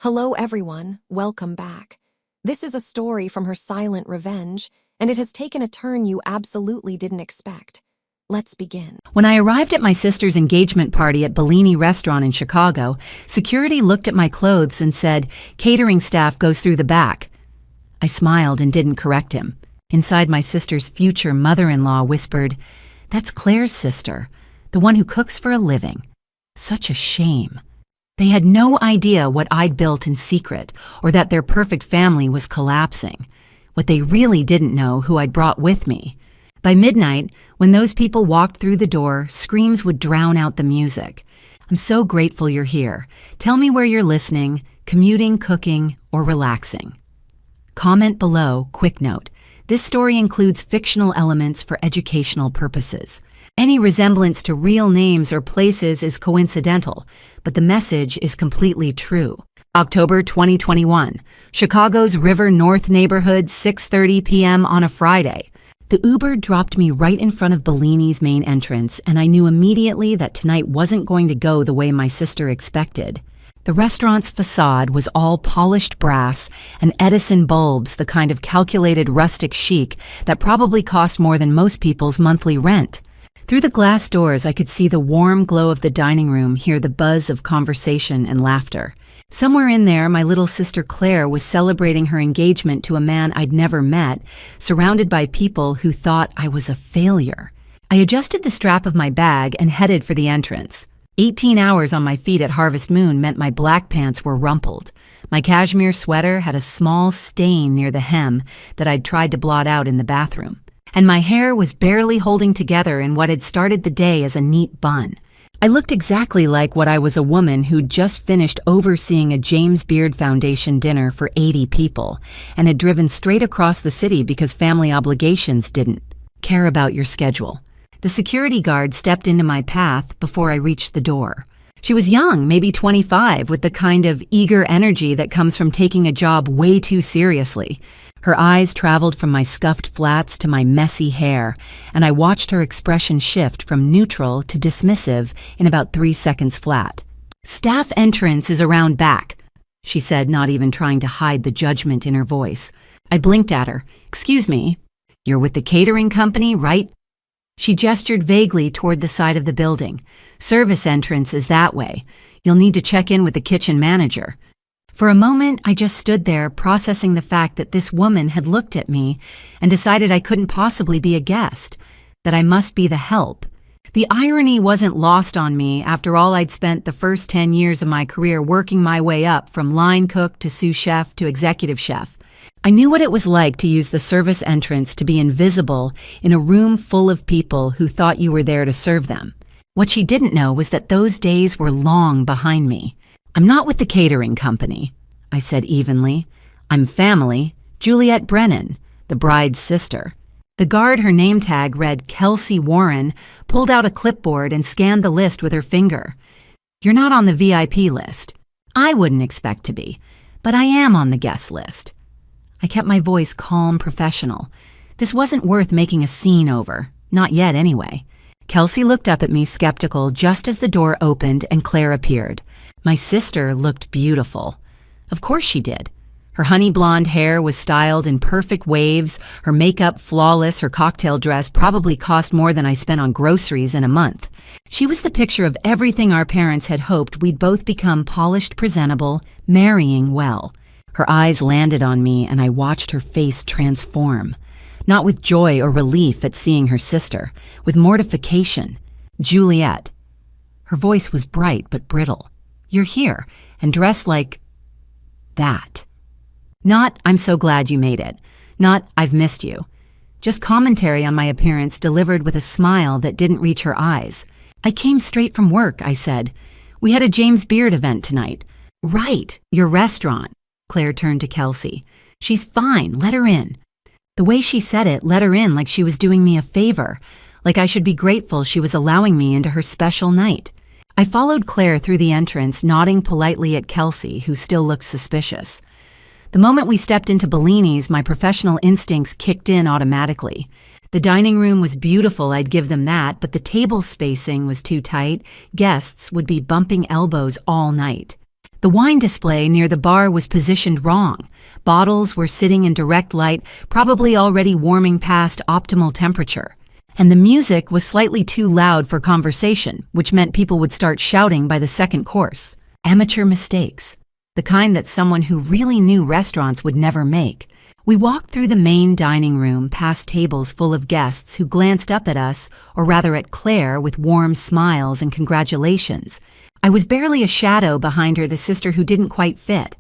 Hello everyone, welcome back. This is a story from Her Silent Revenge, and it has taken a turn you absolutely didn't expect. Let's begin. When I arrived at my sister's engagement party at Bellini Restaurant in Chicago, security looked at my clothes and said, "Catering staff goes through the back." I smiled and didn't correct him. Inside, my sister's future mother-in-law whispered, "That's Claire's sister, the one who cooks for a living." Such a shame. They had no idea what I'd built in secret or that their perfect family was collapsing. What they really didn't know who I'd brought with me. By midnight, when those people walked through the door, screams would drown out the music. I'm so grateful you're here. Tell me where you're listening, commuting, cooking, or relaxing. Comment below, quick note. This story includes fictional elements for educational purposes. Any resemblance to real names or places is coincidental, but the message is completely true. October 2021, Chicago's River North neighborhood, 6:30 p.m. on a Friday. The Uber dropped me right in front of Bellini's main entrance, and I knew immediately that tonight wasn't going to go the way my sister expected. The restaurant's facade was all polished brass and Edison bulbs, the kind of calculated rustic chic that probably cost more than most people's monthly rent. Through the glass doors, I could see the warm glow of the dining room, hear the buzz of conversation and laughter. Somewhere in there, my little sister Claire was celebrating her engagement to a man I'd never met, surrounded by people who thought I was a failure. I adjusted the strap of my bag and headed for the entrance. 18 hours on my feet at Harvest Moon meant my black pants were rumpled. My cashmere sweater had a small stain near the hem that I'd tried to blot out in the bathroom. And my hair was barely holding together in what had started the day as a neat bun. I looked exactly like what I was, a woman who'd just finished overseeing a James Beard Foundation dinner for 80 people and had driven straight across the city because family obligations didn't care about your schedule. The security guard stepped into my path before I reached the door. She was young, maybe 25, with the kind of eager energy that comes from taking a job way too seriously. Her eyes traveled from my scuffed flats to my messy hair, and I watched her expression shift from neutral to dismissive in about 3 seconds flat. "Staff entrance is around back," she said, not even trying to hide the judgment in her voice. I blinked at her. "Excuse me, you're with the catering company, right?" She gestured vaguely toward the side of the building. "Service entrance is that way. You'll need to check in with the kitchen manager." For a moment, I just stood there processing the fact that this woman had looked at me and decided I couldn't possibly be a guest, that I must be the help. The irony wasn't lost on me after all I'd spent the first 10 years of my career working my way up from line cook to sous chef to executive chef. I knew what it was like to use the service entrance to be invisible in a room full of people who thought you were there to serve them. What she didn't know was that those days were long behind me. "I'm not with the catering company," I said evenly. "I'm family, Juliet Brennan, the bride's sister." The guard, her name tag read Kelsey Warren, pulled out a clipboard and scanned the list with her finger. "You're not on the VIP list. I wouldn't expect to be, but I am on the guest list." I kept my voice calm, professional. This wasn't worth making a scene over. Not yet, anyway. Kelsey looked up at me skeptical just as the door opened and Claire appeared. My sister looked beautiful. Of course she did. Her honey blonde hair was styled in perfect waves, her makeup flawless, her cocktail dress probably cost more than I spent on groceries in a month. She was the picture of everything our parents had hoped we'd both become: polished, presentable, marrying well. Her eyes landed on me and I watched her face transform. Not with joy or relief at seeing her sister, with mortification. "Juliet." Her voice was bright but brittle. "You're here, and dressed like that." Not, "I'm so glad you made it." Not, "I've missed you." Just commentary on my appearance delivered with a smile that didn't reach her eyes. "I came straight from work," I said. "We had a James Beard event tonight." "Right, your restaurant." Claire turned to Kelsey. "She's fine, let her in." The way she said it let her in like she was doing me a favor, like I should be grateful she was allowing me into her special night. I followed Claire through the entrance, nodding politely at Kelsey, who still looked suspicious. The moment we stepped into Bellini's, my professional instincts kicked in automatically. The dining room was beautiful, I'd give them that, but the table spacing was too tight. Guests would be bumping elbows all night. The wine display near the bar was positioned wrong. Bottles were sitting in direct light, probably already warming past optimal temperature. And the music was slightly too loud for conversation, which meant people would start shouting by the second course. Amateur mistakes. The kind that someone who really knew restaurants would never make. We walked through the main dining room past tables full of guests who glanced up at us, or rather at Claire, with warm smiles and congratulations. I was barely a shadow behind her, the sister who didn't quite fit.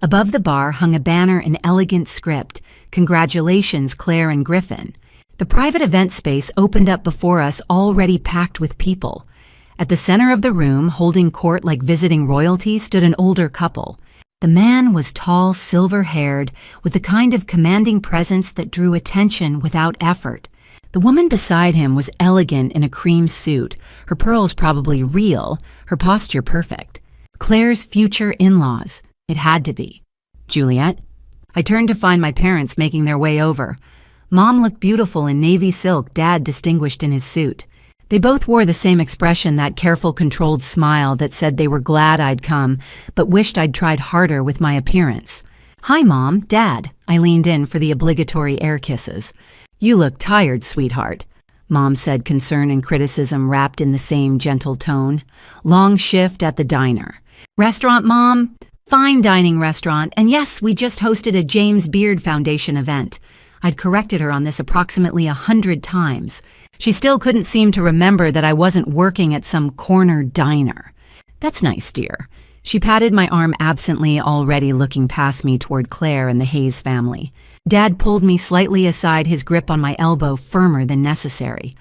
Above the bar hung a banner in elegant script, "Congratulations, Claire and Griffin." The private event space opened up before us, already packed with people. At the center of the room, holding court like visiting royalty, stood an older couple. The man was tall, silver-haired, with the kind of commanding presence that drew attention without effort. The woman beside him was elegant in a cream suit, her pearls probably real, her posture perfect. Claire's future in-laws. It had to be. Juliet? I turned to find my parents making their way over. Mom looked beautiful in navy silk, Dad distinguished in his suit. They both wore the same expression, that careful, controlled smile that said they were glad I'd come, but wished I'd tried harder with my appearance. "Hi, Mom, Dad." I leaned in for the obligatory air kisses. "You look tired, sweetheart," Mom said, concern and criticism wrapped in the same gentle tone. "Long shift at the diner." "Restaurant, Mom?" "Fine dining restaurant, and yes, we just hosted a James Beard Foundation event." I'd corrected her on this approximately 100 times. She still couldn't seem to remember that I wasn't working at some corner diner. "That's nice, dear." She patted my arm absently, already looking past me toward Claire and the Hayes family. Dad pulled me slightly aside, his grip on my elbow firmer than necessary.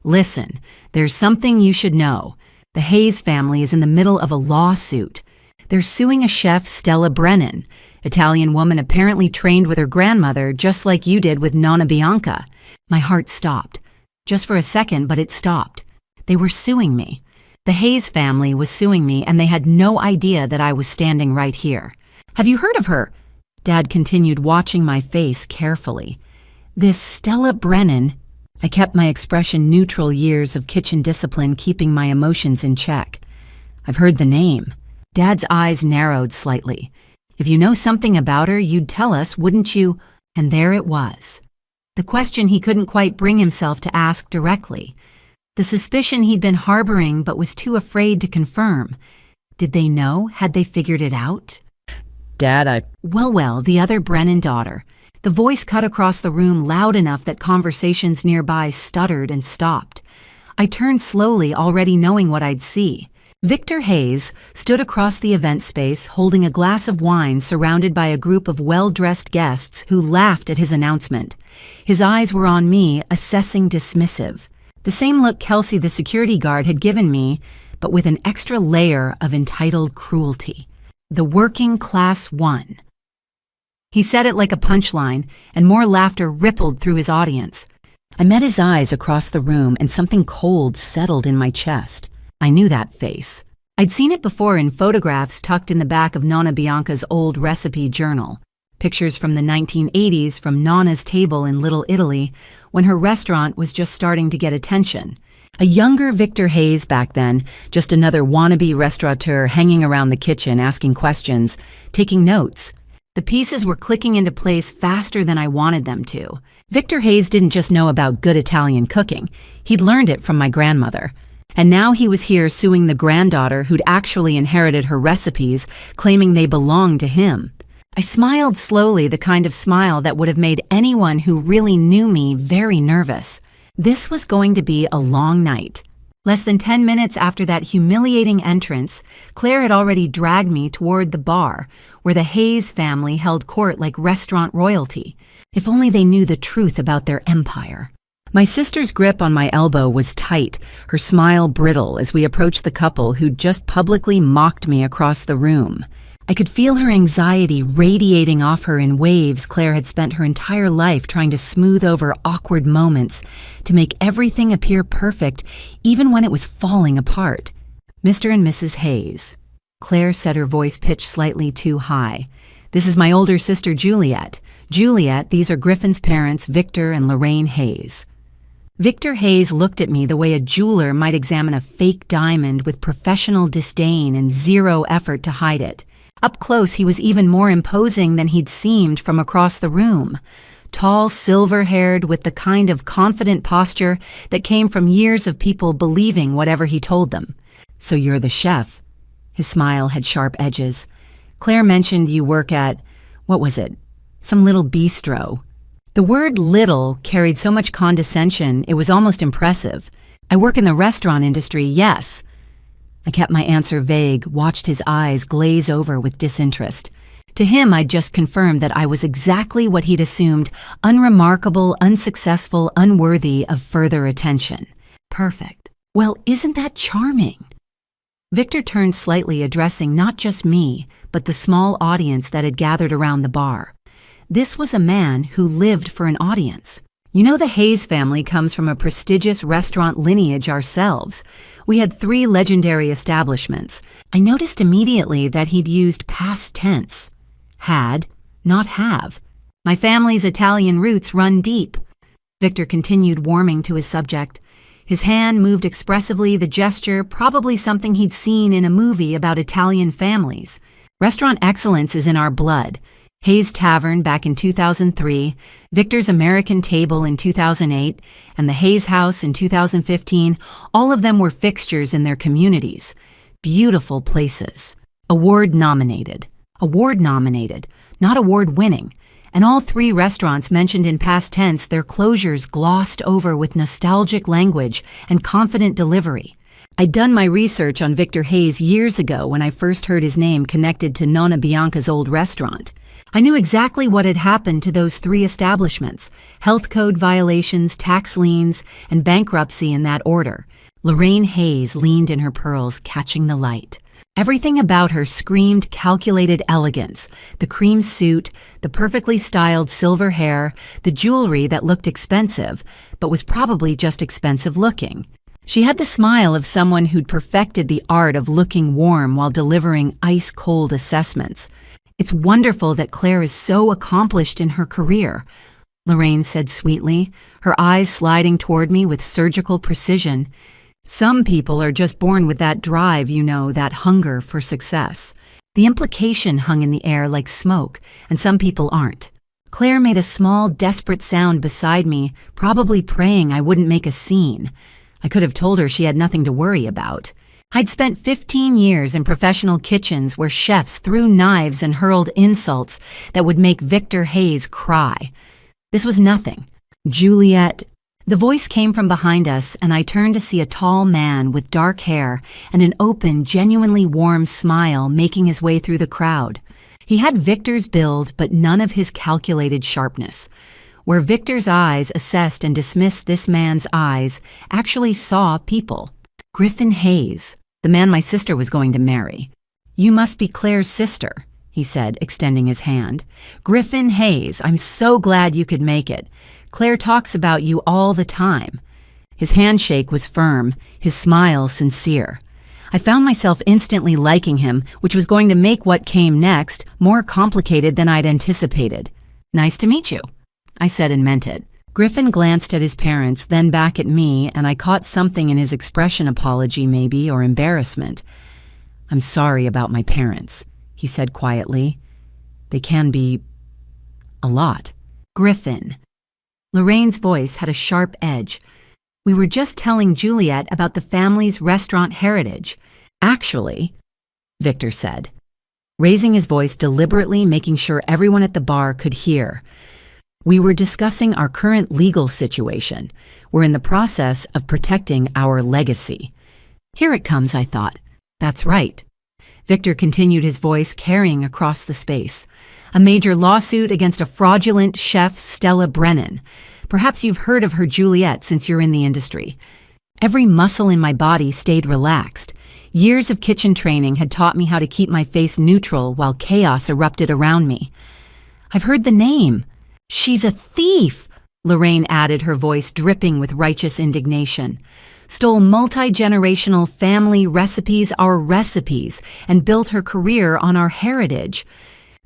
"Listen, there's something you should know. The Hayes family is in the middle of a lawsuit. They're suing a chef, Stella Brennan, Italian woman apparently trained with her grandmother, just like you did with Nonna Bianca." My heart stopped. Just for a second, but it stopped. They were suing me. The Hayes family was suing me, and they had no idea that I was standing right here. "Have you heard of her?" Dad continued, watching my face carefully. "This Stella Brennan." I kept my expression neutral, years of kitchen discipline keeping my emotions in check. "I've heard the name." Dad's eyes narrowed slightly. "If you know something about her, you'd tell us, wouldn't you?" And there it was. The question he couldn't quite bring himself to ask directly. The suspicion he'd been harboring but was too afraid to confirm. Did they know? Had they figured it out? "Dad, Well, the other Brennan daughter." The voice cut across the room loud enough that conversations nearby stuttered and stopped. I turned slowly, already knowing what I'd see. Victor Hayes stood across the event space, holding a glass of wine, surrounded by a group of well-dressed guests who laughed at his announcement. His eyes were on me, assessing dismissive. The same look Kelsey, the security guard, had given me, but with an extra layer of entitled cruelty. "The working class one." He said it like a punchline, and more laughter rippled through his audience. I met his eyes across the room, and something cold settled in my chest. I knew that face. I'd seen it before in photographs tucked in the back of Nonna Bianca's old recipe journal. Pictures from the 1980s from Nonna's table in Little Italy, when her restaurant was just starting to get attention. A younger Victor Hayes back then, just another wannabe restaurateur hanging around the kitchen asking questions, taking notes. The pieces were clicking into place faster than I wanted them to. Victor Hayes didn't just know about good Italian cooking. He'd learned it from my grandmother. And now he was here suing the granddaughter who'd actually inherited her recipes, claiming they belonged to him. I smiled slowly, the kind of smile that would have made anyone who really knew me very nervous. This was going to be a long night. Less than 10 minutes after that humiliating entrance, Claire had already dragged me toward the bar, where the Hayes family held court like restaurant royalty. If only they knew the truth about their empire. My sister's grip on my elbow was tight, her smile brittle as we approached the couple who'd just publicly mocked me across the room. I could feel her anxiety radiating off her in waves. Claire had spent her entire life trying to smooth over awkward moments, to make everything appear perfect, even when it was falling apart. "Mr. and Mrs. Hayes." Claire said, her voice pitched slightly too high. "This is my older sister, Juliet. Juliet, these are Griffin's parents, Victor and Lorraine Hayes." Victor Hayes looked at me the way a jeweler might examine a fake diamond, with professional disdain and zero effort to hide it. Up close, he was even more imposing than he'd seemed from across the room. Tall, silver-haired, with the kind of confident posture that came from years of people believing whatever he told them. "So you're the chef." His smile had sharp edges. "Claire mentioned you work at, what was it? Some little bistro." The word little carried so much condescension, it was almost impressive. "I work in the restaurant industry, yes." I kept my answer vague, watched his eyes glaze over with disinterest. To him, I'd just confirmed that I was exactly what he'd assumed: unremarkable, unsuccessful, unworthy of further attention. Perfect. Well, isn't that charming? Victor turned slightly, addressing not just me, but the small audience that had gathered around the bar. This was a man who lived for an audience. "You know, the Hayes family comes from a prestigious restaurant lineage ourselves. We had 3 legendary establishments." I noticed immediately that he'd used past tense. Had, not have. "My family's Italian roots run deep." Victor continued, warming to his subject. His hand moved expressively, the gesture probably something he'd seen in a movie about Italian families. "Restaurant excellence is in our blood. Hayes Tavern back in 2003, Victor's American Table in 2008, and the Hayes House in 2015, all of them were fixtures in their communities. Beautiful places. Award nominated, not award winning. And all 3 restaurants mentioned in past tense, their closures glossed over with nostalgic language and confident delivery. I'd done my research on Victor Hayes years ago when I first heard his name connected to Nonna Bianca's old restaurant. I knew exactly what had happened to those 3 establishments: health code violations, tax liens, and bankruptcy in that order. Lorraine Hayes leaned in her pearls, catching the light. Everything about her screamed calculated elegance: the cream suit, the perfectly styled silver hair, the jewelry that looked expensive, but was probably just expensive looking. She had the smile of someone who'd perfected the art of looking warm while delivering ice-cold assessments. "It's wonderful that Claire is so accomplished in her career," Lorraine said sweetly, her eyes sliding toward me with surgical precision. "Some people are just born with that drive, you know, that hunger for success." The implication hung in the air like smoke, and some people aren't. Claire made a small, desperate sound beside me, probably praying I wouldn't make a scene. I could have told her she had nothing to worry about. I'd spent 15 years in professional kitchens where chefs threw knives and hurled insults that would make Victor Hayes cry. This was nothing. "Juliet." The voice came from behind us, and I turned to see a tall man with dark hair and an open, genuinely warm smile making his way through the crowd. He had Victor's build, but none of his calculated sharpness. Where Victor's eyes assessed and dismissed, this man's eyes actually saw people. "Griffin Hayes, the man my sister was going to marry." "You must be Claire's sister," he said, extending his hand. "Griffin Hayes, I'm so glad you could make it. Claire talks about you all the time." His handshake was firm, his smile sincere. I found myself instantly liking him, which was going to make what came next more complicated than I'd anticipated. "Nice to meet you," I said and meant it. Griffin glanced at his parents, then back at me, and I caught something in his expression, apology maybe, or embarrassment. "I'm sorry about my parents," he said quietly. "They can be a lot." "Griffin." Lorraine's voice had a sharp edge. "We were just telling Juliet about the family's restaurant heritage. Actually," Victor said, raising his voice deliberately, making sure everyone at the bar could hear. "We were discussing our current legal situation. We're in the process of protecting our legacy." Here it comes, I thought. That's right. Victor continued, his voice carrying across the space. "A major lawsuit against a fraudulent chef, Stella Brennan. Perhaps you've heard of her, Juliet, since you're in the industry." Every muscle in my body stayed relaxed. Years of kitchen training had taught me how to keep my face neutral while chaos erupted around me. "I've heard the name." "She's a thief," Lorraine added, her voice dripping with righteous indignation. "Stole multi-generational family recipes, our recipes, and built her career on our heritage."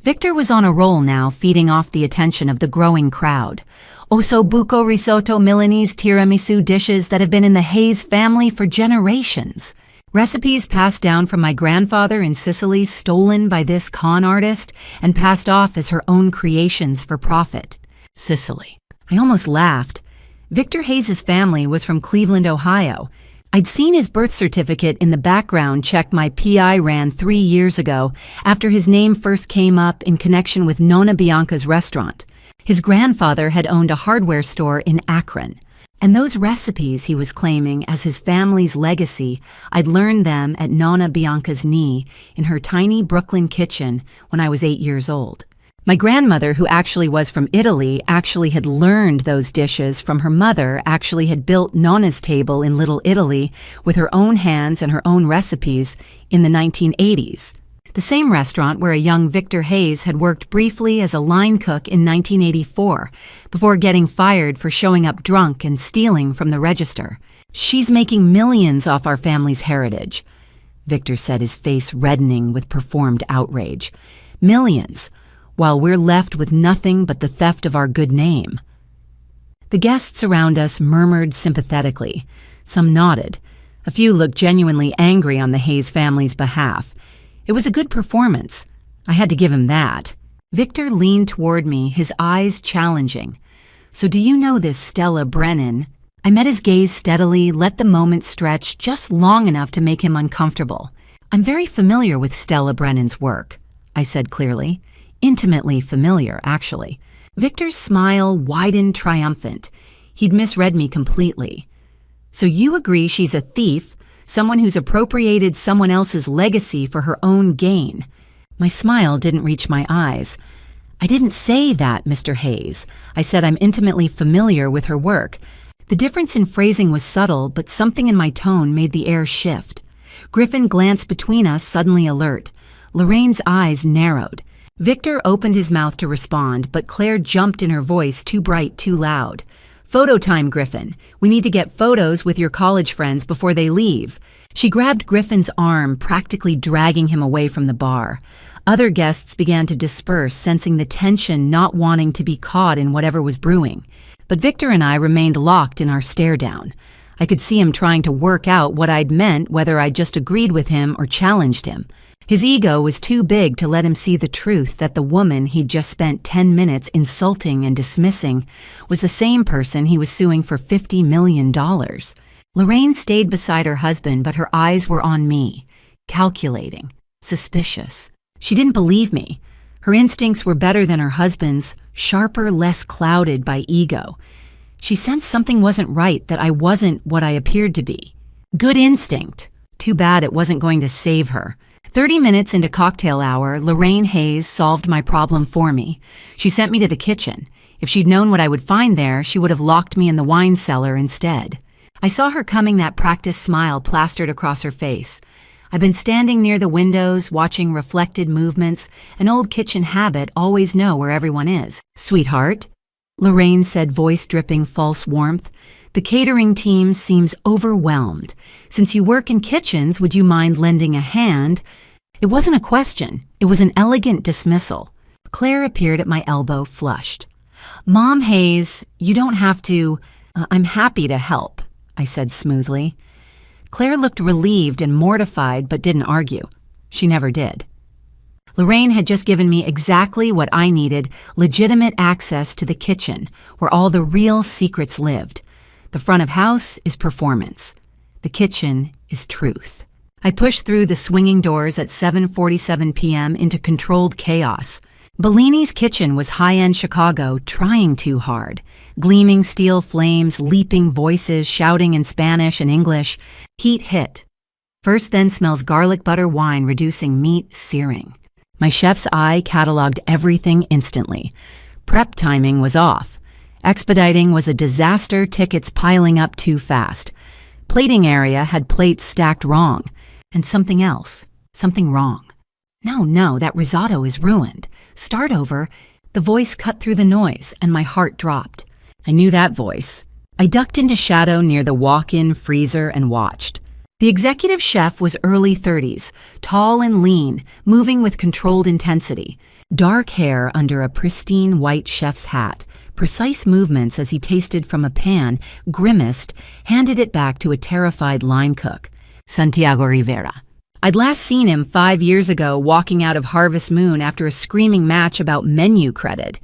Victor was on a roll now, feeding off the attention of the growing crowd. "Ossobuco risotto Milanese tiramisu dishes that have been in the Hayes family for generations." Recipes passed down from my grandfather in Sicily, stolen by this con artist, and passed off as her own creations for profit. Sicily. I almost laughed. Victor Hayes' family was from Cleveland, Ohio. I'd seen his birth certificate in the background check my PI ran 3 years ago after his name first came up in connection with Nonna Bianca's restaurant. His grandfather had owned a hardware store in Akron. And those recipes he was claiming as his family's legacy, I'd learned them at Nonna Bianca's knee in her tiny Brooklyn kitchen when I was 8 years old. My grandmother, who actually was from Italy, actually had learned those dishes from her mother, actually had built Nonna's table in Little Italy with her own hands and her own recipes in the 1980s. The same restaurant where a young Victor Hayes had worked briefly as a line cook in 1984 before getting fired for showing up drunk and stealing from the register. She's making millions off our family's heritage, Victor said, his face reddening with performed outrage. Millions, while we're left with nothing but the theft of our good name. The guests around us murmured sympathetically. Some nodded. A few looked genuinely angry on the Hayes family's behalf. It was a good performance. I had to give him that. Victor leaned toward me, his eyes challenging. So do you know this Stella Brennan? I met his gaze steadily, let the moment stretch just long enough to make him uncomfortable. I'm very familiar with Stella Brennan's work, I said clearly. Intimately familiar, actually. Victor's smile widened triumphant. He'd misread me completely. So you agree she's a thief, someone who's appropriated someone else's legacy for her own gain? My smile didn't reach my eyes. I didn't say that, Mr. Hayes. I said I'm intimately familiar with her work. The difference in phrasing was subtle, but something in my tone made the air shift. Griffin glanced between us, suddenly alert. Lorraine's eyes narrowed. Victor opened his mouth to respond, but Claire jumped in her voice, too bright, too loud. Photo time, Griffin. We need to get photos with your college friends before they leave. She grabbed Griffin's arm, practically dragging him away from the bar. Other guests began to disperse, sensing the tension, not wanting to be caught in whatever was brewing. But Victor and I remained locked in our stare-down. I could see him trying to work out what I'd meant, whether I'd just agreed with him or challenged him. His ego was too big to let him see the truth that the woman he'd just spent 10 minutes insulting and dismissing was the same person he was suing for $50 million. Lorraine stayed beside her husband, but her eyes were on me, calculating, suspicious. She didn't believe me. Her instincts were better than her husband's, sharper, less clouded by ego. She sensed something wasn't right, that I wasn't what I appeared to be. Good instinct. Too bad it wasn't going to save her. 30 minutes into cocktail hour, Lorraine Hayes solved my problem for me. She sent me to the kitchen. If she'd known what I would find there, she would have locked me in the wine cellar instead. I saw her coming, that practiced smile plastered across her face. I've been standing near the windows, watching reflected movements, an old kitchen habit, always know where everyone is. Sweetheart, Lorraine said, voice dripping false warmth. The catering team seems overwhelmed. Since you work in kitchens, would you mind lending a hand? It wasn't a question. It was an elegant dismissal. Claire appeared at my elbow, flushed. Mom Hayes, you don't have to. I'm happy to help, I said smoothly. Claire looked relieved and mortified, but didn't argue. She never did. Lorraine had just given me exactly what I needed, legitimate access to the kitchen, where all the real secrets lived. The front of house is performance. The kitchen is truth. I pushed through the swinging doors at 7:47 p.m. into controlled chaos. Bellini's kitchen was high-end Chicago, trying too hard. Gleaming steel flames, leaping voices, shouting in Spanish and English. Heat hit. First then smells garlic butter wine, reducing meat searing. My chef's eye cataloged everything instantly. Prep timing was off. Expediting was a disaster, tickets piling up too fast. Plating area had plates stacked wrong. And something else. Something wrong. No, that risotto is ruined. Start over. The voice cut through the noise, and my heart dropped. I knew that voice. I ducked into shadow near the walk-in freezer and watched. The executive chef was early 30s, tall and lean, moving with controlled intensity. Dark hair under a pristine white chef's hat, precise movements as he tasted from a pan, grimaced, handed it back to a terrified line cook. Santiago Rivera. I'd last seen him 5 years ago walking out of Harvest Moon after a screaming match about menu credit.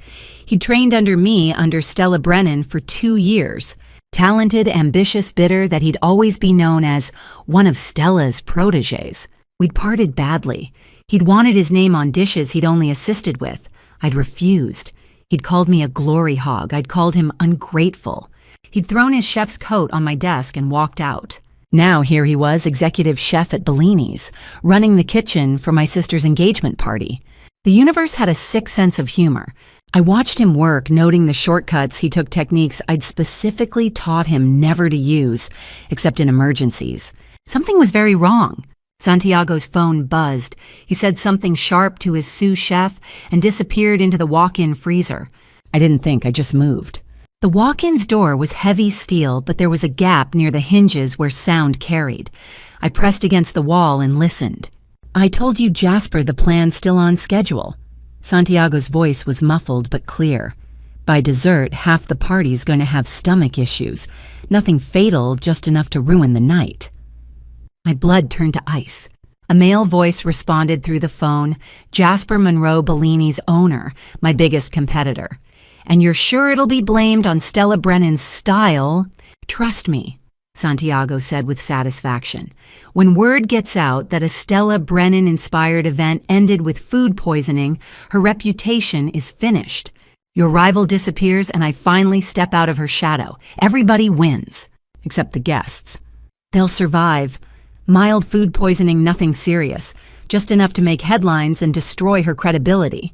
He'd trained under me under Stella Brennan for 2 years. Talented, ambitious bidder that he'd always be known as one of Stella's protégés. We'd parted badly. He'd wanted his name on dishes he'd only assisted with. I'd refused. He'd called me a glory hog. I'd called him ungrateful. He'd thrown his chef's coat on my desk and walked out. Now here he was, executive chef at Bellini's, running the kitchen for my sister's engagement party. The universe had a sick sense of humor. I watched him work, noting the shortcuts he took, techniques I'd specifically taught him never to use, except in emergencies. Something was very wrong. Santiago's phone buzzed. He said something sharp to his sous chef and disappeared into the walk-in freezer. I didn't think, I just moved. The walk-in's door was heavy steel, but there was a gap near the hinges where sound carried. I pressed against the wall and listened. "I told you, Jasper, the plan's still on schedule." Santiago's voice was muffled but clear. "By dessert, half the party's going to have stomach issues. Nothing fatal, just enough to ruin the night." My blood turned to ice. A male voice responded through the phone, Jasper Monroe, Bellini's owner, my biggest competitor. "And you're sure it'll be blamed on Stella Brennan's style?" "Trust me," Santiago said with satisfaction. "When word gets out that a Stella Brennan-inspired event ended with food poisoning, her reputation is finished. Your rival disappears and I finally step out of her shadow. Everybody wins, except the guests. They'll survive. Mild food poisoning, nothing serious, just enough to make headlines and destroy her credibility."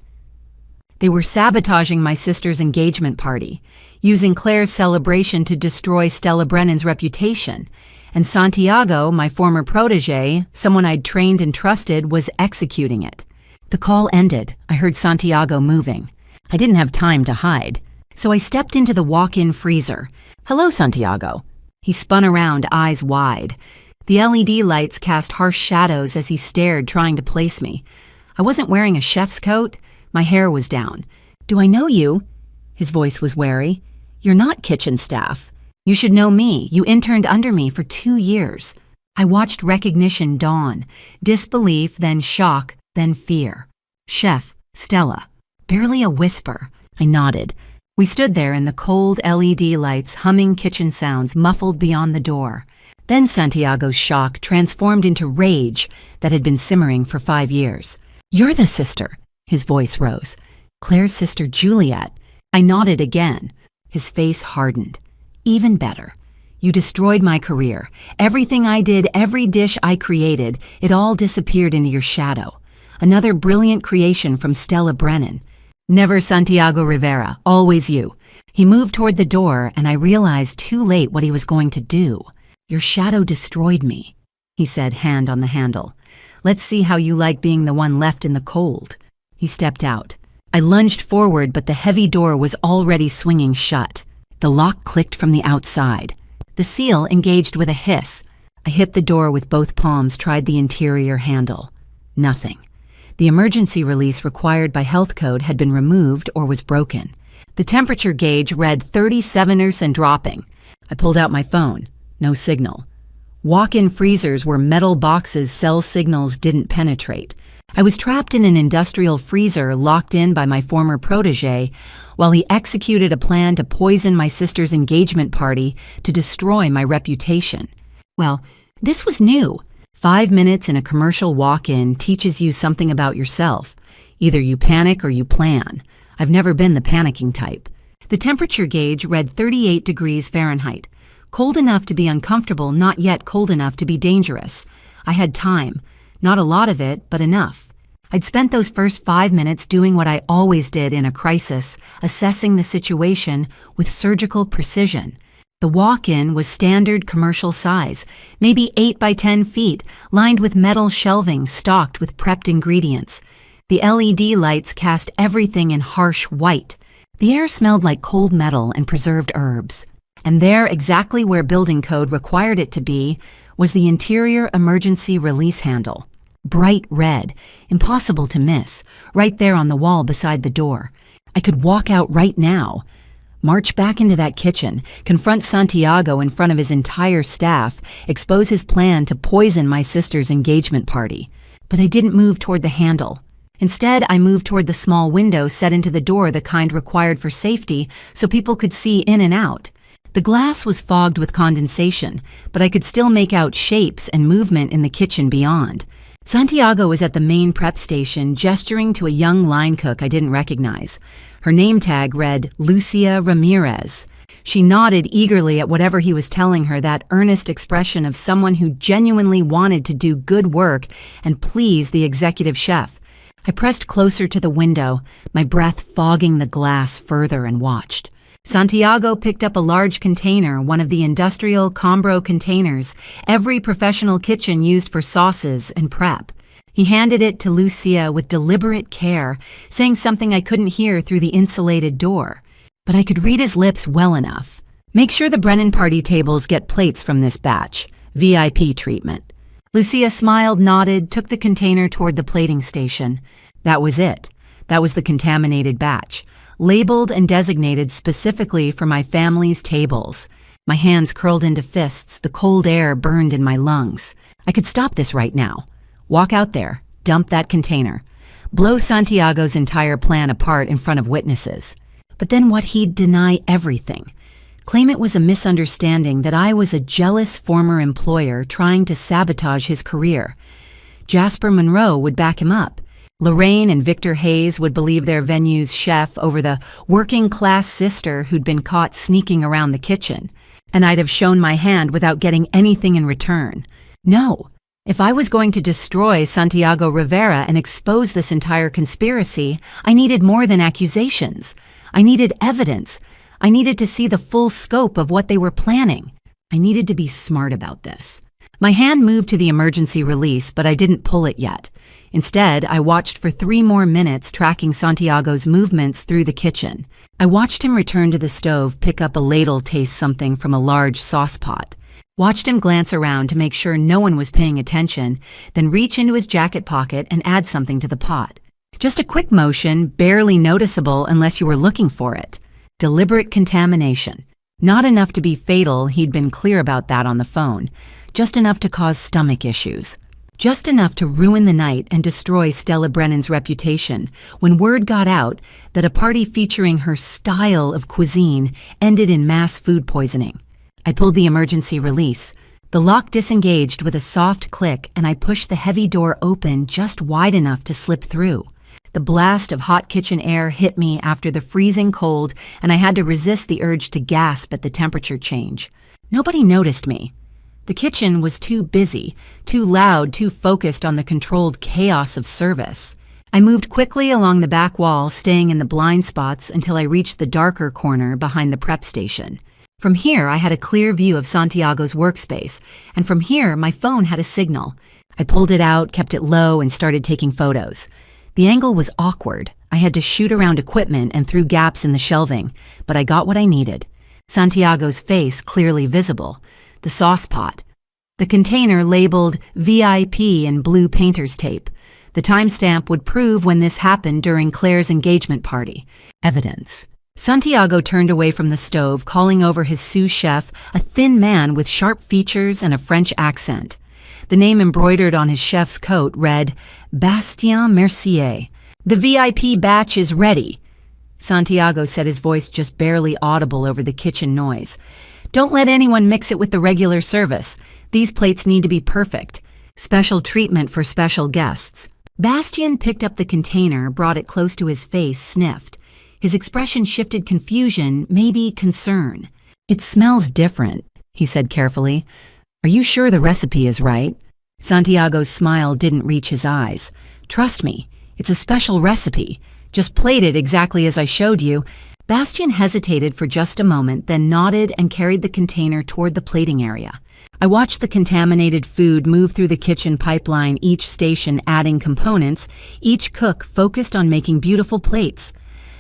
They were sabotaging my sister's engagement party, using Claire's celebration to destroy Stella Brennan's reputation. And Santiago, my former protégé, someone I'd trained and trusted, was executing it. The call ended. I heard Santiago moving. I didn't have time to hide, so I stepped into the walk-in freezer. "Hello, Santiago." He spun around, eyes wide. The LED lights cast harsh shadows as he stared, trying to place me. I wasn't wearing a chef's coat. My hair was down. "Do I know you?" His voice was wary. "You're not kitchen staff. You should know me. You interned under me for 2 years." I watched recognition dawn. Disbelief, then shock, then fear. "Chef, Stella." Barely a whisper. I nodded. We stood there in the cold LED lights, humming kitchen sounds muffled beyond the door. Then Santiago's shock transformed into rage that had been simmering for 5 years. "You're the sister." His voice rose. "Claire's sister, Juliet." I nodded again. His face hardened. "Even better. You destroyed my career. Everything I did, every dish I created, it all disappeared into your shadow. Another brilliant creation from Stella Brennan. Never Santiago Rivera, always you." He moved toward the door, and I realized too late what he was going to do. "Your shadow destroyed me," he said, hand on the handle. "Let's see how you like being the one left in the cold." He stepped out. I lunged forward, but the heavy door was already swinging shut. The lock clicked from the outside. The seal engaged with a hiss. I hit the door with both palms, tried the interior handle. Nothing. The emergency release required by health code had been removed or was broken. The temperature gauge read 37ers and dropping. I pulled out my phone. No signal. Walk-in freezers were metal boxes cell signals didn't penetrate. I was trapped in an industrial freezer locked in by my former protégé while he executed a plan to poison my sister's engagement party to destroy my reputation. Well, this was new. 5 minutes in a commercial walk-in teaches you something about yourself. Either you panic or you plan. I've never been the panicking type. The temperature gauge read 38 degrees Fahrenheit. Cold enough to be uncomfortable, not yet cold enough to be dangerous. I had time. Not a lot of it, but enough. I'd spent those first 5 minutes doing what I always did in a crisis, assessing the situation with surgical precision. The walk-in was standard commercial size, maybe 8 by 10 feet, lined with metal shelving stocked with prepped ingredients. The LED lights cast everything in harsh white. The air smelled like cold metal and preserved herbs. And there, exactly where building code required it to be, was the interior emergency release handle. Bright red, impossible to miss, right there on the wall beside the door. I could walk out right now. March back into that kitchen, confront Santiago in front of his entire staff, expose his plan to poison my sister's engagement party. But I didn't move toward the handle. Instead, I moved toward the small window set into the door, the kind required for safety, so people could see in and out. The glass was fogged with condensation, but I could still make out shapes and movement in the kitchen beyond. Santiago was at the main prep station, gesturing to a young line cook I didn't recognize. Her name tag read Lucia Ramirez. She nodded eagerly at whatever he was telling her, that earnest expression of someone who genuinely wanted to do good work and please the executive chef. I pressed closer to the window, my breath fogging the glass further, and watched. Santiago picked up a large container, one of the industrial Combro containers every professional kitchen used for sauces and prep. He handed it to Lucia with deliberate care, saying something I couldn't hear through the insulated door. But I could read his lips well enough. Make sure the Brennan party tables get plates from this batch. VIP treatment. Lucia smiled, nodded, took the container toward the plating station. That was it. That was the contaminated batch, labeled and designated specifically for my family's tables. My hands curled into fists, the cold air burned in my lungs. I could stop this right now. Walk out there, dump that container, blow Santiago's entire plan apart in front of witnesses. But then what, he'd deny everything. Claim it was a misunderstanding, that I was a jealous former employer trying to sabotage his career. Jasper Monroe would back him up. Lorraine and Victor Hayes would believe their venue's chef over the working-class sister who'd been caught sneaking around the kitchen. And I'd have shown my hand without getting anything in return. No. If I was going to destroy Santiago Rivera and expose this entire conspiracy, I needed more than accusations. I needed evidence. I needed to see the full scope of what they were planning. I needed to be smart about this. My hand moved to the emergency release, but I didn't pull it yet. Instead, I watched for 3 more minutes, tracking Santiago's movements through the kitchen. I watched him return to the stove, pick up a ladle, taste something from a large sauce pot. Watched him glance around to make sure no one was paying attention, then reach into his jacket pocket and add something to the pot. Just a quick motion, barely noticeable unless you were looking for it. Deliberate contamination. Not enough to be fatal, he'd been clear about that on the phone. Just enough to cause stomach issues. Just enough to ruin the night and destroy Stella Brennan's reputation when word got out that a party featuring her style of cuisine ended in mass food poisoning. I pulled the emergency release. The lock disengaged with a soft click, and I pushed the heavy door open just wide enough to slip through. The blast of hot kitchen air hit me after the freezing cold, and I had to resist the urge to gasp at the temperature change. Nobody noticed me. The kitchen was too busy, too loud, too focused on the controlled chaos of service. I moved quickly along the back wall, staying in the blind spots until I reached the darker corner behind the prep station. From here, I had a clear view of Santiago's workspace, and from here, my phone had a signal. I pulled it out, kept it low, and started taking photos. The angle was awkward. I had to shoot around equipment and through gaps in the shelving, but I got what I needed. Santiago's face clearly visible. The sauce pot. The container labeled VIP in blue painter's tape. The timestamp would prove when this happened during Claire's engagement party. Evidence. Santiago turned away from the stove, calling over his sous chef, a thin man with sharp features and a French accent. The name embroidered on his chef's coat read, Bastien Mercier. "The VIP batch is ready." Santiago said, his voice just barely audible over the kitchen noise. "Don't let anyone mix it with the regular service. These plates need to be perfect. Special treatment for special guests." Bastien picked up the container, brought it close to his face, sniffed. His expression shifted confusion, maybe concern. "It smells different," he said carefully. "Are you sure the recipe is right?" Santiago's smile didn't reach his eyes. "Trust me, it's a special recipe. Just plate it exactly as I showed you." Bastien hesitated for just a moment, then nodded and carried the container toward the plating area. I watched the contaminated food move through the kitchen pipeline, each station adding components, each cook focused on making beautiful plates.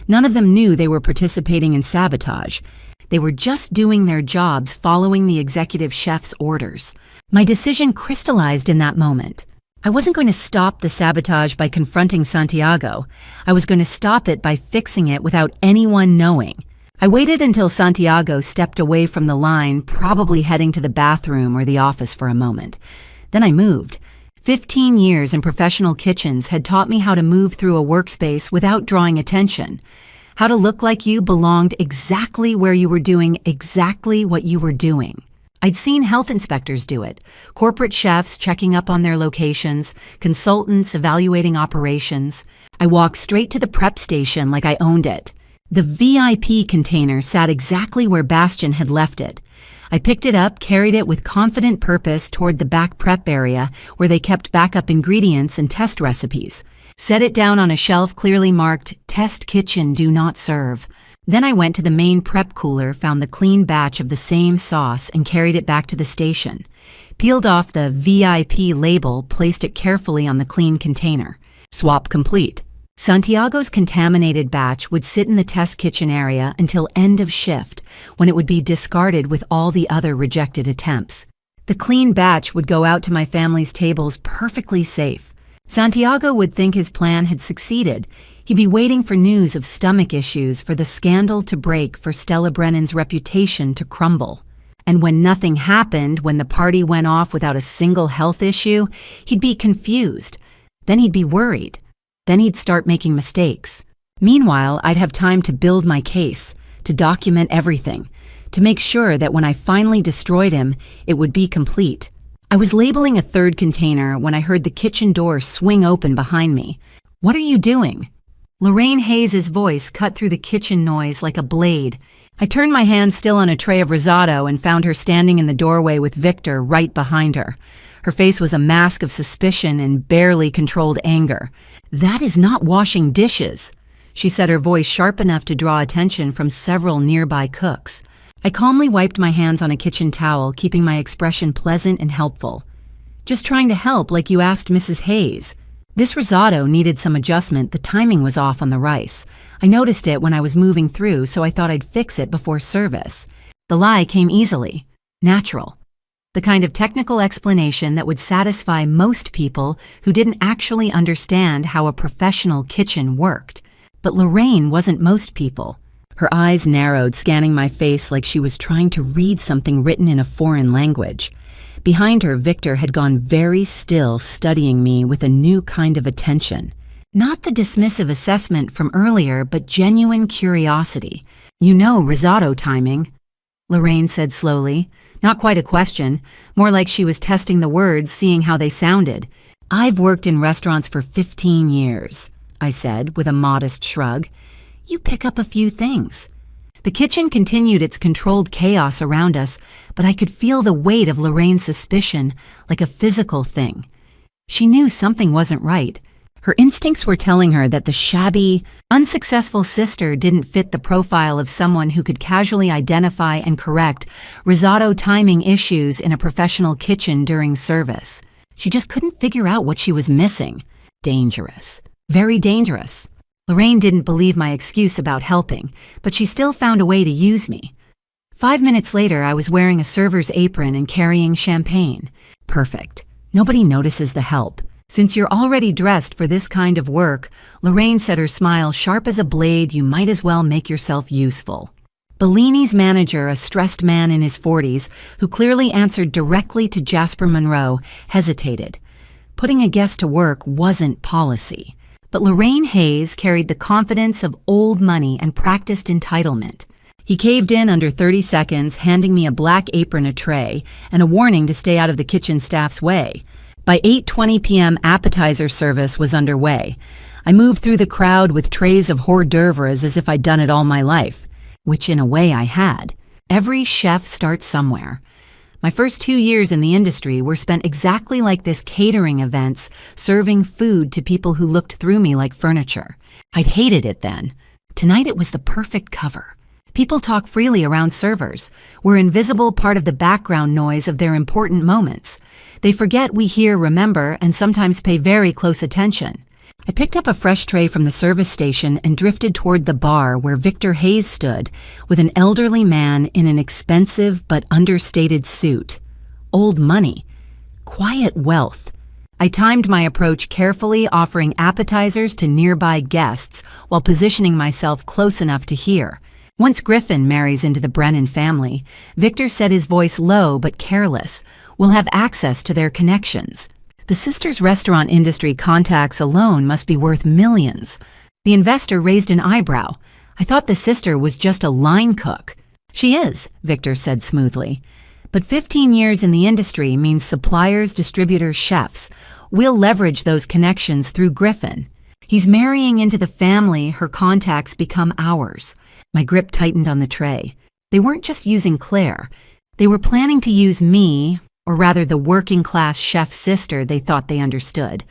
None of them knew they were participating in sabotage. They were just doing their jobs, following the executive chef's orders. My decision crystallized in that moment. I wasn't going to stop the sabotage by confronting Santiago. I was going to stop it by fixing it without anyone knowing. I waited until Santiago stepped away from the line, probably heading to the bathroom or the office for a moment. Then I moved. 15 years in professional kitchens had taught me how to move through a workspace without drawing attention, how to look like you belonged exactly where you were doing exactly what you were doing. I'd seen health inspectors do it, corporate chefs checking up on their locations, consultants evaluating operations. I walked straight to the prep station like I owned it. The VIP container sat exactly where Bastian had left it. I picked it up, carried it with confident purpose toward the back prep area where they kept backup ingredients and test recipes. Set it down on a shelf clearly marked, "Test Kitchen, Do Not Serve." Then I went to the main prep cooler, found the clean batch of the same sauce, and carried it back to the station. Peeled off the VIP label, placed it carefully on the clean container. Swap complete. Santiago's contaminated batch would sit in the test kitchen area until end of shift, when it would be discarded with all the other rejected attempts. The clean batch would go out to my family's tables perfectly safe. Santiago would think his plan had succeeded. He'd be waiting for news of stomach issues, for the scandal to break, for Stella Brennan's reputation to crumble. And when nothing happened, when the party went off without a single health issue, he'd be confused. Then he'd be worried. Then he'd start making mistakes. Meanwhile, I'd have time to build my case, to document everything, to make sure that when I finally destroyed him, it would be complete. I was labeling a third container when I heard the kitchen door swing open behind me. "What are you doing?" Lorraine Hayes' voice cut through the kitchen noise like a blade. I turned my hand still on a tray of risotto and found her standing in the doorway with Victor right behind her. Her face was a mask of suspicion and barely controlled anger. "That is not washing dishes," she said, her voice sharp enough to draw attention from several nearby cooks. I calmly wiped my hands on a kitchen towel, keeping my expression pleasant and helpful. "Just trying to help like you asked Mrs. Hayes." This risotto needed some adjustment. The timing was off on the rice. I noticed it when I was moving through, so I thought I'd fix it before service. The lie came easily. Natural. The kind of technical explanation that would satisfy most people who didn't actually understand how a professional kitchen worked. But Lorraine wasn't most people. Her eyes narrowed, scanning my face like she was trying to read something written in a foreign language. Behind her, Victor had gone very still, studying me with a new kind of attention. Not the dismissive assessment from earlier, but genuine curiosity. "You know risotto timing," Lorraine said slowly. Not quite a question, more like she was testing the words, seeing how they sounded. "I've worked in restaurants for 15 years, I said with a modest shrug. "You pick up a few things." The kitchen continued its controlled chaos around us, but I could feel the weight of Lorraine's suspicion like a physical thing. She knew something wasn't right. Her instincts were telling her that the shabby, unsuccessful sister didn't fit the profile of someone who could casually identify and correct risotto timing issues in a professional kitchen during service. She just couldn't figure out what she was missing. Dangerous. Very dangerous. Lorraine didn't believe my excuse about helping, but she still found a way to use me. 5 minutes later, I was wearing a server's apron and carrying champagne. Perfect. Nobody notices the help. "Since you're already dressed for this kind of work," Lorraine said, her smile sharp as a blade, "you might as well make yourself useful." Bellini's manager, a stressed man in his 40s, who clearly answered directly to Jasper Monroe, hesitated. Putting a guest to work wasn't policy. But Lorraine Hayes carried the confidence of old money and practiced entitlement. He caved in under 30 seconds, handing me a black apron, a tray, and a warning to stay out of the kitchen staff's way. By 8:20 p.m., appetizer service was underway. I moved through the crowd with trays of hors d'oeuvres as if I'd done it all my life, which in a way I had. Every chef starts somewhere. My first 2 years in the industry were spent exactly like this, catering events, serving food to people who looked through me like furniture. I'd hated it then. Tonight it was the perfect cover. People talk freely around servers. We're invisible, part of the background noise of their important moments. They forget we hear, remember, and sometimes pay very close attention. I picked up a fresh tray from the service station and drifted toward the bar where Victor Hayes stood with an elderly man in an expensive but understated suit. Old money. Quiet wealth. I timed my approach carefully, offering appetizers to nearby guests while positioning myself close enough to hear. Once Griffin marries into the Brennan family, Victor said, his voice low but careless, we'll have access to their connections. The sisters' restaurant industry contacts alone must be worth millions. The investor raised an eyebrow. I thought the sister was just a line cook. She is, Victor said smoothly. But 15 years in the industry means suppliers, distributors, chefs. We'll leverage those connections through Griffin. He's marrying into the family, her contacts become ours. My grip tightened on the tray. They weren't just using Claire. They were planning to use me, or rather the working-class chef's sister they thought they understood.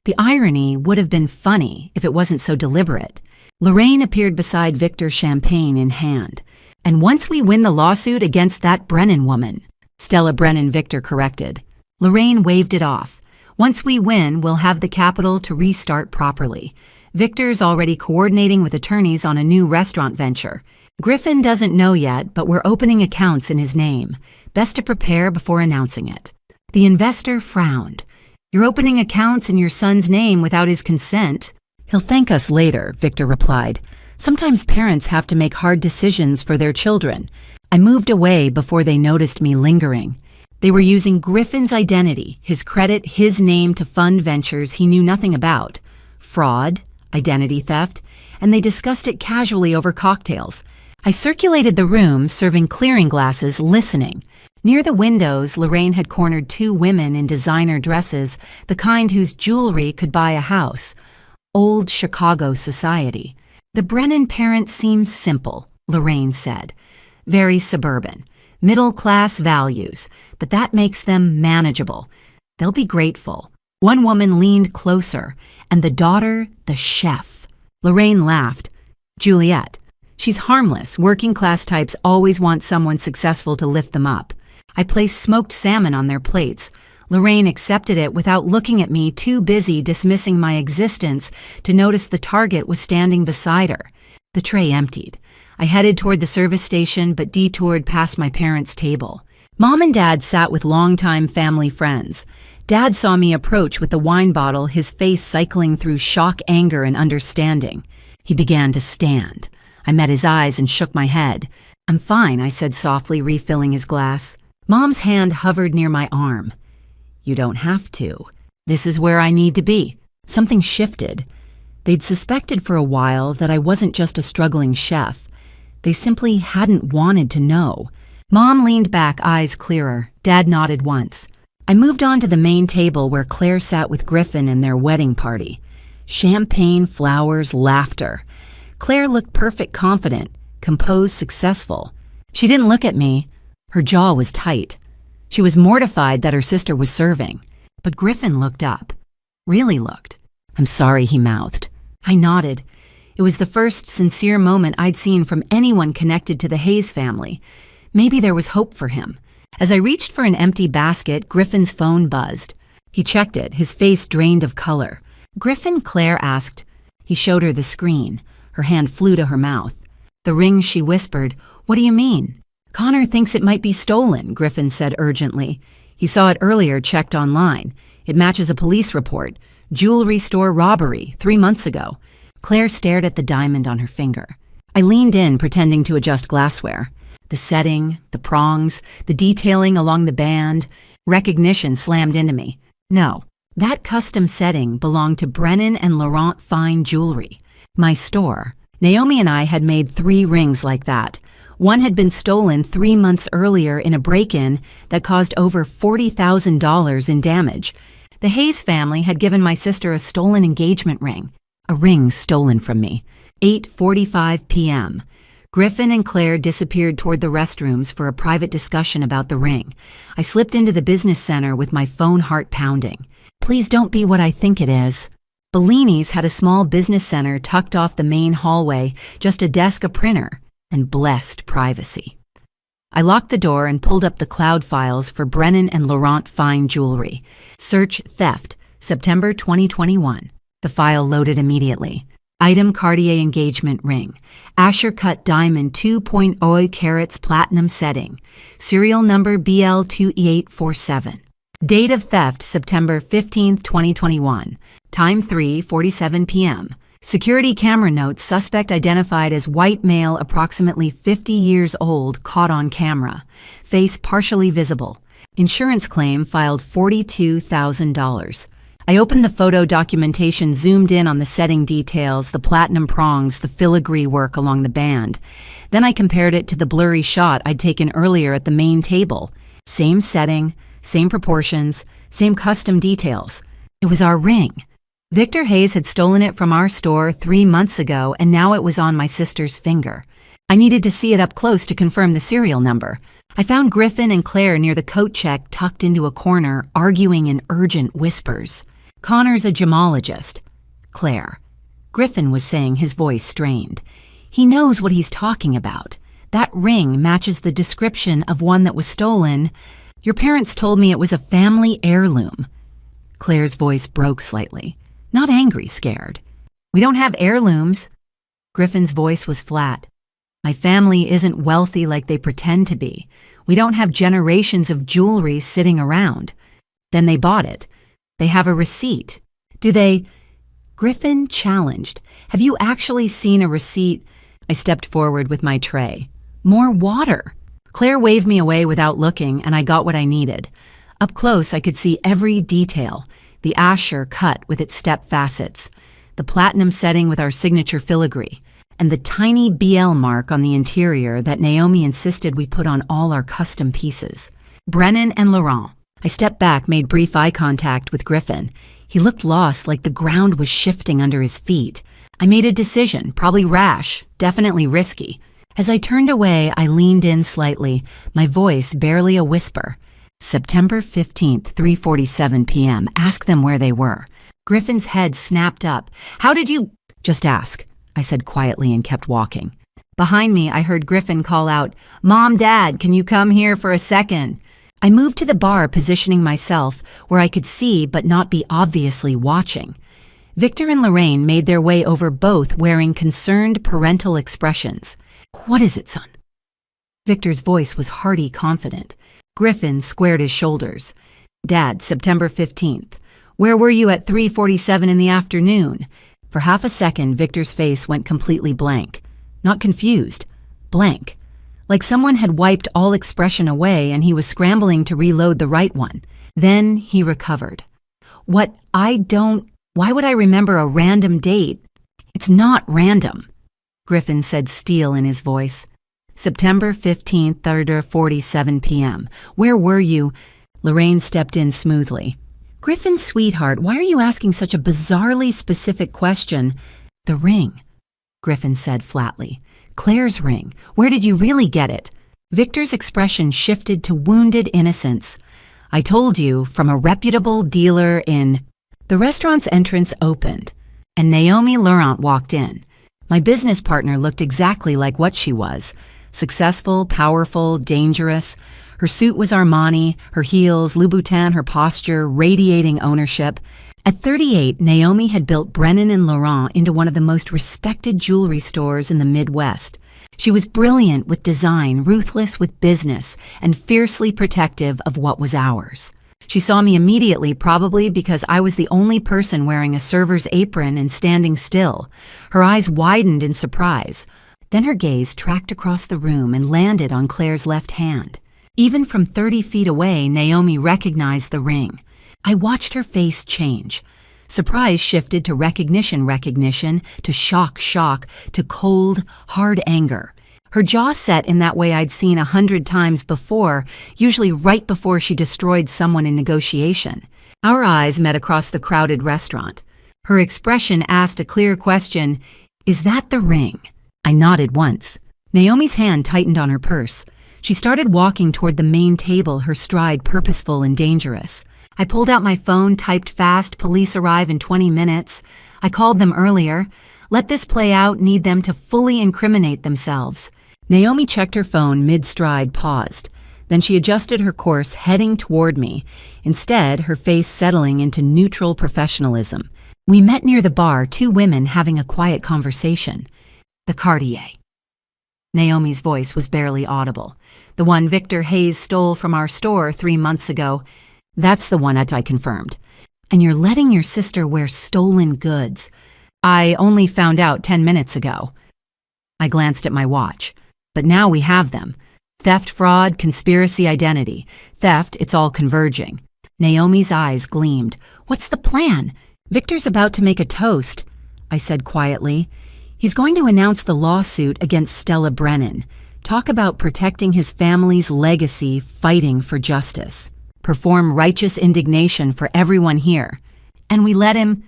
The irony would have been funny if it wasn't so deliberate. Lorraine appeared beside Victor, champagne in hand. And once we win the lawsuit against that Brennan woman, Stella Brennan, Victor corrected. Lorraine waved it off. Once we win, we'll have the capital to restart properly. Victor's already coordinating with attorneys on a new restaurant venture. Griffin doesn't know yet, but we're opening accounts in his name. Best to prepare before announcing it. The investor frowned. You're opening accounts in your son's name without his consent. He'll thank us later, Victor replied. Sometimes parents have to make hard decisions for their children. I moved away before they noticed me lingering. They were using Griffin's identity, his credit, his name to fund ventures he knew nothing about. Fraud, identity theft, and they discussed it casually over cocktails. I circulated the room, serving clearing glasses, listening. Near the windows, Lorraine had cornered two women in designer dresses, the kind whose jewelry could buy a house. Old Chicago society. The Brennan parents seem simple, Lorraine said. Very suburban. Middle-class values, but that makes them manageable. They'll be grateful. One woman leaned closer, and the daughter, the chef. Lorraine laughed. Juliet. She's harmless. Working-class types always want someone successful to lift them up. I placed smoked salmon on their plates. Lorraine accepted it without looking at me, too busy dismissing my existence to notice the target was standing beside her. The tray emptied. I headed toward the service station but detoured past my parents' table. Mom and Dad sat with longtime family friends. Dad saw me approach with the wine bottle, his face cycling through shock, anger, and understanding. He began to stand. I met his eyes and shook my head. I'm fine, I said softly, refilling his glass. Mom's hand hovered near my arm. You don't have to. This is where I need to be. Something shifted. They'd suspected for a while that I wasn't just a struggling chef. They simply hadn't wanted to know. Mom leaned back, eyes clearer. Dad nodded once. I moved on to the main table where Claire sat with Griffin in their wedding party. Champagne, flowers, laughter. Claire looked perfect, confident, composed, successful. She didn't look at me. Her jaw was tight. She was mortified that her sister was serving. But Griffin looked up. Really looked. I'm sorry, he mouthed. I nodded. It was the first sincere moment I'd seen from anyone connected to the Hayes family. Maybe there was hope for him. As I reached for an empty basket, Griffin's phone buzzed. He checked it, his face drained of color. Griffin, Claire asked. He showed her the screen. Her hand flew to her mouth. The ring, she whispered. What do you mean? Connor thinks it might be stolen, Griffin said urgently. He saw it earlier, checked online. It matches a police report. Jewelry store robbery, 3 months ago. Claire stared at the diamond on her finger. I leaned in, pretending to adjust glassware. The setting, the prongs, the detailing along the band. Recognition slammed into me. No, that custom setting belonged to Brennan and Laurent Fine Jewelry. My store. Naomi and I had made 3 rings like that. One had been stolen 3 months earlier in a break-in that caused over $40,000 in damage. The Hayes family had given my sister a stolen engagement ring. A ring stolen from me. 8:45 p.m. Griffin and Claire disappeared toward the restrooms for a private discussion about the ring. I slipped into the business center with my phone heart pounding. Please don't be what I think it is. Bellini's had a small business center tucked off the main hallway, just a desk, a printer, and blessed privacy. I locked the door and pulled up the cloud files for Brennan and Laurent Fine Jewelry. Search theft, September 2021. The file loaded immediately. Item Cartier engagement ring. Asher cut diamond 2.0 carats platinum setting. Serial number BL2E847. Date of theft September 15, 2021. Time 3:47 p.m. Security camera notes suspect identified as white male approximately 50 years old caught on camera. Face partially visible. Insurance claim filed $42,000. I opened the photo documentation, zoomed in on the setting details, the platinum prongs, the filigree work along the band. Then I compared it to the blurry shot I'd taken earlier at the main table. Same setting, same proportions, same custom details. It was our ring. Victor Hayes had stolen it from our store 3 months ago, and now it was on my sister's finger. I needed to see it up close to confirm the serial number. I found Griffin and Claire near the coat check, tucked into a corner, arguing in urgent whispers. Connor's a gemologist. Claire. Griffin was saying, his voice strained. He knows what he's talking about. That ring matches the description of one that was stolen. Your parents told me it was a family heirloom. Claire's voice broke slightly. Not angry, scared. We don't have heirlooms. Griffin's voice was flat. My family isn't wealthy like they pretend to be. We don't have generations of jewelry sitting around. Then they bought it. They have a receipt. Do they? Griffin challenged. Have you actually seen a receipt? I stepped forward with my tray. More water. Claire waved me away without looking, and I got what I needed. Up close, I could see every detail. The Asher cut with its step facets, the platinum setting with our signature filigree, and the tiny BL mark on the interior that Naomi insisted we put on all our custom pieces. Brennan and Laurent. I stepped back, made brief eye contact with Griffin. He looked lost, like the ground was shifting under his feet. I made a decision, probably rash, definitely risky. As I turned away, I leaned in slightly, my voice barely a whisper. September 15th, 3:47 p.m. Ask them where they were. Griffin's head snapped up. How did you? Just ask, I said quietly and kept walking. Behind me, I heard Griffin call out, Mom, Dad, can you come here for a second? I moved to the bar, positioning myself where I could see but not be obviously watching. Victor and Lorraine made their way over, both wearing concerned parental expressions. What is it, son? Victor's voice was hearty, confident. Griffin squared his shoulders. Dad, September 15th. Where were you at 3:47 in the afternoon? For half a second, Victor's face went completely blank. Not confused, blank. Like someone had wiped all expression away and he was scrambling to reload the right one. Then he recovered. Why would I remember a random date? It's not random, Griffin said, steel in his voice. September 15th, 3:47 p.m. Where were you? Lorraine stepped in smoothly. Griffin, sweetheart, why are you asking such a bizarrely specific question? The ring, Griffin said flatly. Claire's ring. Where did you really get it? Victor's expression shifted to wounded innocence. I told you, from a reputable dealer in... The restaurant's entrance opened, and Naomi Laurent walked in. My business partner looked exactly like what she was. Successful, powerful, dangerous. Her suit was Armani, her heels, Louboutin, her posture, radiating ownership. At 38, Naomi had built Brennan and Laurent into one of the most respected jewelry stores in the Midwest. She was brilliant with design, ruthless with business, and fiercely protective of what was ours. She saw me immediately, probably because I was the only person wearing a server's apron and standing still. Her eyes widened in surprise. Then her gaze tracked across the room and landed on Claire's left hand. Even from 30 feet away, Naomi recognized the ring. I watched her face change. Surprise shifted to recognition, to shock, to cold, hard anger. Her jaw set in that way I'd seen 100 times before, usually right before she destroyed someone in negotiation. Our eyes met across the crowded restaurant. Her expression asked a clear question, Is that the ring? I nodded once. Naomi's hand tightened on her purse. She started walking toward the main table, her stride purposeful and dangerous. I pulled out my phone, typed fast, police arrive in 20 minutes. I called them earlier. Let this play out, need them to fully incriminate themselves. Naomi checked her phone mid-stride, paused. Then she adjusted her course, heading toward me. Instead, her face settling into neutral professionalism. We met near the bar, two women having a quiet conversation. The Cartier. Naomi's voice was barely audible. The one Victor Hayes stole from our store 3 months ago. That's the one that I confirmed. And you're letting your sister wear stolen goods. I only found out 10 minutes ago. I glanced at my watch. But now we have them. Theft, fraud, conspiracy, identity. Theft, it's all converging. Naomi's eyes gleamed. What's the plan? Victor's about to make a toast, I said quietly. He's going to announce the lawsuit against Stella Brennan. Talk about protecting his family's legacy, fighting for justice. Perform righteous indignation for everyone here. And we let him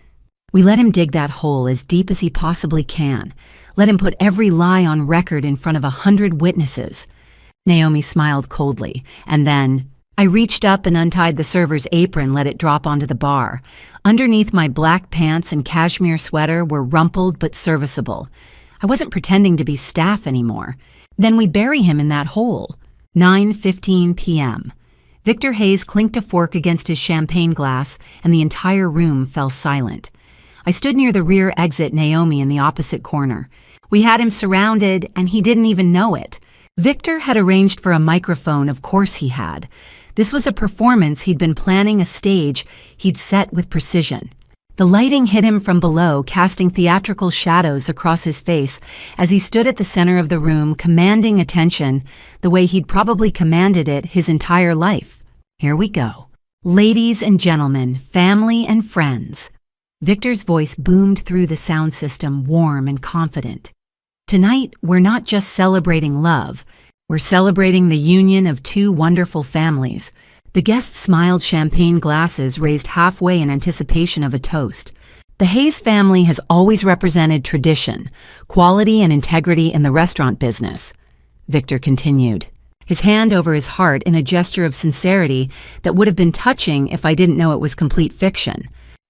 dig that hole as deep as he possibly can. Let him put every lie on record in front of 100 witnesses. Naomi smiled coldly, and then I reached up and untied the server's apron, let it drop onto the bar. Underneath my black pants and cashmere sweater were rumpled but serviceable. I wasn't pretending to be staff anymore. Then we bury him in that hole. 9:15 p.m. Victor Hayes clinked a fork against his champagne glass, and the entire room fell silent. I stood near the rear exit, Naomi in the opposite corner. We had him surrounded, and he didn't even know it. Victor had arranged for a microphone, of course he had. This was a performance he'd been planning, a stage he'd set with precision. The lighting hit him from below, casting theatrical shadows across his face as he stood at the center of the room, commanding attention the way he'd probably commanded it his entire life. Here we go. Ladies and gentlemen, family and friends. Victor's voice boomed through the sound system, warm and confident. Tonight, we're not just celebrating love. We're celebrating the union of two wonderful families. The guests smiled, champagne glasses raised halfway in anticipation of a toast. The Hayes family has always represented tradition, quality, and integrity in the restaurant business. Victor continued, his hand over his heart in a gesture of sincerity that would have been touching if I didn't know it was complete fiction.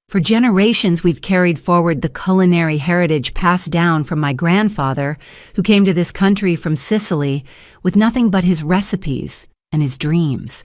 For generations, we've carried forward the culinary heritage passed down from my grandfather, who came to this country from Sicily with nothing but his recipes and his dreams.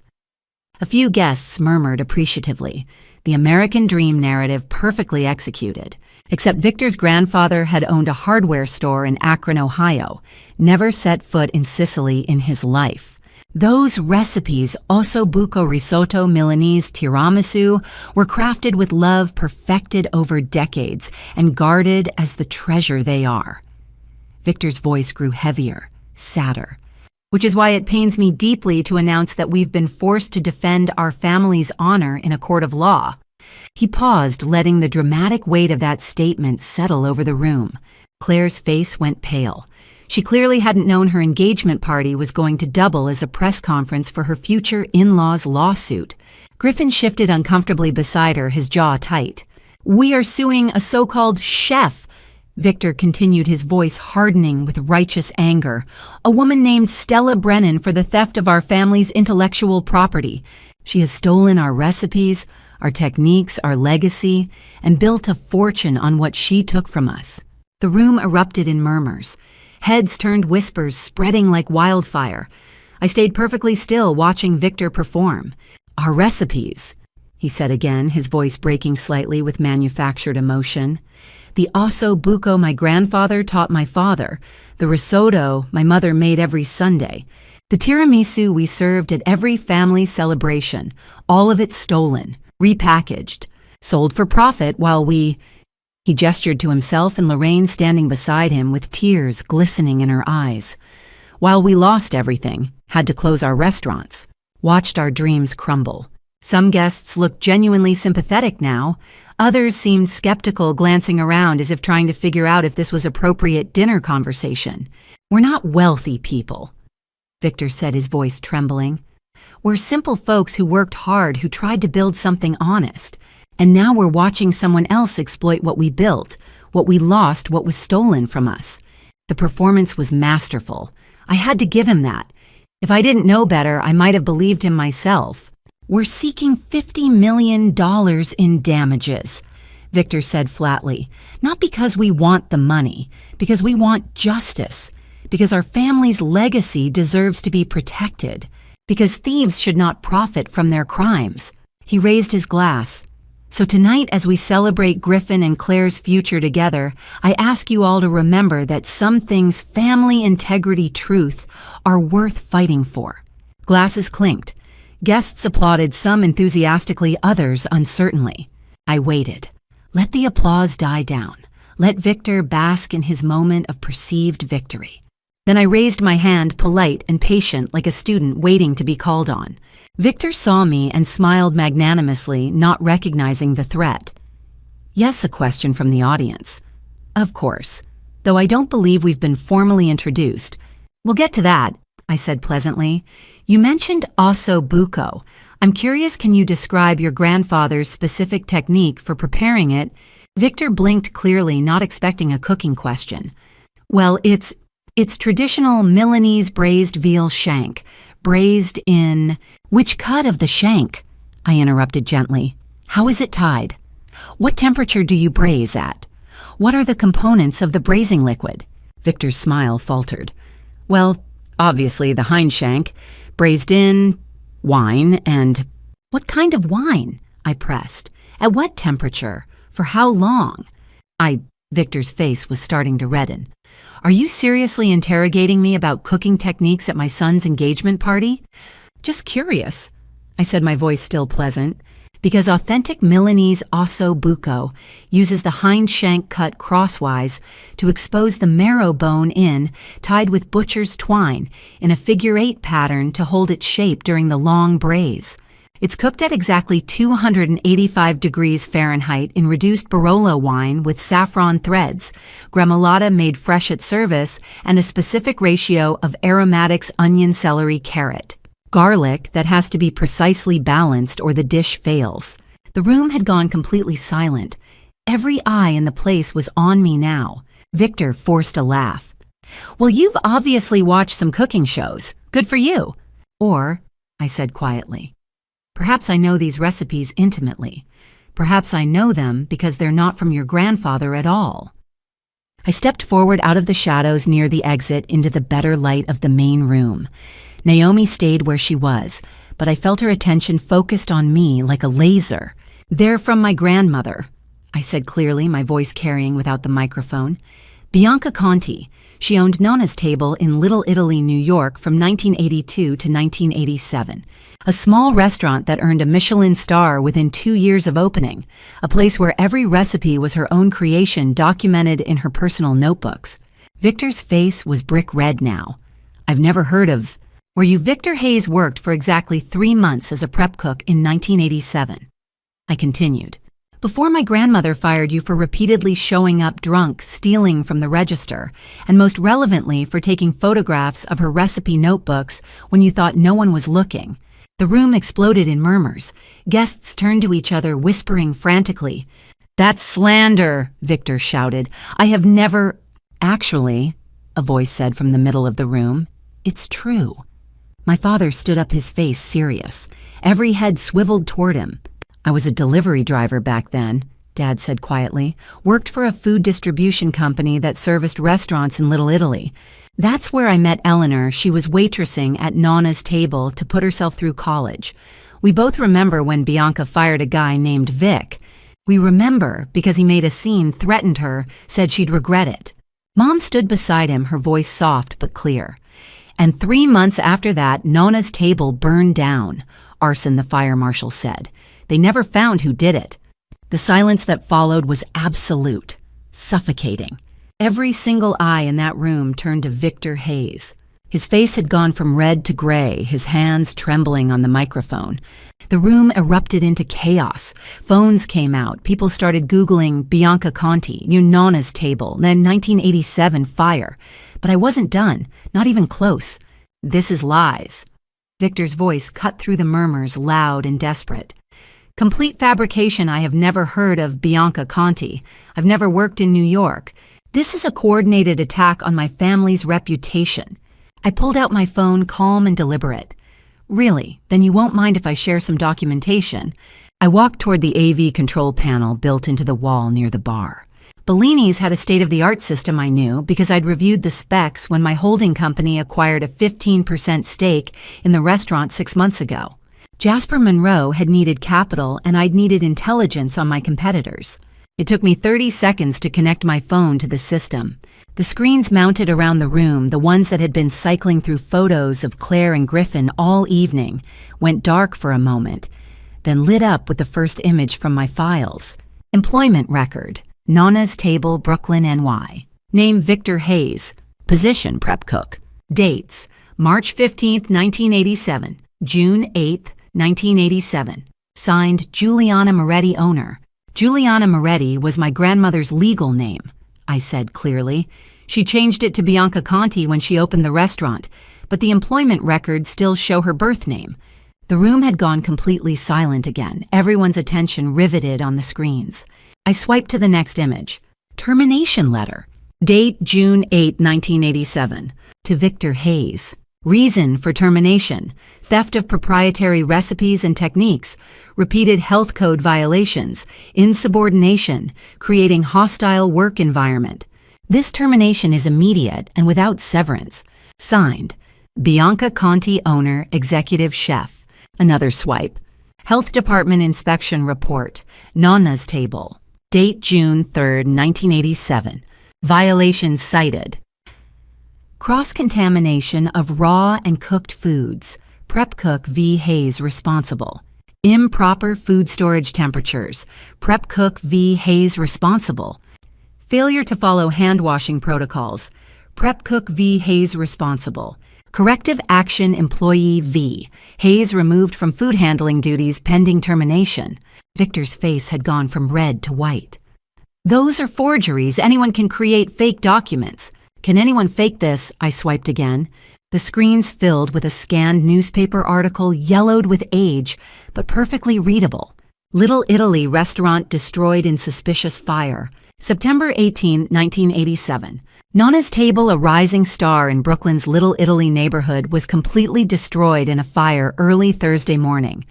A few guests murmured appreciatively, the American dream narrative perfectly executed. Except Victor's grandfather had owned a hardware store in Akron, Ohio, never set foot in Sicily in his life. Those recipes, osso buco risotto, Milanese tiramisu, were crafted with love, perfected over decades, and guarded as the treasure they are. Victor's voice grew heavier, sadder, which is why it pains me deeply to announce that we've been forced to defend our family's honor in a court of law. He paused, letting the dramatic weight of that statement settle over the room. Claire's face went pale. She clearly hadn't known her engagement party was going to double as a press conference for her future in-laws lawsuit. Griffin shifted uncomfortably beside her, his jaw tight. "We are suing a so-called chef," Victor continued, his voice hardening with righteous anger. "A woman named Stella Brennan for the theft of our family's intellectual property. She has stolen our recipes, our techniques, our legacy, and built a fortune on what she took from us." The room erupted in murmurs. Heads turned whispers, spreading like wildfire. I stayed perfectly still, watching Victor perform. "Our recipes," he said again, his voice breaking slightly with manufactured emotion. "The osso buco my grandfather taught my father. The risotto my mother made every Sunday. The tiramisu we served at every family celebration. All of it stolen, repackaged, sold for profit while we..." He gestured to himself and Lorraine standing beside him with tears glistening in her eyes. "While we lost everything, had to close our restaurants, watched our dreams crumble. Some guests looked genuinely sympathetic now. Others seemed skeptical, glancing around as if trying to figure out if this was appropriate dinner conversation. We're not wealthy people," Victor said, his voice trembling. "We're simple folks who worked hard, who tried to build something honest. And now we're watching someone else exploit what we built, what we lost, what was stolen from us. The performance was masterful. I had to give him that. If I didn't know better, I might have believed him myself. We're seeking $50 million in damages," Victor said flatly. "Not because we want the money, because we want justice, because our family's legacy deserves to be protected, because thieves should not profit from their crimes." He raised his glass. "So tonight, as we celebrate Griffin and Claire's future together, I ask you all to remember that some things, family integrity, truth, are worth fighting for." Glasses clinked. Guests applauded, some enthusiastically, others uncertainly. I waited. Let the applause die down. Let Victor bask in his moment of perceived victory. Then I raised my hand, polite and patient like a student waiting to be called on. Victor saw me and smiled magnanimously, not recognizing the threat. Yes, a question from the audience. Of course, though I don't believe we've been formally introduced. We'll get to that, I said pleasantly. You mentioned osso buco. I'm curious, can you describe your grandfather's specific technique for preparing it? Victor blinked clearly, not expecting a cooking question. Well, it's traditional Milanese braised veal shank, braised in... Which cut of the shank? I interrupted gently. How is it tied? What temperature do you braise at? What are the components of the braising liquid? Victor's smile faltered. Well, obviously the hind shank, braised in wine and... What kind of wine? I pressed. At what temperature? For how long? Victor's face was starting to redden. Are you seriously interrogating me about cooking techniques at my son's engagement party? Just curious, I said, my voice still pleasant, because authentic Milanese osso buco uses the hind shank cut crosswise to expose the marrow bone in, tied with butcher's twine, in a figure-8 pattern to hold its shape during the long braise. It's cooked at exactly 285 degrees Fahrenheit in reduced Barolo wine with saffron threads, gremolata made fresh at service, and a specific ratio of aromatics onion, celery, carrot. Garlic that has to be precisely balanced or the dish fails. The room had gone completely silent. Every eye in the place was on me now. Victor forced a laugh. Well, you've obviously watched some cooking shows. Good for you. Or, I said quietly, perhaps I know these recipes intimately. Perhaps I know them because they're not from your grandfather at all. I stepped forward out of the shadows near the exit into the better light of the main room. Naomi stayed where she was, but I felt her attention focused on me like a laser. They're from my grandmother, I said clearly, my voice carrying without the microphone. Bianca Conti. She owned Nonna's Table in Little Italy, New York from 1982 to 1987. A small restaurant that earned a Michelin star within 2 years of opening. A place where every recipe was her own creation, documented in her personal notebooks. Victor's face was brick red now. I've never heard of... Where you Victor Hayes worked for exactly 3 months as a prep cook in 1987. I continued. Before my grandmother fired you for repeatedly showing up drunk, stealing from the register, and most relevantly for taking photographs of her recipe notebooks when you thought no one was looking. The room exploded in murmurs. Guests turned to each other, whispering frantically. That's slander, Victor shouted. I have never... Actually, a voice said from the middle of the room, it's true. My father stood up, his face serious. Every head swiveled toward him. I was a delivery driver back then, Dad said quietly. Worked for a food distribution company that serviced restaurants in Little Italy. That's where I met Eleanor. She was waitressing at Nonna's Table to put herself through college. We both remember when Bianca fired a guy named Vic. We remember because he made a scene, threatened her, said she'd regret it. Mom stood beside him, her voice soft but clear. And 3 months after that, Nonna's Table burned down, Arson, the fire marshal, said. They never found who did it. The silence that followed was absolute, suffocating. Every single eye in that room turned to Victor Hayes. His face had gone from red to gray, his hands trembling on the microphone. The room erupted into chaos. Phones came out. People started Googling Bianca Conti, New Nonna's Table, then 1987 fire. But I wasn't done, not even close. This is lies. Victor's voice cut through the murmurs, loud and desperate. Complete fabrication. I have never heard of Bianca Conti. I've never worked in New York. This is a coordinated attack on my family's reputation. I pulled out my phone, calm and deliberate. Really? Then you won't mind if I share some documentation? I walked toward the AV control panel built into the wall near the bar. Bellini's had a state-of-the-art system I knew because I'd reviewed the specs when my holding company acquired a 15% stake in the restaurant 6 months ago. Jasper Monroe had needed capital and I'd needed intelligence on my competitors. It took me 30 seconds to connect my phone to the system. The screens mounted around the room, the ones that had been cycling through photos of Claire and Griffin all evening, went dark for a moment, then lit up with the first image from my files. Employment record. Nana's Table, Brooklyn, NY. Name Victor Hayes. Position prep cook. Dates March 15, 1987, June 8, 1987. Signed Juliana Moretti, owner. Juliana Moretti was my grandmother's legal name, I said clearly. She changed it to Bianca Conti when she opened the restaurant, but the employment records still show her birth name. The room had gone completely silent again, everyone's attention riveted on the screens. I swiped to the next image. Termination letter. Date June 8, 1987. To Victor Hayes. Reason for termination: theft of proprietary recipes and techniques, repeated health code violations, insubordination, creating hostile work environment. This termination is immediate and without severance. Signed, Bianca Conti, owner, executive chef. Another swipe. Health Department inspection report. Nana's Table. Date June 3, 1987. Violations cited. Cross-contamination of raw and cooked foods. Prep cook V. Hayes responsible. Improper food storage temperatures. Prep cook V. Hayes responsible. Failure to follow hand-washing protocols. Prep cook V. Hayes responsible. Corrective action employee V. Hayes removed from food handling duties pending termination. Victor's face had gone from red to white. Those are forgeries. Anyone can create fake documents. Can anyone fake this? I swiped again. The screens filled with a scanned newspaper article, yellowed with age, but perfectly readable. Little Italy restaurant destroyed in suspicious fire. September 18, 1987. Nana's Table, a rising star in Brooklyn's Little Italy neighborhood, was completely destroyed in a fire early Thursday morning.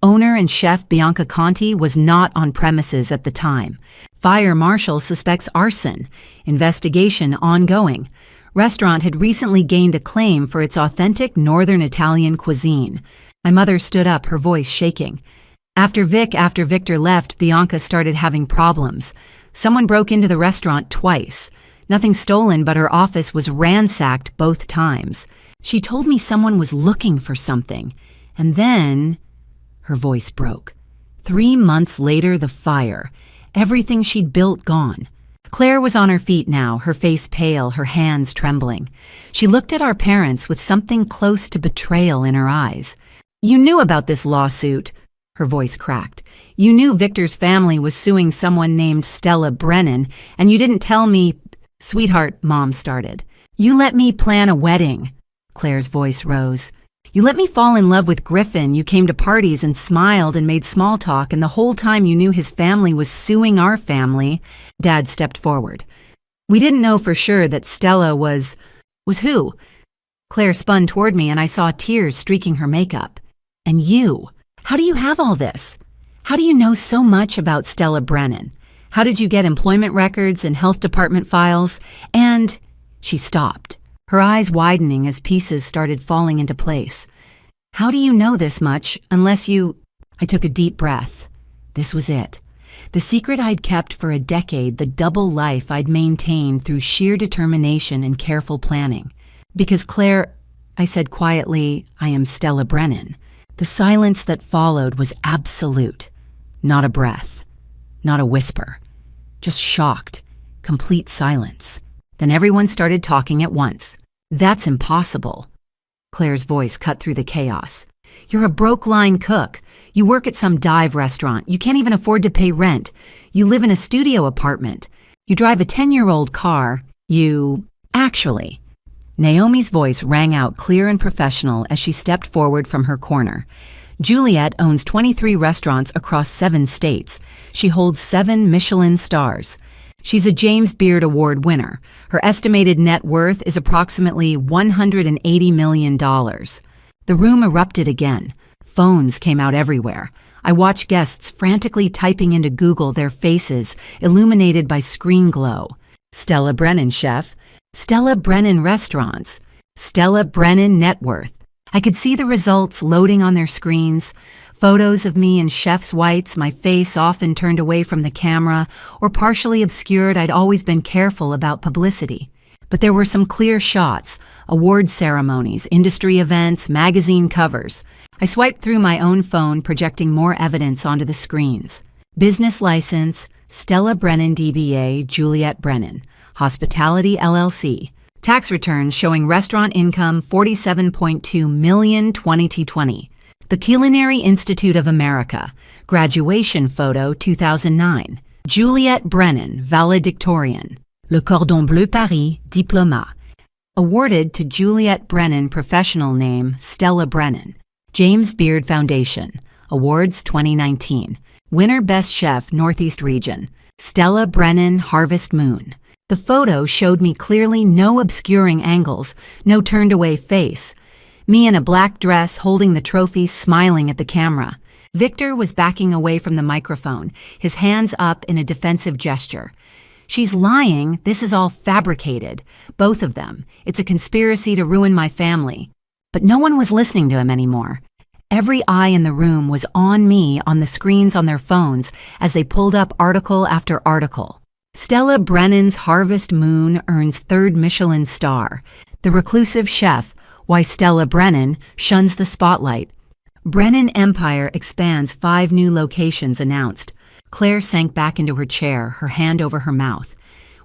Owner and chef Bianca Conti was not on premises at the time. Fire marshal suspects arson. Investigation ongoing. Restaurant had recently gained acclaim for its authentic Northern Italian cuisine. My mother stood up, her voice shaking. After Victor left, Bianca started having problems. Someone broke into the restaurant twice. Nothing stolen, but her office was ransacked both times. She told me someone was looking for something. And then her voice broke. 3 months later, the fire. Everything she'd built gone. Claire was on her feet now, her face pale, her hands trembling. She looked at our parents with something close to betrayal in her eyes. "You knew about this lawsuit," her voice cracked. "You knew Victor's family was suing someone named Stella Brennan, and you didn't tell me." "Sweetheart," Mom started. "You let me plan a wedding." Claire's voice rose. "You let me fall in love with Griffin. You came to parties and smiled and made small talk, and the whole time you knew his family was suing our family." Dad stepped forward. "We didn't know for sure that Stella was who?" Claire spun toward me, and I saw tears streaking her makeup. "And you? How do you have all this? How do you know so much about Stella Brennan? How did you get employment records and health department files? And—" She stopped, her eyes widening as pieces started falling into place. "How do you know this much unless you—" I took a deep breath. This was it. The secret I'd kept for a decade, the double life I'd maintained through sheer determination and careful planning. "Because Claire," I said quietly, "I am Stella Brennan." The silence that followed was absolute. Not a breath. Not a whisper. Just shocked, complete silence. Then everyone started talking at once. "That's impossible." Claire's voice cut through the chaos. "You're a broke-line cook. You work at some dive restaurant. You can't even afford to pay rent. You live in a studio apartment. You drive a 10-year-old car. Actually." Naomi's voice rang out clear and professional as she stepped forward from her corner. "Juliet owns 23 restaurants across 7 states. She holds 7 Michelin stars. She's a James Beard Award winner. Her estimated net worth is approximately $180 million. The room erupted again. Phones came out everywhere. I watched guests frantically typing into Google their faces, illuminated by screen glow. Stella Brennan chef. Stella Brennan restaurants. Stella Brennan net worth. I could see the results loading on their screens. Photos of me in chef's whites, my face often turned away from the camera, or partially obscured. I'd always been careful about publicity. But there were some clear shots, award ceremonies, industry events, magazine covers. I swiped through my own phone, projecting more evidence onto the screens. Business license, Stella Brennan DBA Juliet Brennan, Hospitality LLC. Tax returns showing restaurant income $47.2 million 2020. The Culinary Institute of America. Graduation photo 2009. Juliet Brennan, valedictorian. Le Cordon Bleu Paris, Diploma. Awarded to Juliet Brennan, professional name Stella Brennan. James Beard Foundation. Awards 2019. Winner Best Chef Northeast Region. Stella Brennan, Harvest Moon. The photo showed me clearly, no obscuring angles, no turned away face. Me in a black dress holding the trophy, smiling at the camera. Victor was backing away from the microphone, his hands up in a defensive gesture. She's lying, this is all fabricated. Both of them. It's a conspiracy to ruin my family. But no one was listening to him anymore. Every eye in the room was on me on the screens on their phones as they pulled up article after article. Stella Brennan's Harvest Moon earns 3rd Michelin star. The reclusive chef, why Stella Brennan shuns the spotlight. Brennan Empire expands 5 new locations announced. Claire sank back into her chair, her hand over her mouth.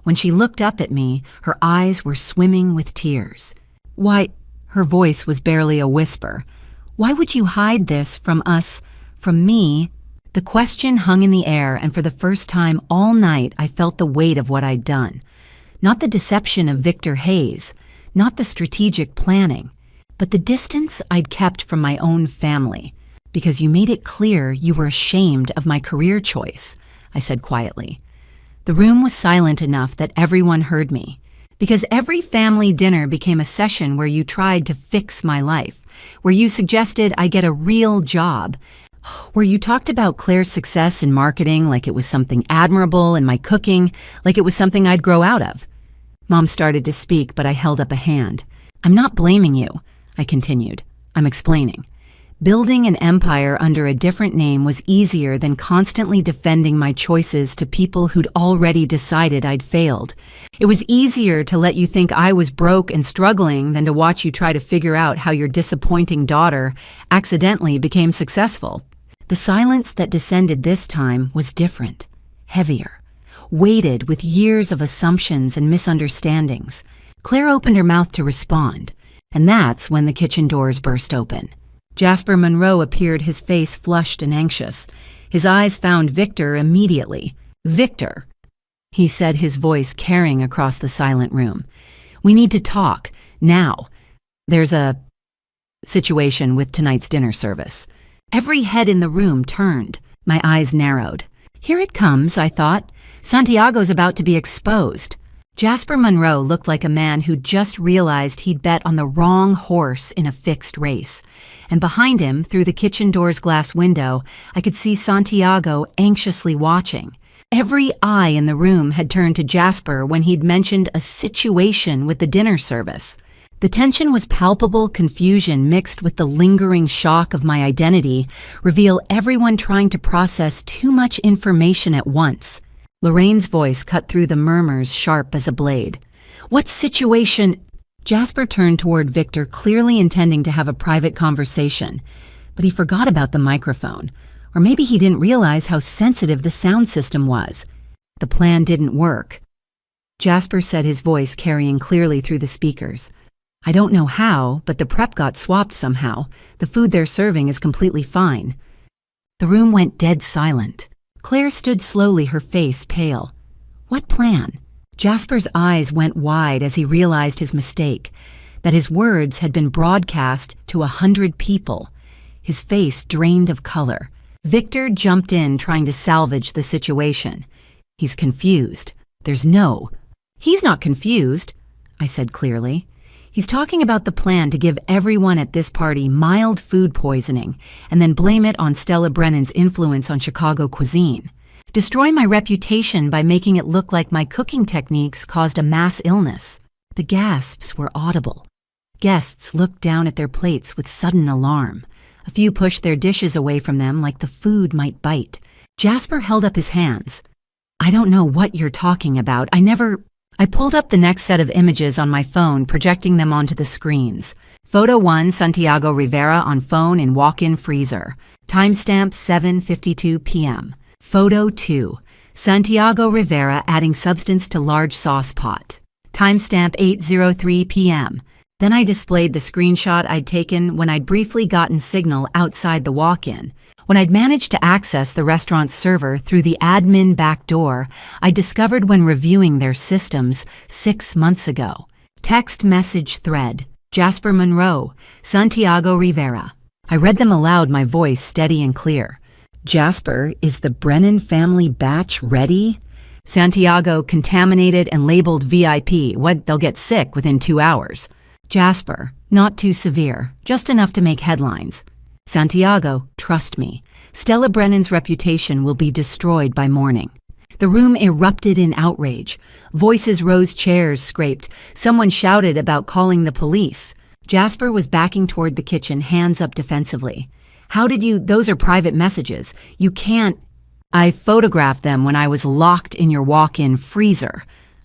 When she looked up at me, her eyes were swimming with tears. Why, her voice was barely a whisper. Why would you hide this from us, from me? The question hung in the air, and for the first time all night I felt the weight of what I'd done. Not the deception of Victor Hayes, not the strategic planning, but the distance I'd kept from my own family. Because you made it clear you were ashamed of my career choice, I said quietly. The room was silent enough that everyone heard me. Because every family dinner became a session where you tried to fix my life, where you suggested I get a real job, where you talked about Claire's success in marketing like it was something admirable and my cooking like it was something I'd grow out of. Mom started to speak, but I held up a hand. I'm not blaming you, I continued. I'm explaining. Building an empire under a different name was easier than constantly defending my choices to people who'd already decided I'd failed. It was easier to let you think I was broke and struggling than to watch you try to figure out how your disappointing daughter accidentally became successful. The silence that descended this time was different, heavier, weighted with years of assumptions and misunderstandings. Claire opened her mouth to respond, and that's when the kitchen doors burst open. Jasper Monroe appeared, his face flushed and anxious. His eyes found Victor immediately. Victor, he said, his voice carrying across the silent room. We need to talk, now. There's a situation with tonight's dinner service. Every head in the room turned. My eyes narrowed. Here it comes, I thought. Santiago's about to be exposed. Jasper Monroe looked like a man who'd just realized he'd bet on the wrong horse in a fixed race. And behind him, through the kitchen door's glass window, I could see Santiago anxiously watching. Every eye in the room had turned to Jasper when he'd mentioned a situation with the dinner service. The tension was palpable. Confusion mixed with the lingering shock of my identity reveal everyone trying to process too much information at once. Lorraine's voice cut through the murmurs, sharp as a blade. What situation? Jasper turned toward Victor, clearly intending to have a private conversation. But he forgot about the microphone. Or maybe he didn't realize how sensitive the sound system was. The plan didn't work. Jasper said, his voice carrying clearly through the speakers. I don't know how, but the prep got swapped somehow. The food they're serving is completely fine. The room went dead silent. Claire stood slowly, her face pale. What plan? Jasper's eyes went wide as he realized his mistake, that his words had been broadcast to 100 people. His face drained of color. Victor jumped in, trying to salvage the situation. He's confused. He's not confused, I said clearly. He's talking about the plan to give everyone at this party mild food poisoning and then blame it on Stella Brennan's influence on Chicago cuisine. Destroy my reputation by making it look like my cooking techniques caused a mass illness. The gasps were audible. Guests looked down at their plates with sudden alarm. A few pushed their dishes away from them like the food might bite. Jasper held up his hands. I don't know what you're talking about. I pulled up the next set of images on my phone, projecting them onto the screens. Photo 1, Santiago Rivera on phone in walk-in freezer. Timestamp 7:52 p.m. Photo 2, Santiago Rivera adding substance to large sauce pot. Timestamp 8:03 p.m. Then I displayed the screenshot I'd taken when I'd briefly gotten signal outside the walk-in. When I'd managed to access the restaurant's server through the admin back door, I discovered when reviewing their systems 6 months ago. Text message thread. Jasper Monroe, Santiago Rivera. I read them aloud, my voice steady and clear. Jasper, is the Brennan family batch ready? Santiago, contaminated and labeled VIP. What, they'll get sick within 2 hours. Jasper, not too severe, just enough to make headlines. Santiago, trust me. Stella Brennan's reputation will be destroyed by morning. The room erupted in outrage. Voices rose, chairs scraped. Someone shouted about calling the police. Jasper was backing toward the kitchen, hands up defensively. How did you? Those are private messages. You can't. I photographed them when I was locked in your walk-in freezer,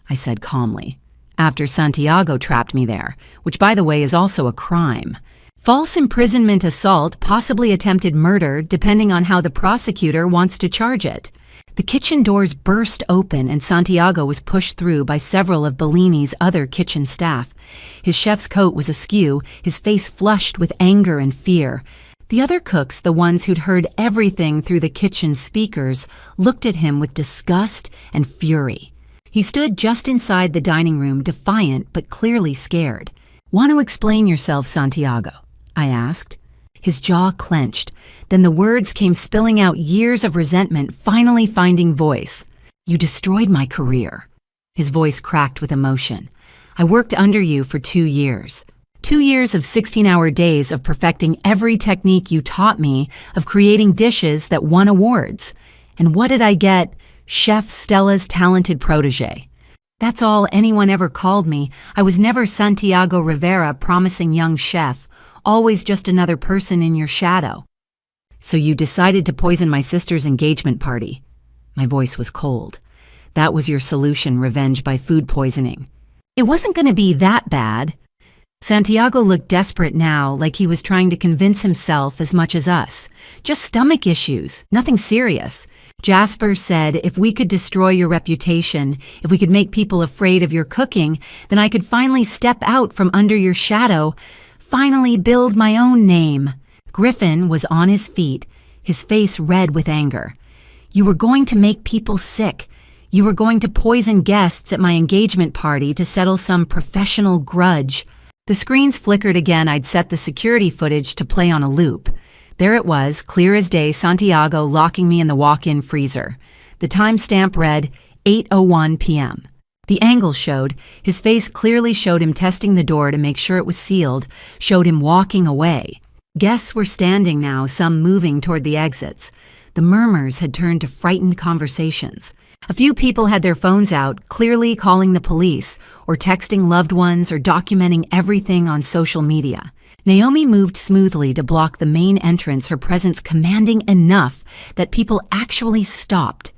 I said calmly, after Santiago trapped me there, which by the way is also a crime. False imprisonment assault, possibly attempted murder, depending on how the prosecutor wants to charge it. The kitchen doors burst open and Santiago was pushed through by several of Bellini's other kitchen staff. His chef's coat was askew, his face flushed with anger and fear. The other cooks, the ones who'd heard everything through the kitchen speakers, looked at him with disgust and fury. He stood just inside the dining room, defiant but clearly scared. "Want to explain yourself, Santiago?" I asked. His jaw clenched. Then the words came spilling out, years of resentment finally finding voice. "You destroyed my career." His voice cracked with emotion. "I worked under you for 2 years. 2 years of 16-hour days of perfecting every technique you taught me, of creating dishes that won awards. And what did I get? Chef Stella's talented protege. That's all anyone ever called me. I was never Santiago Rivera, promising young chef, always just another person in your shadow." "So you decided to poison my sister's engagement party." My voice was cold. "That was your solution, revenge by food poisoning." "It wasn't going to be that bad." Santiago looked desperate now, like he was trying to convince himself as much as us. "Just stomach issues, nothing serious. Jasper said if we could destroy your reputation, if we could make people afraid of your cooking, then I could finally step out from under your shadow, finally build my own name." Griffin was on his feet, his face red with anger. "You were going to make people sick. You were going to poison guests at my engagement party to settle some professional grudge." The screens flickered again. I'd set the security footage to play on a loop. There it was, clear as day, Santiago locking me in the walk-in freezer. The timestamp read 8:01 p.m. The angle showed, his face clearly showed him testing the door to make sure it was sealed, showed him walking away. Guests were standing now, some moving toward the exits. The murmurs had turned to frightened conversations. A few people had their phones out, clearly calling the police, or texting loved ones, or documenting everything on social media. Naomi moved smoothly to block the main entrance, her presence commanding enough that people actually stopped.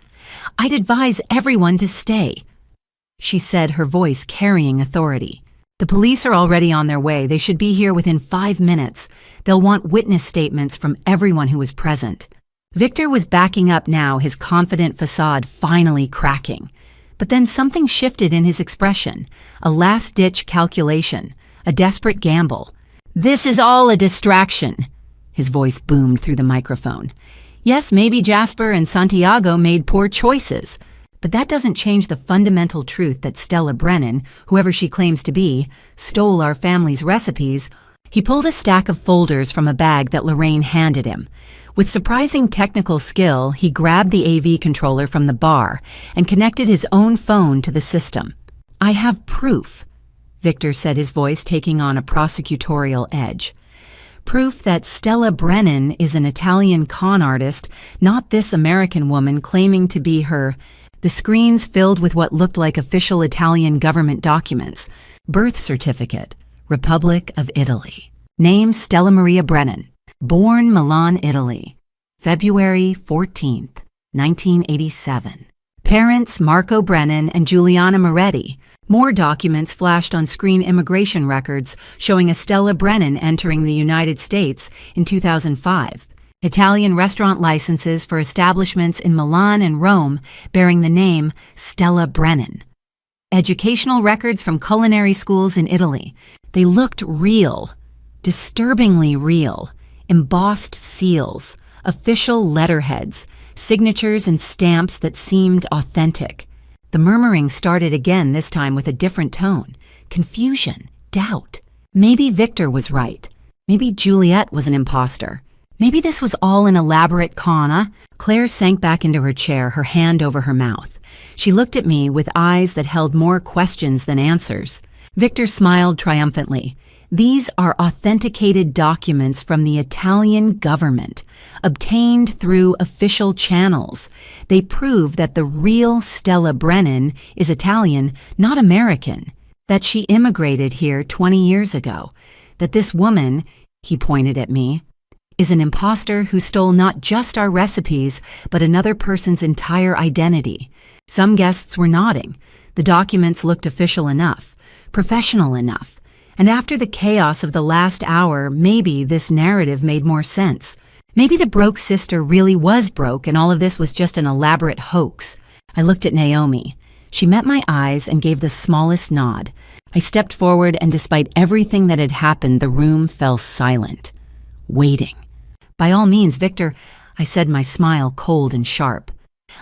"I'd advise everyone to stay," she said, her voice carrying authority. "The police are already on their way. They should be here within 5 minutes. They'll want witness statements from everyone who was present." Victor was backing up now, his confident facade finally cracking. But then something shifted in his expression, a last-ditch calculation, a desperate gamble. "This is all a distraction," his voice boomed through the microphone. "Yes, maybe Jasper and Santiago made poor choices, but that doesn't change the fundamental truth that Stella Brennan, whoever she claims to be, stole our family's recipes." He pulled a stack of folders from a bag that Lorraine handed him. With surprising technical skill, he grabbed the AV controller from the bar and connected his own phone to the system. "I have proof," Victor said, his voice taking on a prosecutorial edge. "Proof that Stella Brennan is an Italian con artist, not this American woman claiming to be her." The screens filled with what looked like official Italian government documents. Birth certificate, Republic of Italy. Name Stella Maria Brennan. Born Milan, Italy. February 14th, 1987. Parents Marco Brennan and Giuliana Moretti. More documents flashed on screen, immigration records showing a Stella Brennan entering the United States in 2005. Italian restaurant licenses for establishments in Milan and Rome bearing the name Stella Brennan. Educational records from culinary schools in Italy. They looked real, disturbingly real. Embossed seals, official letterheads, signatures and stamps that seemed authentic. The murmuring started again, this time with a different tone. Confusion, doubt. Maybe Victor was right. Maybe Juliet was an imposter. Maybe this was all an elaborate con. Claire sank back into her chair, her hand over her mouth. She looked at me with eyes that held more questions than answers. Victor smiled triumphantly. These are authenticated documents from the Italian government, obtained through official channels. They prove that the real Stella Brennan is Italian, not American, that she immigrated here 20 years ago, that this woman, he pointed at me, is an imposter who stole not just our recipes, but another person's entire identity. Some guests were nodding. The documents looked official enough, professional enough. And after the chaos of the last hour, maybe this narrative made more sense. Maybe the broke sister really was broke and all of this was just an elaborate hoax. I looked at Naomi. She met my eyes and gave the smallest nod. I stepped forward and despite everything that had happened, the room fell silent. Waiting. By all means, Victor, I said, my smile cold and sharp.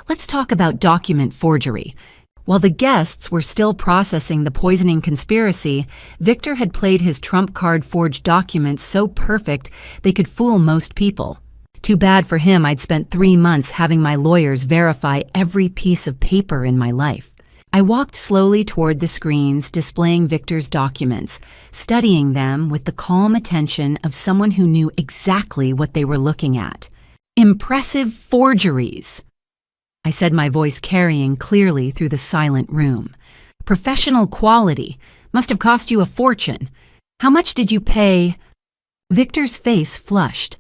Let's talk about document forgery. While the guests were still processing the poisoning conspiracy, Victor had played his trump card forged documents so perfect they could fool most people. Too bad for him I'd spent 3 months having my lawyers verify every piece of paper in my life. I walked slowly toward the screens displaying Victor's documents, studying them with the calm attention of someone who knew exactly what they were looking at. Impressive forgeries! I said, my voice carrying clearly through the silent room. Professional quality. Must have cost you a fortune. How much did you pay? Victor's face flushed.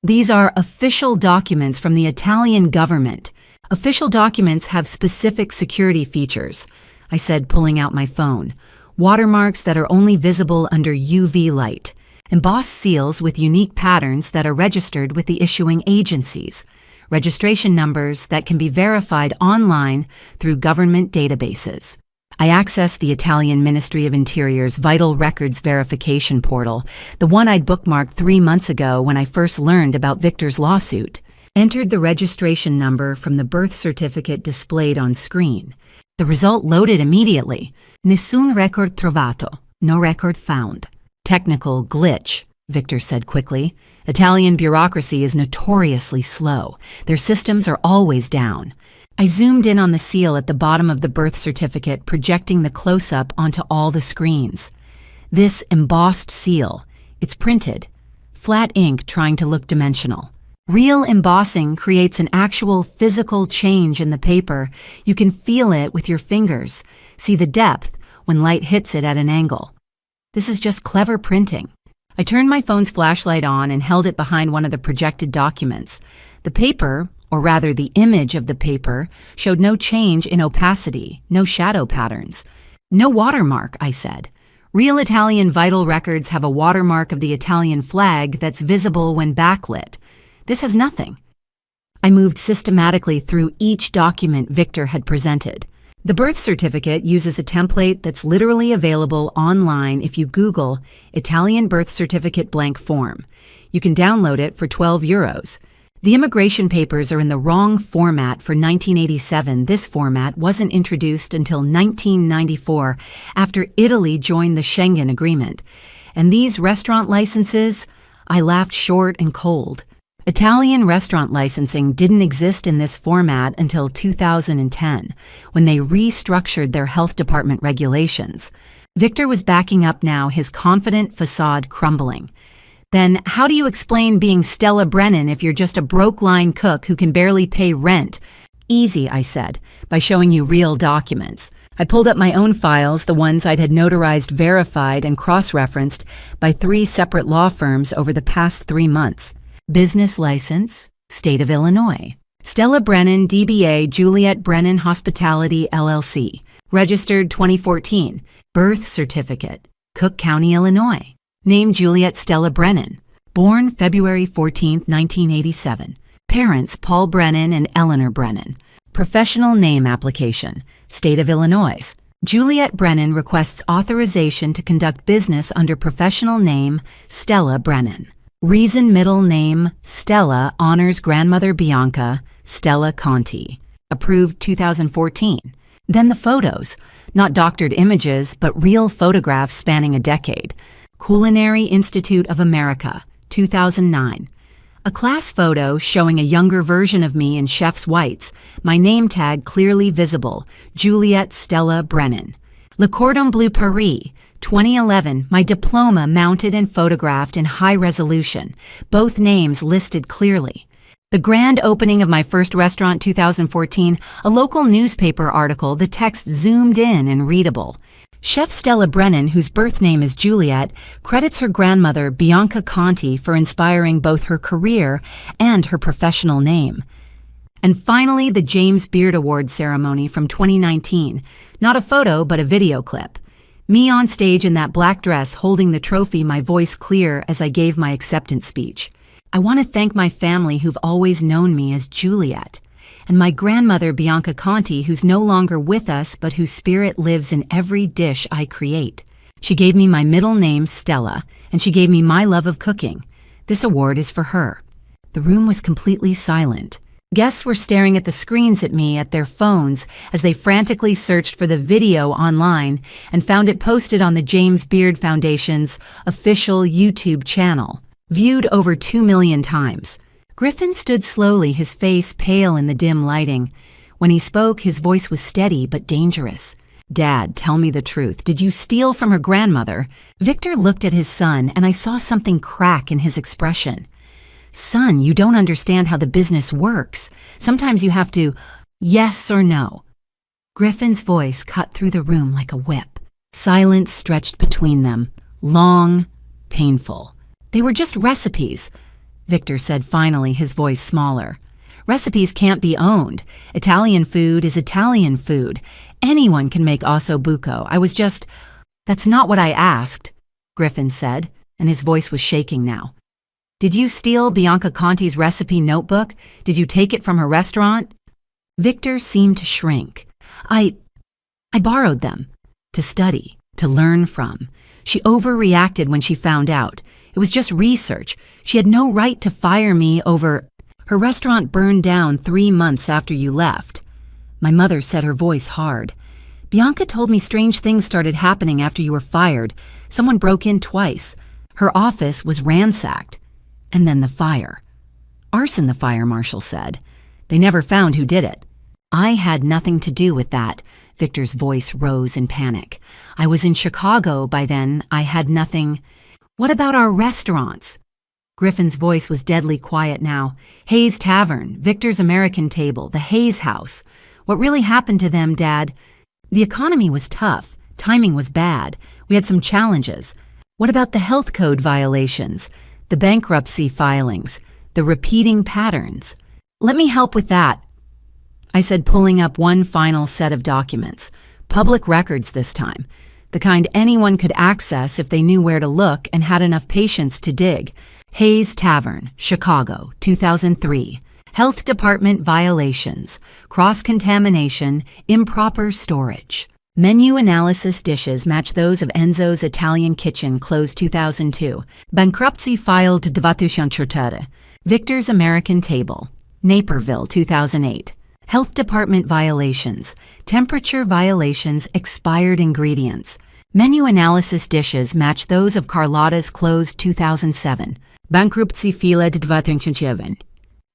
These are official documents from the Italian government. Official documents have specific security features, I said, pulling out my phone. Watermarks that are only visible under UV light. Embossed seals with unique patterns that are registered with the issuing agencies. Registration numbers that can be verified online through government databases. I accessed the Italian Ministry of Interior's Vital Records Verification portal, the one I'd bookmarked 3 months ago when I first learned about Victor's lawsuit. Entered the registration number from the birth certificate displayed on screen. The result loaded immediately. Nessun record trovato. No record found. Technical glitch, Victor said quickly. Italian bureaucracy is notoriously slow. Their systems are always down. I zoomed in on the seal at the bottom of the birth certificate, projecting the close-up onto all the screens. This embossed seal, it's printed. Flat ink trying to look dimensional. Real embossing creates an actual physical change in the paper. You can feel it with your fingers, see the depth when light hits it at an angle. This is just clever printing. I turned my phone's flashlight on and held it behind one of the projected documents. The paper, or rather the image of the paper, showed no change in opacity, no shadow patterns. No watermark, I said. Real Italian vital records have a watermark of the Italian flag that's visible when backlit. This has nothing. I moved systematically through each document Victor had presented. The birth certificate uses a template that's literally available online if you Google Italian birth certificate blank form. You can download it for €12. The immigration papers are in the wrong format for 1987. This format wasn't introduced until 1994 after Italy joined the Schengen Agreement. And these restaurant licenses, I laughed short and cold. Italian restaurant licensing didn't exist in this format until 2010, when they restructured their health department regulations. Victor was backing up now, his confident facade crumbling. Then how do you explain being Stella Brennan if you're just a broke-line cook who can barely pay rent? Easy, I said, by showing you real documents. I pulled up my own files, the ones I'd had notarized, verified, and cross-referenced by 3 separate law firms over the past 3 months. Business license, State of Illinois. Stella Brennan, DBA, Juliet Brennan Hospitality, LLC. Registered 2014. Birth certificate, Cook County, Illinois. Name Juliet Stella Brennan. Born February 14, 1987. Parents Paul Brennan and Eleanor Brennan. Professional name application. State of Illinois. Juliet Brennan requests authorization to conduct business under professional name Stella Brennan. Reason middle name Stella honors grandmother Bianca, Stella Conti. Approved 2014. Then the photos. Not doctored images, but real photographs spanning a decade. Culinary Institute of America, 2009. A class photo showing a younger version of me in chef's whites, my name tag clearly visible, Juliet Stella Brennan. Le Cordon Bleu Paris, 2011, my diploma mounted and photographed in high resolution, both names listed clearly. The grand opening of my first restaurant 2014, a local newspaper article, the text zoomed in and readable. Chef Stella Brennan, whose birth name is Juliet, credits her grandmother Bianca Conti for inspiring both her career and her professional name. And finally, the James Beard Award ceremony from 2019. Not a photo, but a video clip. Me on stage in that black dress holding the trophy, my voice clear as I gave my acceptance speech. I want to thank my family who've always known me as Juliet, and my grandmother Bianca Conti, who's no longer with us but whose spirit lives in every dish I create. She gave me my middle name, Stella, and she gave me my love of cooking. This award is for her. The room was completely silent. Guests were staring at the screens at me at their phones as they frantically searched for the video online and found it posted on the James Beard Foundation's official YouTube channel, viewed over 2 million times. Griffin stood slowly, his face pale in the dim lighting. When he spoke, his voice was steady but dangerous. "Dad, tell me the truth. Did you steal from her grandmother?" Victor looked at his son, and I saw something crack in his expression. "Son, you don't understand how the business works. Sometimes you have to, yes or no." Griffin's voice cut through the room like a whip. Silence stretched between them, long, painful. "They were just recipes," Victor said finally, his voice smaller. "Recipes can't be owned. Italian food is Italian food. Anyone can make osso buco. That's not what I asked," Griffin said, and his voice was shaking now. "Did you steal Bianca Conti's recipe notebook? Did you take it from her restaurant?" Victor seemed to shrink. I borrowed them. To study, to learn from. She overreacted when she found out. It was just research. She had no right to fire me over... Her restaurant burned down 3 months after you left. My mother said, her voice hard. "Bianca told me strange things started happening after you were fired. Someone broke in twice. Her office was ransacked. And then the fire. Arson, the fire marshal said. They never found who did it. I had nothing to do with that." Victor's voice rose in panic. "I was in Chicago by then. I had nothing... What about our restaurants?" Griffin's voice was deadly quiet now. "Hayes Tavern, Victor's American Table, the Hayes House. What really happened to them, Dad? The economy was tough. Timing was bad. We had some challenges. What about the health code violations? The bankruptcy filings? The repeating patterns? Let me help with that," I said, pulling up one final set of documents. Public records this time. The kind anyone could access if they knew where to look and had enough patience to dig. Hayes Tavern, Chicago, 2003. Health Department violations, cross-contamination, improper storage. Menu analysis dishes match those of Enzo's Italian Kitchen, closed 2002. Bankruptcy filed 2004. Victor's American Table, Naperville, 2008. Health Department violations, temperature violations, expired ingredients. Menu analysis dishes match those of Carlotta's, closed 2007. Bankruptcy filed 2007.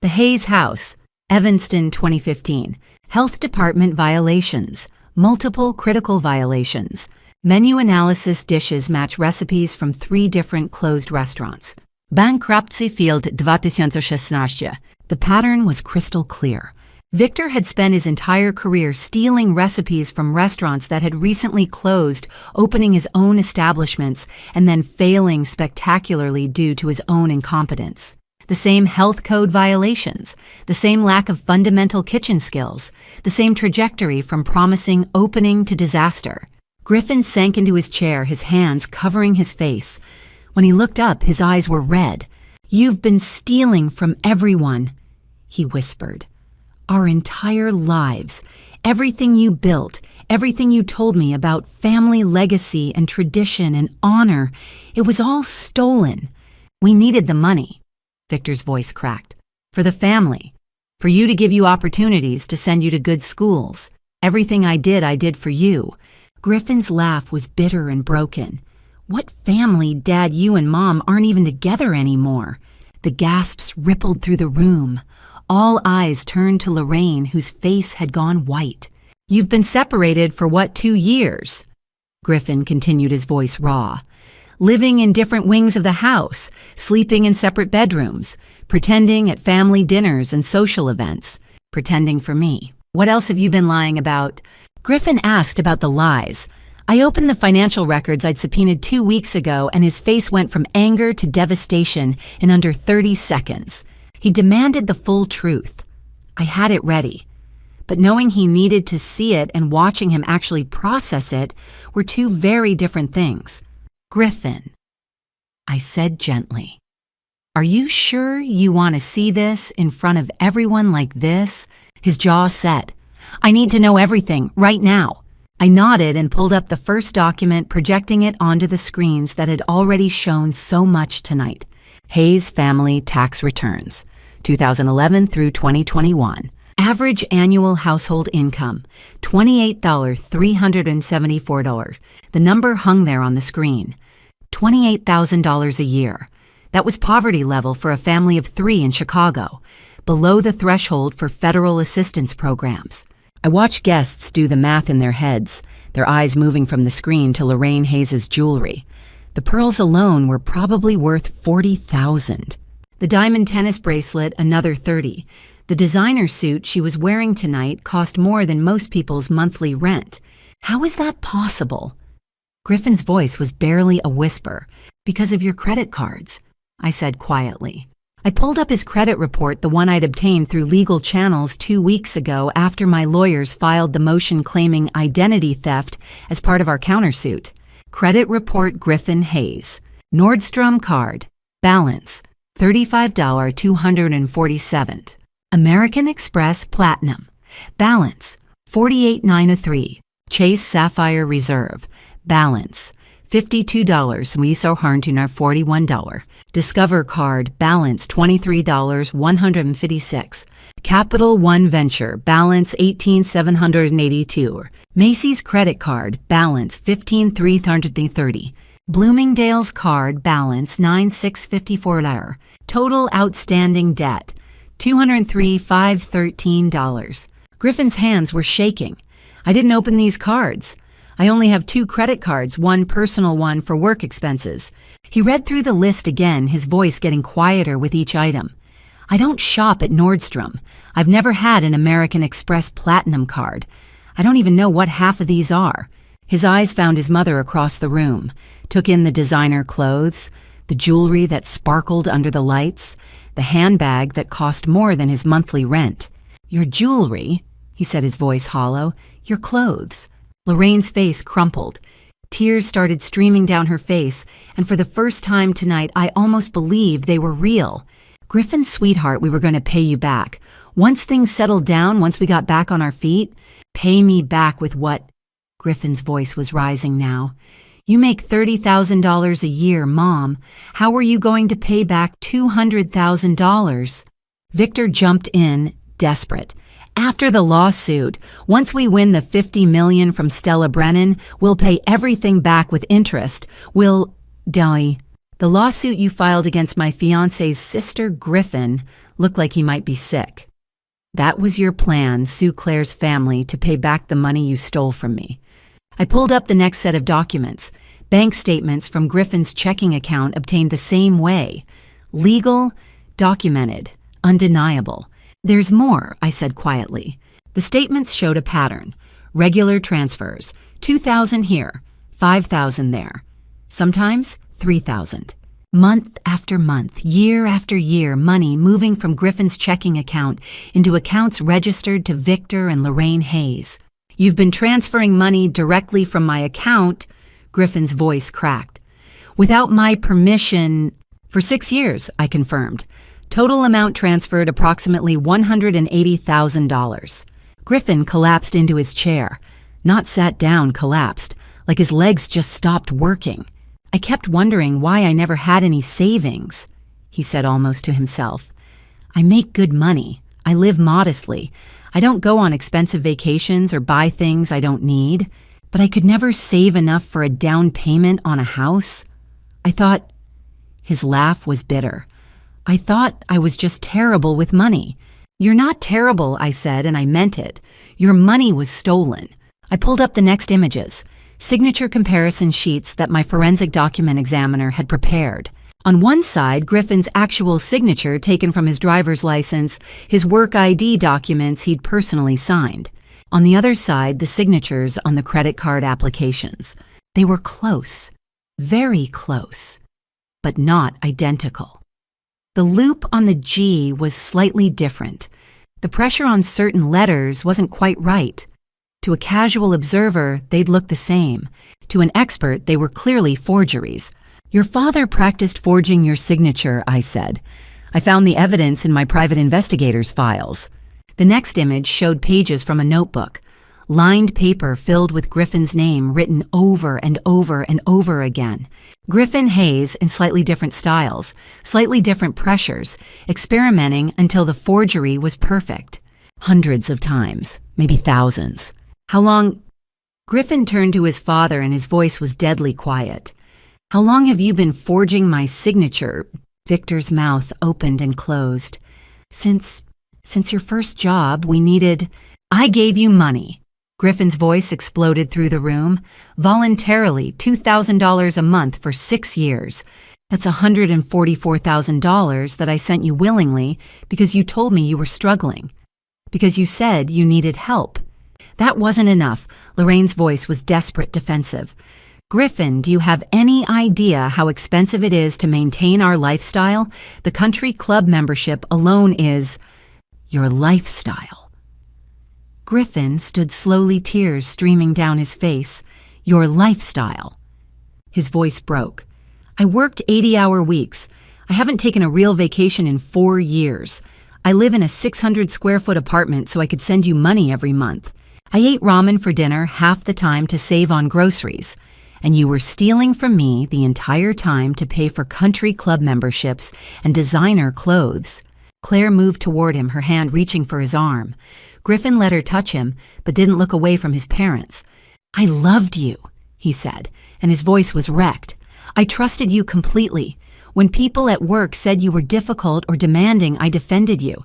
The Hayes House, Evanston, 2015. Health Department violations, multiple critical violations. Menu analysis dishes match recipes from 3 different closed restaurants. Bankruptcy filed 2016. The pattern was crystal clear. Victor had spent his entire career stealing recipes from restaurants that had recently closed, opening his own establishments, and then failing spectacularly due to his own incompetence. The same health code violations, the same lack of fundamental kitchen skills, the same trajectory from promising opening to disaster. Griffin sank into his chair, his hands covering his face. When he looked up, his eyes were red. You've been stealing from everyone, he whispered. Our entire lives, everything you built, everything you told me about family legacy and tradition and honor, it was all stolen. We needed the money, Victor's voice cracked, for the family, for you to give you opportunities to send you to good schools. Everything I did for you. Griffin's laugh was bitter and broken. What family, Dad, you and Mom aren't even together anymore? The gasps rippled through the room. All eyes turned to Lorraine, whose face had gone white. You've been separated for 2 years? Griffin continued, his voice raw. Living in different wings of the house, sleeping in separate bedrooms, pretending at family dinners and social events, pretending for me. What else have you been lying about? Griffin asked about the lies. I opened the financial records I'd subpoenaed 2 weeks ago, and his face went from anger to devastation in under 30 seconds. He demanded the full truth. I had it ready. But knowing he needed to see it and watching him actually process it were two very different things. Griffin, I said gently, are you sure you want to see this in front of everyone like this? His jaw set. I need to know everything, right now. I nodded and pulled up the first document, projecting it onto the screens that had already shown so much tonight. Hayes Family Tax Returns, 2011 through 2021. Average annual household income, $28,374. The number hung there on the screen. $28,000 a year. That was poverty level for a family of 3 in Chicago, below the threshold for federal assistance programs. I watched guests do the math in their heads, their eyes moving from the screen to Lorraine Hayes' jewelry. The pearls alone were probably worth $40,000. The diamond tennis bracelet, another $30,000. The designer suit she was wearing tonight cost more than most people's monthly rent. How is that possible? Griffin's voice was barely a whisper. Because of your credit cards, I said quietly. I pulled up his credit report, the one I'd obtained through legal channels 2 weeks ago after my lawyers filed the motion claiming identity theft as part of our countersuit. Credit report Griffin Hayes. Nordstrom card. Balance $35,247. American Express Platinum. Balance $48,903. Chase Sapphire Reserve. Balance $52. We so $41. Discover card. Balance $23,156. Capital One Venture. Balance $18,782. Macy's credit card. Balance $15,330. Bloomingdale's card. Balance $9,654. Total outstanding debt $203,513. Griffin's hands were shaking. I didn't open these cards. I only have 2 credit cards, one personal one for work expenses. He read through the list again, his voice getting quieter with each item. I don't shop at Nordstrom. I've never had an American Express Platinum card. I don't even know what half of these are. His eyes found his mother across the room, took in the designer clothes, the jewelry that sparkled under the lights, the handbag that cost more than his monthly rent. Your jewelry, he said, his voice hollow. Your clothes. Lorraine's face crumpled. Tears started streaming down her face, and for the first time tonight, I almost believed they were real. Griffin, sweetheart, we were going to pay you back. Once things settled down, once we got back on our feet, pay me back with what? Griffin's voice was rising now. You make $30,000 a year, Mom. How are you going to pay back $200,000? Victor jumped in, desperate. After the lawsuit, once we win the $50 million from Stella Brennan, we'll pay everything back with interest. We'll... Die. The lawsuit you filed against my fiancé's sister, Griffin, looked like he might be sick. That was your plan, Sue Claire's family, to pay back the money you stole from me. I pulled up the next set of documents. Bank statements from Griffin's checking account obtained the same way. Legal, documented, undeniable. There's more, I said quietly. The statements showed a pattern. Regular transfers, $2,000 here, $5,000 there. Sometimes $3,000. Month after month, year after year, money moving from Griffin's checking account into accounts registered to Victor and Lorraine Hayes. You've been transferring money directly from my account, Griffin's voice cracked. Without my permission, For 6 years, I confirmed. Total amount transferred approximately $180,000. Griffin collapsed into his chair. Not sat down, collapsed, like his legs just stopped working. I kept wondering why I never had any savings, he said almost to himself. I make good money. I live modestly. I don't go on expensive vacations or buy things I don't need, but I could never save enough for a down payment on a house. I thought, his laugh was bitter. I thought I was just terrible with money. You're not terrible, I said, and I meant it. Your money was stolen. I pulled up the next images, signature comparison sheets that my forensic document examiner had prepared. On one side, Griffin's actual signature taken from his driver's license, his work ID documents he'd personally signed. On the other side, the signatures on the credit card applications. They were close, very close, but not identical. The loop on the G was slightly different. The pressure on certain letters wasn't quite right. To a casual observer, they'd look the same. To an expert, they were clearly forgeries. Your father practiced forging your signature, I said. I found the evidence in my private investigator's files. The next image showed pages from a notebook, lined paper filled with Griffin's name written over and over and over again. Griffin Hayes in slightly different styles, slightly different pressures, experimenting until the forgery was perfect. Hundreds of times, maybe thousands. How long? Griffin turned to his father and his voice was deadly quiet. How long have you been forging my signature? Victor's mouth opened and closed. Since your first job, we needed... I gave you money. Griffin's voice exploded through the room. Voluntarily, $2,000 a month for 6 years. That's $144,000 that I sent you willingly because you told me you were struggling. Because you said you needed help. That wasn't enough. Lorraine's voice was desperate, defensive. Griffin, do you have any idea how expensive it is to maintain our lifestyle? The country club membership alone is your lifestyle. Griffin stood slowly, tears streaming down his face. Your lifestyle. His voice broke. I worked 80-hour weeks. I haven't taken a real vacation in 4 years. I live in a 600-square-foot apartment so I could send you money every month. I ate ramen for dinner half the time to save on groceries. And you were stealing from me the entire time to pay for country club memberships and designer clothes. Claire moved toward him, her hand reaching for his arm. Griffin let her touch him, but didn't look away from his parents. I loved you, he said, and his voice was wrecked. I trusted you completely. When people at work said you were difficult or demanding, I defended you.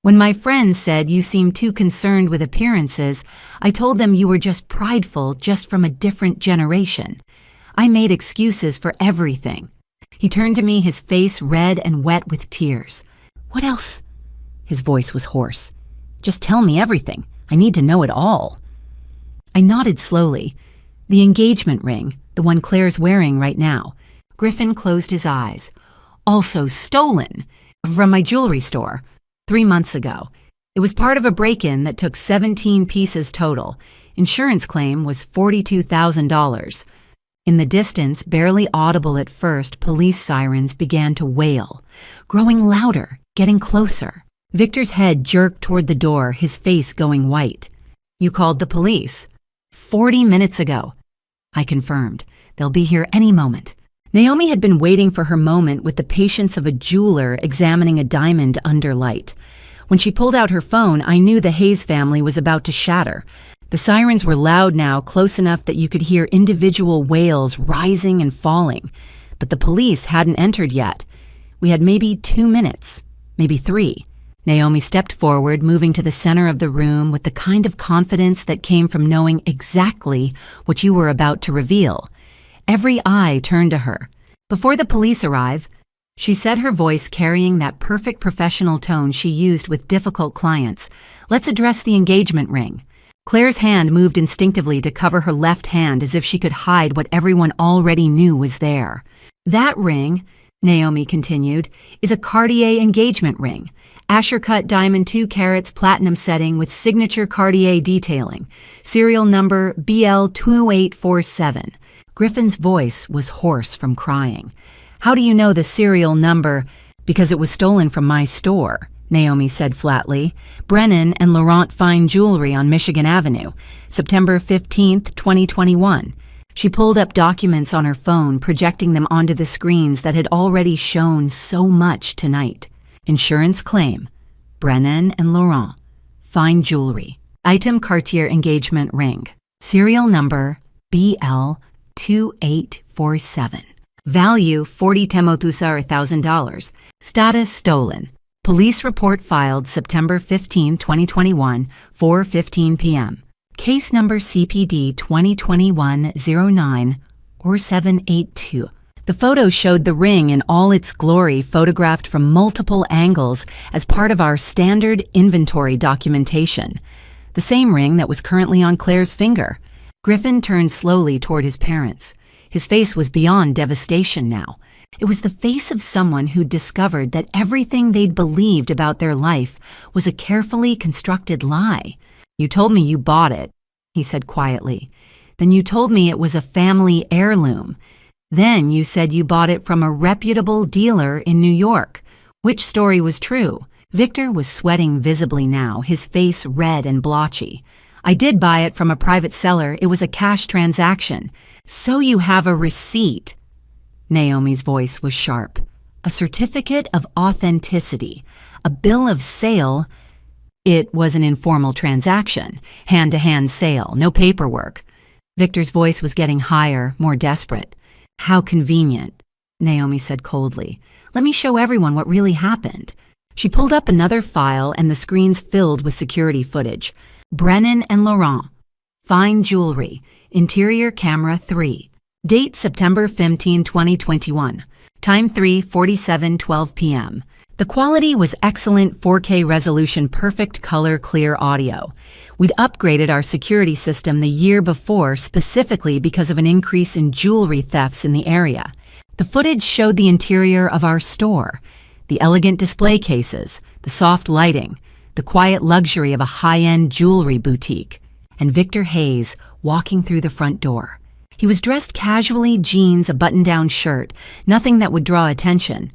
When my friends said you seemed too concerned with appearances, I told them you were just prideful, just from a different generation. I made excuses for everything. He turned to me, his face red and wet with tears. What else? His voice was hoarse. Just tell me everything. I need to know it all. I nodded slowly. The engagement ring, the one Claire's wearing right now. Griffin closed his eyes. Also stolen from my jewelry store. 3 months ago. It was part of a break-in that took 17 pieces total. Insurance claim was $42,000. In the distance, barely audible at first, police sirens began to wail, growing louder, getting closer. Victor's head jerked toward the door, his face going white. You called the police. 40 minutes ago. I confirmed. They'll be here any moment. Naomi had been waiting for her moment with the patience of a jeweler examining a diamond under light. When she pulled out her phone, I knew the Hayes family was about to shatter. The sirens were loud now, close enough that you could hear individual wails rising and falling. But the police hadn't entered yet. We had maybe 2 minutes, maybe 3. Naomi stepped forward, moving to the center of the room with the kind of confidence that came from knowing exactly what you were about to reveal. Every eye turned to her. Before the police arrive, she said, her voice carrying that perfect professional tone she used with difficult clients, let's address the engagement ring. Claire's hand moved instinctively to cover her left hand as if she could hide what everyone already knew was there. That ring, Naomi continued, is a Cartier engagement ring. Asher-cut diamond 2 carats platinum setting with signature Cartier detailing. Serial number BL2847. Griffin's voice was hoarse from crying. How do you know the serial number? Because it was stolen from my store, Naomi said flatly. Brennan and Laurent Fine Jewelry on Michigan Avenue, September 15th, 2021. She pulled up documents on her phone, projecting them onto the screens that had already shown so much tonight. Insurance claim. Brennan and Laurent. Fine Jewelry. Item Cartier engagement ring. Serial number BL2847. Value 40 temotusar $1,000. Status stolen. Police report filed September 15, 2021, 4:15 p.m. Case number CPD 2021-09 or 782. The photo showed the ring in all its glory, photographed from multiple angles as part of our standard inventory documentation. The same ring that was currently on Claire's finger. Griffin turned slowly toward his parents. His face was beyond devastation now. It was the face of someone who'd discovered that everything they'd believed about their life was a carefully constructed lie. You told me you bought it, he said quietly. Then you told me it was a family heirloom. Then you said you bought it from a reputable dealer in New York. Which story was true? Victor was sweating visibly now, his face red and blotchy. I did buy it from a private seller. It was a cash transaction. So you have a receipt. Naomi's voice was sharp. A certificate of authenticity. A bill of sale. It was an informal transaction. Hand-to-hand sale. No paperwork. Victor's voice was getting higher, more desperate. How convenient, Naomi said coldly. Let me show everyone what really happened. She pulled up another file and the screens filled with security footage. Brennan and Laurent. Fine Jewelry. Interior camera 3. Date September 15, 2021. Time 3:47:12 p.m. The quality was excellent 4K resolution, perfect color, clear audio. We'd upgraded our security system the year before specifically because of an increase in jewelry thefts in the area. The footage showed the interior of our store. The elegant display cases, the soft lighting, the quiet luxury of a high-end jewelry boutique, and Victor Hayes walking through the front door. He was dressed casually, jeans, a button-down shirt, nothing that would draw attention.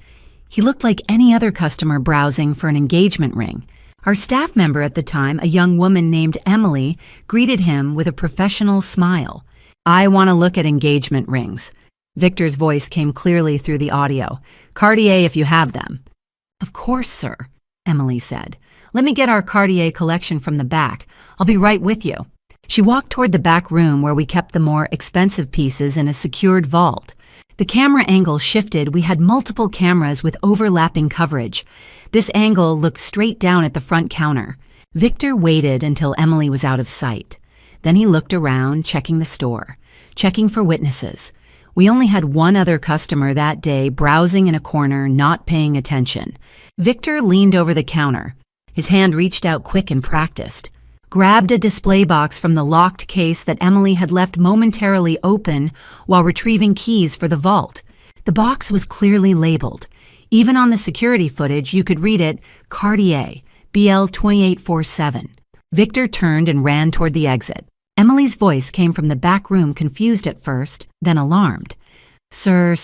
He looked like any other customer browsing for an engagement ring. Our staff member at the time, a young woman named Emily, greeted him with a professional smile. I want to look at engagement rings. Victor's voice came clearly through the audio. Cartier if you have them. Of course, sir, Emily said. Let me get our Cartier collection from the back. I'll be right with you. She walked toward the back room where we kept the more expensive pieces in a secured vault. The camera angle shifted. We had multiple cameras with overlapping coverage. This angle looked straight down at the front counter. Victor waited until Emily was out of sight. Then he looked around, checking the store, checking for witnesses. We only had one other customer that day, browsing in a corner, not paying attention. Victor leaned over the counter. His hand reached out quick and practiced. Grabbed a display box from the locked case that Emily had left momentarily open while retrieving keys for the vault. The box was clearly labeled. Even on the security footage, you could read it, Cartier, BL2847. Victor turned and ran toward the exit. Emily's voice came from the back room, confused at first, then alarmed. Sir.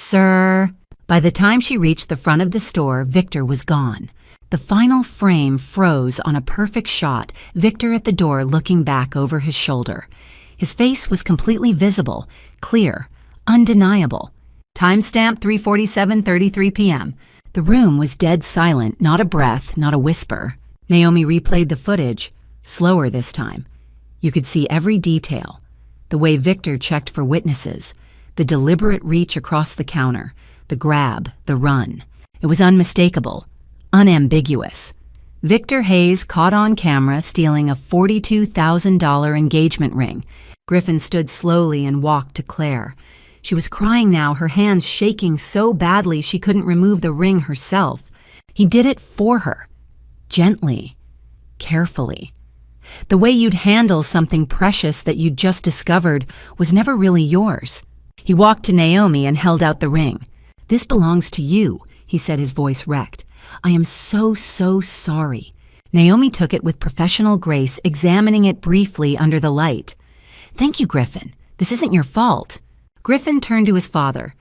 By the time she reached the front of the store, Victor was gone. The final frame froze on a perfect shot, Victor at the door looking back over his shoulder. His face was completely visible, clear, undeniable. Timestamp 3:47:33 p.m. The room was dead silent, not a breath, not a whisper. Naomi replayed the footage, slower this time. You could see every detail. The way Victor checked for witnesses, the deliberate reach across the counter, the grab, the run. It was unmistakable. Unambiguous. Victor Hayes caught on camera stealing a $42,000 engagement ring. Griffin stood slowly and walked to Claire. She was crying now, her hands shaking so badly she couldn't remove the ring herself. He did it for her. Gently. Carefully. The way you'd handle something precious that you'd just discovered was never really yours. He walked to Naomi and held out the ring. This belongs to you, he said, his voice wrecked. I am so sorry. Naomi took it with professional grace, examining it briefly under the light. Thank you, Griffin. This isn't your fault. Griffin turned to his father.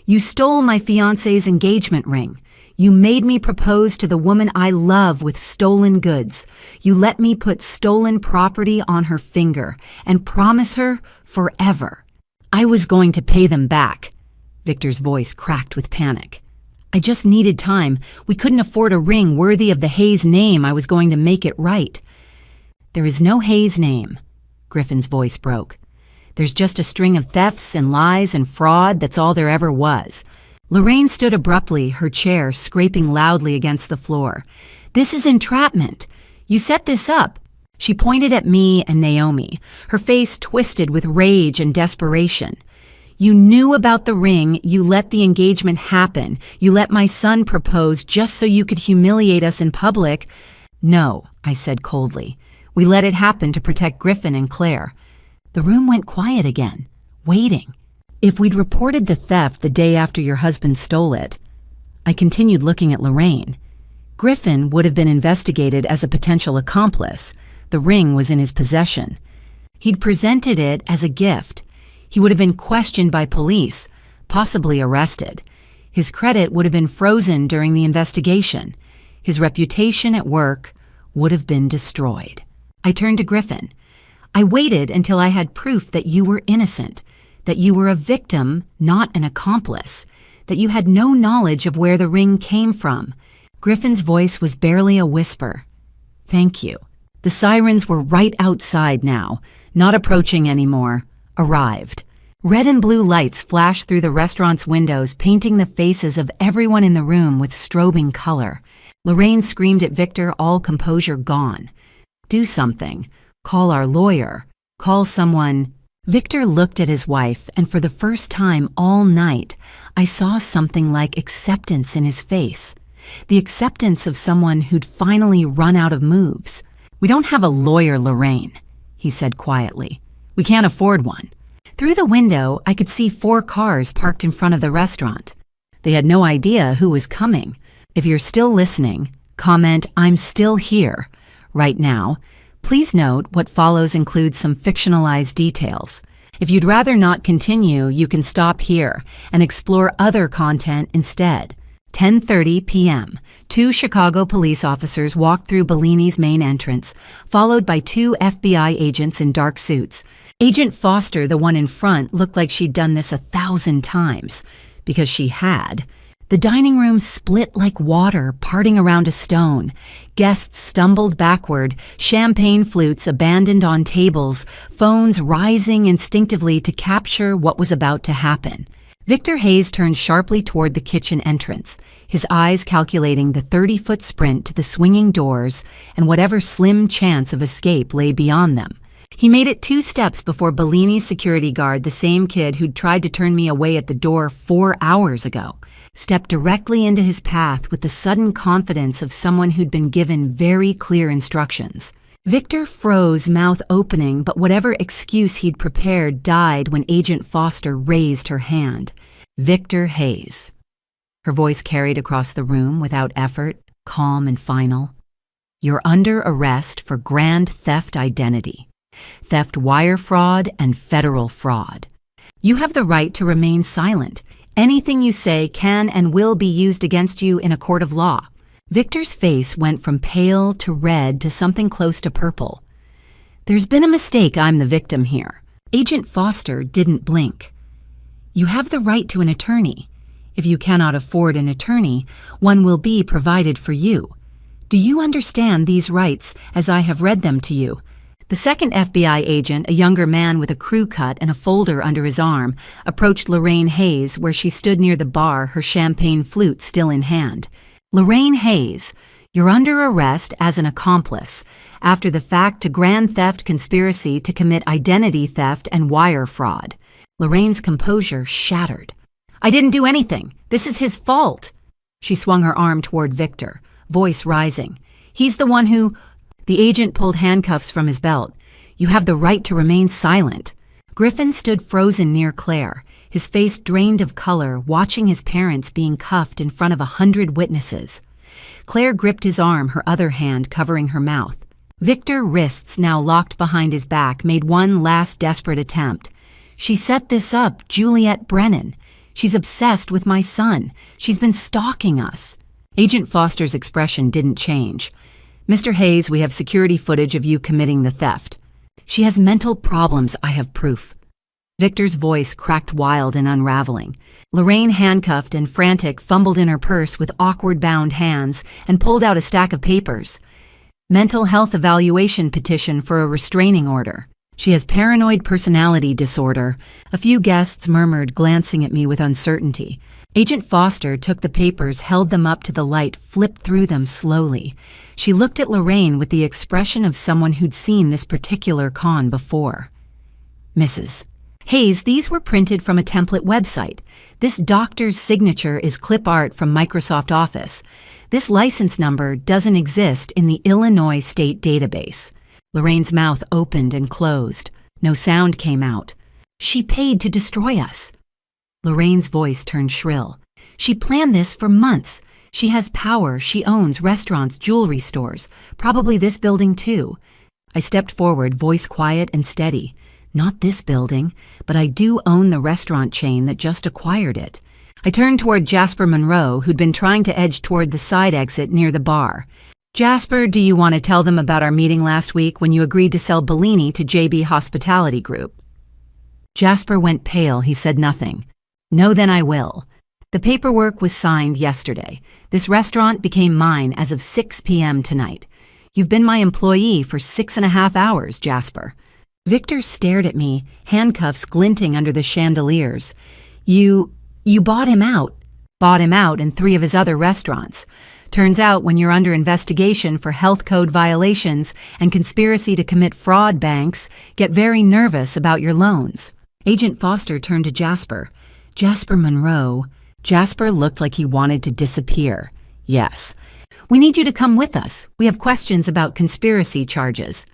You stole my fiancé's engagement ring. You made me propose to the woman I love with stolen goods. You let me put stolen property on her finger and promise her forever. I was going to pay them back." Victor's voice cracked with panic. "I just needed time. We couldn't afford a ring worthy of the Hayes name. I was going to make it right." "There is no Hayes name." Griffin's voice broke. "There's just a string of thefts and lies and fraud. That's all there ever was." Lorraine stood abruptly, her chair scraping loudly against the floor. "This is entrapment. You set this up." She pointed at me and Naomi, her face twisted with rage and desperation. "You knew about the ring. You let the engagement happen. You let my son propose just so you could humiliate us in public." "No," I said coldly. "We let it happen to protect Griffin and Claire." The room went quiet again, waiting. "If we'd reported the theft the day after your husband stole it," I continued looking at Lorraine, "Griffin would have been investigated as a potential accomplice. The ring was in his possession. He'd presented it as a gift. He would have been questioned by police, possibly arrested. His credit would have been frozen during the investigation. His reputation at work would have been destroyed." I turned to Griffin. "I waited until I had proof that you were innocent, that you were a victim, not an accomplice, that you had no knowledge of where the ring came from." Griffin's voice was barely a whisper. "Thank you." The sirens were right outside now, not approaching anymore, arrived. Red and blue lights flashed through the restaurant's windows, painting the faces of everyone in the room with strobing color. Lorraine screamed at Victor, all composure gone. "Do something. Call our lawyer. Call someone." Victor looked at his wife, and for the first time all night, I saw something like acceptance in his face. The acceptance of someone who'd finally run out of moves. "We don't have a lawyer, Lorraine," he said quietly. "We can't afford one." Through the window, I could see 4 cars parked in front of the restaurant. They had no idea who was coming. If you're still listening, comment "I'm still here" right now. Please note what follows includes some fictionalized details. If you'd rather not continue, you can stop here and explore other content instead. 10:30 p.m. 2 Chicago police officers walked through Bellini's main entrance, followed by 2 FBI agents in dark suits. Agent Foster, the one in front, looked like she'd done this 1,000 times, because she had. The dining room split like water parting around a stone. Guests stumbled backward, champagne flutes abandoned on tables, phones rising instinctively to capture what was about to happen. Victor Hayes turned sharply toward the kitchen entrance, his eyes calculating the 30-foot sprint to the swinging doors and whatever slim chance of escape lay beyond them. He made it 2 steps before Bellini's security guard, the same kid who'd tried to turn me away at the door 4 hours ago, stepped directly into his path with the sudden confidence of someone who'd been given very clear instructions. Victor froze, mouth opening, but whatever excuse he'd prepared died when Agent Foster raised her hand. "Victor Hayes." Her voice carried across the room without effort, calm and final. "You're under arrest for grand theft identity, theft wire fraud, and federal fraud. You have the right to remain silent. Anything you say can and will be used against you in a court of law." Victor's face went from pale to red to something close to purple. "There's been a mistake. I'm the victim here." Agent Foster didn't blink. "You have the right to an attorney. If you cannot afford an attorney, one will be provided for you. Do you understand these rights as I have read them to you?" The second FBI agent, a younger man with a crew cut and a folder under his arm, approached Lorraine Hayes where she stood near the bar, her champagne flute still in hand. "Lorraine Hayes, you're under arrest as an accomplice, after the fact to grand theft conspiracy to commit identity theft and wire fraud." Lorraine's composure shattered. "I didn't do anything. This is his fault." She swung her arm toward Victor, voice rising. "He's the one who—" The agent pulled handcuffs from his belt. "You have the right to remain silent." Griffin stood frozen near Claire, his face drained of color, watching his parents being cuffed in front of 100 witnesses. Claire gripped his arm, her other hand covering her mouth. Victor, wrists now locked behind his back, made one last desperate attempt. "She set this up, Juliet Brennan. She's obsessed with my son. She's been stalking us." Agent Foster's expression didn't change. "Mr. Hayes, we have security footage of you committing the theft." "She has mental problems, I have proof." Victor's voice cracked wild and unraveling. Lorraine, handcuffed and frantic, fumbled in her purse with awkward bound hands and pulled out a stack of papers. "Mental health evaluation petition for a restraining order. She has paranoid personality disorder." A few guests murmured, glancing at me with uncertainty. Agent Foster took the papers, held them up to the light, flipped through them slowly. She looked at Lorraine with the expression of someone who'd seen this particular con before. "Mrs. Hayes, these were printed from a template website. This doctor's signature is clip art from Microsoft Office. This license number doesn't exist in the Illinois state database." Lorraine's mouth opened and closed. No sound came out. "She paid to destroy us." Lorraine's voice turned shrill. "She planned this for months. She has power. She owns restaurants, jewelry stores, probably this building too." I stepped forward, voice quiet and steady. "Not this building, but I do own the restaurant chain that just acquired it." I turned toward Jasper Monroe, who'd been trying to edge toward the side exit near the bar. "Jasper, do you want to tell them about our meeting last week when you agreed to sell Bellini to JB Hospitality Group?" Jasper went pale. He said nothing. "No, then I will. The paperwork was signed yesterday. This restaurant became mine as of 6 p.m. tonight. You've been my employee for 6.5 hours, Jasper." Victor stared at me, handcuffs glinting under the chandeliers. You bought him out." "Bought him out and 3 of his other restaurants. Turns out when you're under investigation for health code violations and conspiracy to commit fraud, banks get very nervous about your loans." Agent Foster turned to Jasper. "Jasper Monroe." Jasper looked like he wanted to disappear. "Yes. We need you to come with us. We have questions about conspiracy charges."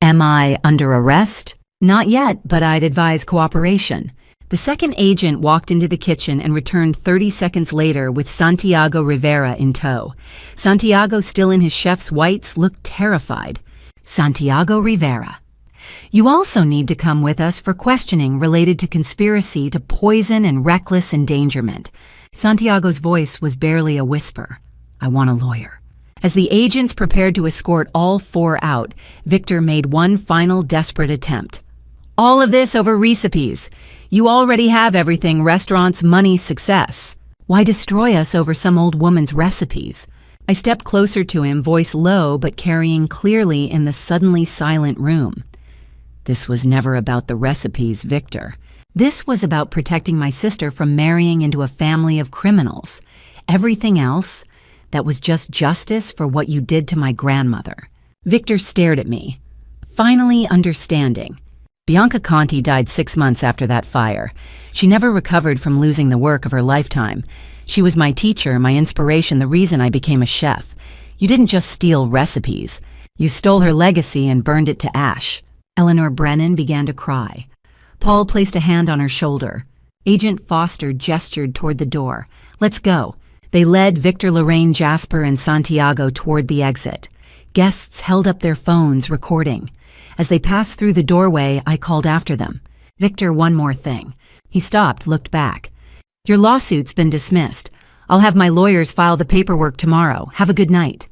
"Am I under arrest?" "Not yet, but I'd advise cooperation." The second agent walked into the kitchen and returned 30 seconds later with Santiago Rivera in tow. Santiago, still in his chef's whites, looked terrified. "Santiago Rivera. You also need to come with us for questioning related to conspiracy to poison and reckless endangerment." Santiago's voice was barely a whisper. "I want a lawyer." As the agents prepared to escort all 4 out, Victor made one final desperate attempt. "All of this over recipes. You already have everything: restaurants, money, success. Why destroy us over some old woman's recipes?" I stepped closer to him, voice low but carrying clearly in the suddenly silent room. "This was never about the recipes, Victor. This was about protecting my sister from marrying into a family of criminals. Everything else, that was just justice for what you did to my grandmother." Victor stared at me, finally understanding. Bianca Conti died 6 months after that fire. She never recovered from losing the work of her lifetime. She was my teacher, my inspiration, the reason I became a chef. You didn't just steal recipes. You stole her legacy and burned it to ash. Eleanor Brennan began to cry. Paul placed a hand on her shoulder. Agent Foster gestured toward the door. "Let's go." They led Victor, Lorraine, Jasper, and Santiago toward the exit. Guests held up their phones, recording. As they passed through the doorway, I called after them. "Victor, one more thing." He stopped, looked back. "Your lawsuit's been dismissed. I'll have my lawyers file the paperwork tomorrow. Have a good night."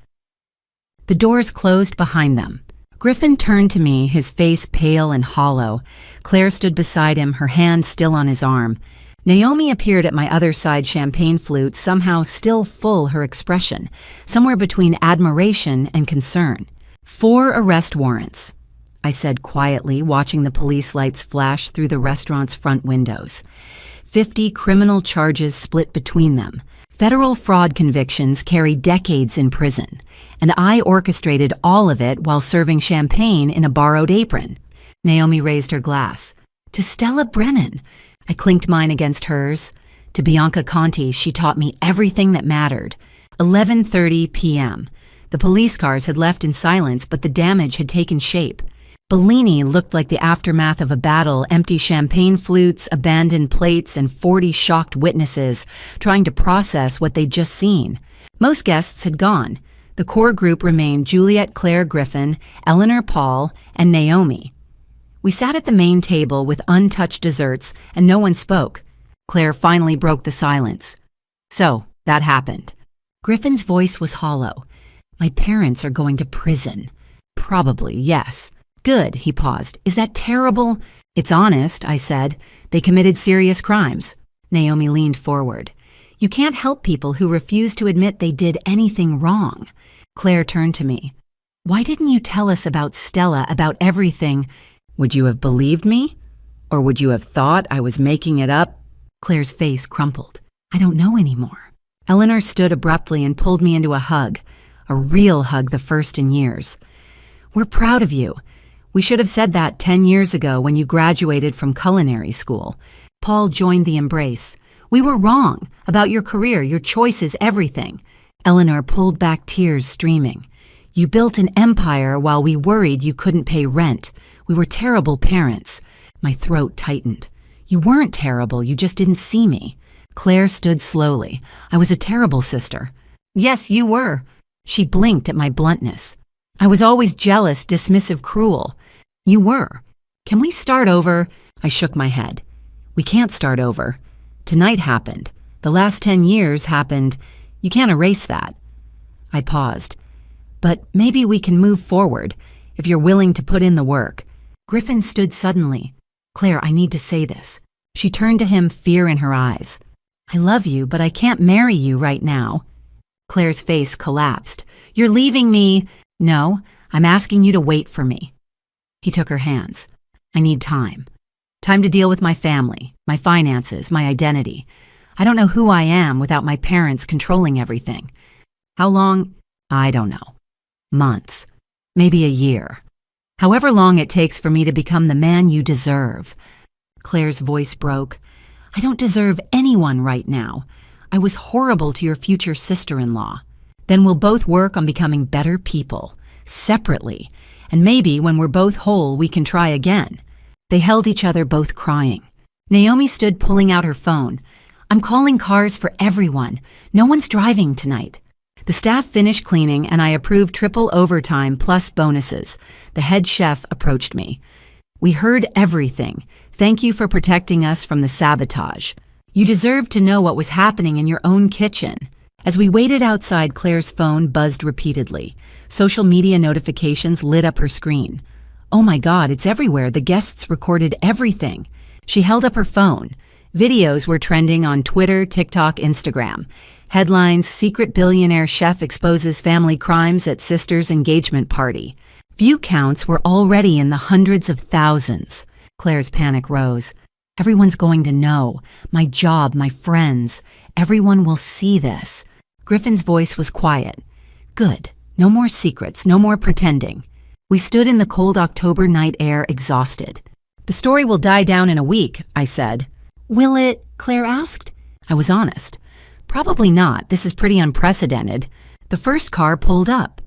The doors closed behind them. Griffin turned to me, his face pale and hollow. Claire stood beside him, her hand still on his arm. Naomi appeared at my other side, champagne flute, somehow still full her expression, somewhere between admiration and concern. 4 arrest warrants, I said quietly, watching the police lights flash through the restaurant's front windows. 50 criminal charges split between them. Federal fraud convictions carry decades in prison, and I orchestrated all of it while serving champagne in a borrowed apron. Naomi raised her glass. "To Stella Brennan." I clinked mine against hers. "To Bianca Conti, she taught me everything that mattered." 11:30 p.m. The police cars had left in silence, but the damage had taken shape. Bellini looked like the aftermath of a battle, empty champagne flutes, abandoned plates, and 40 shocked witnesses trying to process what they'd just seen. Most guests had gone. The core group remained Juliet Claire Griffin, Eleanor Paul, and Naomi. We sat at the main table with untouched desserts, and no one spoke. Claire finally broke the silence. So, that happened. Griffin's voice was hollow. My parents are going to prison. Probably, yes. Good, he paused. Is that terrible? It's honest, I said. They committed serious crimes. Naomi leaned forward. You can't help people who refuse to admit they did anything wrong. Claire turned to me. Why didn't you tell us about Stella, about everything? Would you have believed me? Or would you have thought I was making it up? Claire's face crumpled. I don't know anymore. Eleanor stood abruptly and pulled me into a hug. A real hug, the first in years. We're proud of you. We should have said that 10 years ago when you graduated from culinary school. Paul joined the embrace. We were wrong about your career, your choices, everything. Eleanor pulled back, tears streaming. You built an empire while we worried you couldn't pay rent. We were terrible parents. My throat tightened. You weren't terrible, you just didn't see me. Claire stood slowly. I was a terrible sister. Yes, you were. She blinked at my bluntness. I was always jealous, dismissive, cruel. You were. Can we start over? I shook my head. We can't start over. Tonight happened. The last 10 years happened. You can't erase that. I paused. But maybe we can move forward, if you're willing to put in the work. Griffin stood suddenly. Claire, I need to say this. She turned to him, fear in her eyes. I love you, but I can't marry you right now. Claire's face collapsed. You're leaving me. No, I'm asking you to wait for me. He took her hands. I need time. Time to deal with my family, my finances, my identity. I don't know who I am without my parents controlling everything. How long? I don't know. Months. Maybe a year. However long it takes for me to become the man you deserve. Claire's voice broke. I don't deserve anyone right now. I was horrible to your future sister-in-law. Then we'll both work on becoming better people, separately, and maybe when we're both whole, we can try again. They held each other, both crying. Naomi stood pulling out her phone. I'm calling cars for everyone. No one's driving tonight. The staff finished cleaning and I approved triple overtime plus bonuses. The head chef approached me. We heard everything. Thank you for protecting us from the sabotage. You deserve to know what was happening in your own kitchen. As we waited outside, Claire's phone buzzed repeatedly. Social media notifications lit up her screen. Oh my God, it's everywhere. The guests recorded everything. She held up her phone. Videos were trending on Twitter, TikTok, Instagram. Headlines, secret billionaire chef exposes family crimes at sister's engagement party. View counts were already in the hundreds of thousands. Claire's panic rose. Everyone's going to know. My job, my friends. Everyone will see this. Griffin's voice was quiet. Good. No more secrets, no more pretending. We stood in the cold October night air, exhausted. The story will die down in a week, I said. Will it? Claire asked. I was honest. Probably not. This is pretty unprecedented. The first car pulled up.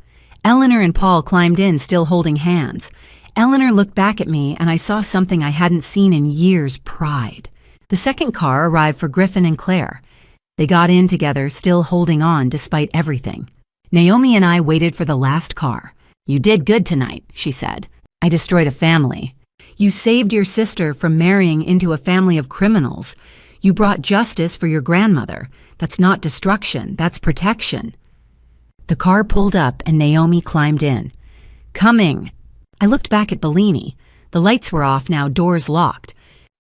Eleanor and Paul climbed in, still holding hands. Eleanor looked back at me, and I saw something I hadn't seen in years, pride. The second car arrived for Griffin and Claire. They got in together, still holding on despite everything. Naomi and I waited for the last car. You did good tonight, she said. I destroyed a family. You saved your sister from marrying into a family of criminals. You brought justice for your grandmother. That's not destruction, that's protection. The car pulled up and Naomi climbed in. Coming. I looked back at Bellini. The lights were off now, doors locked.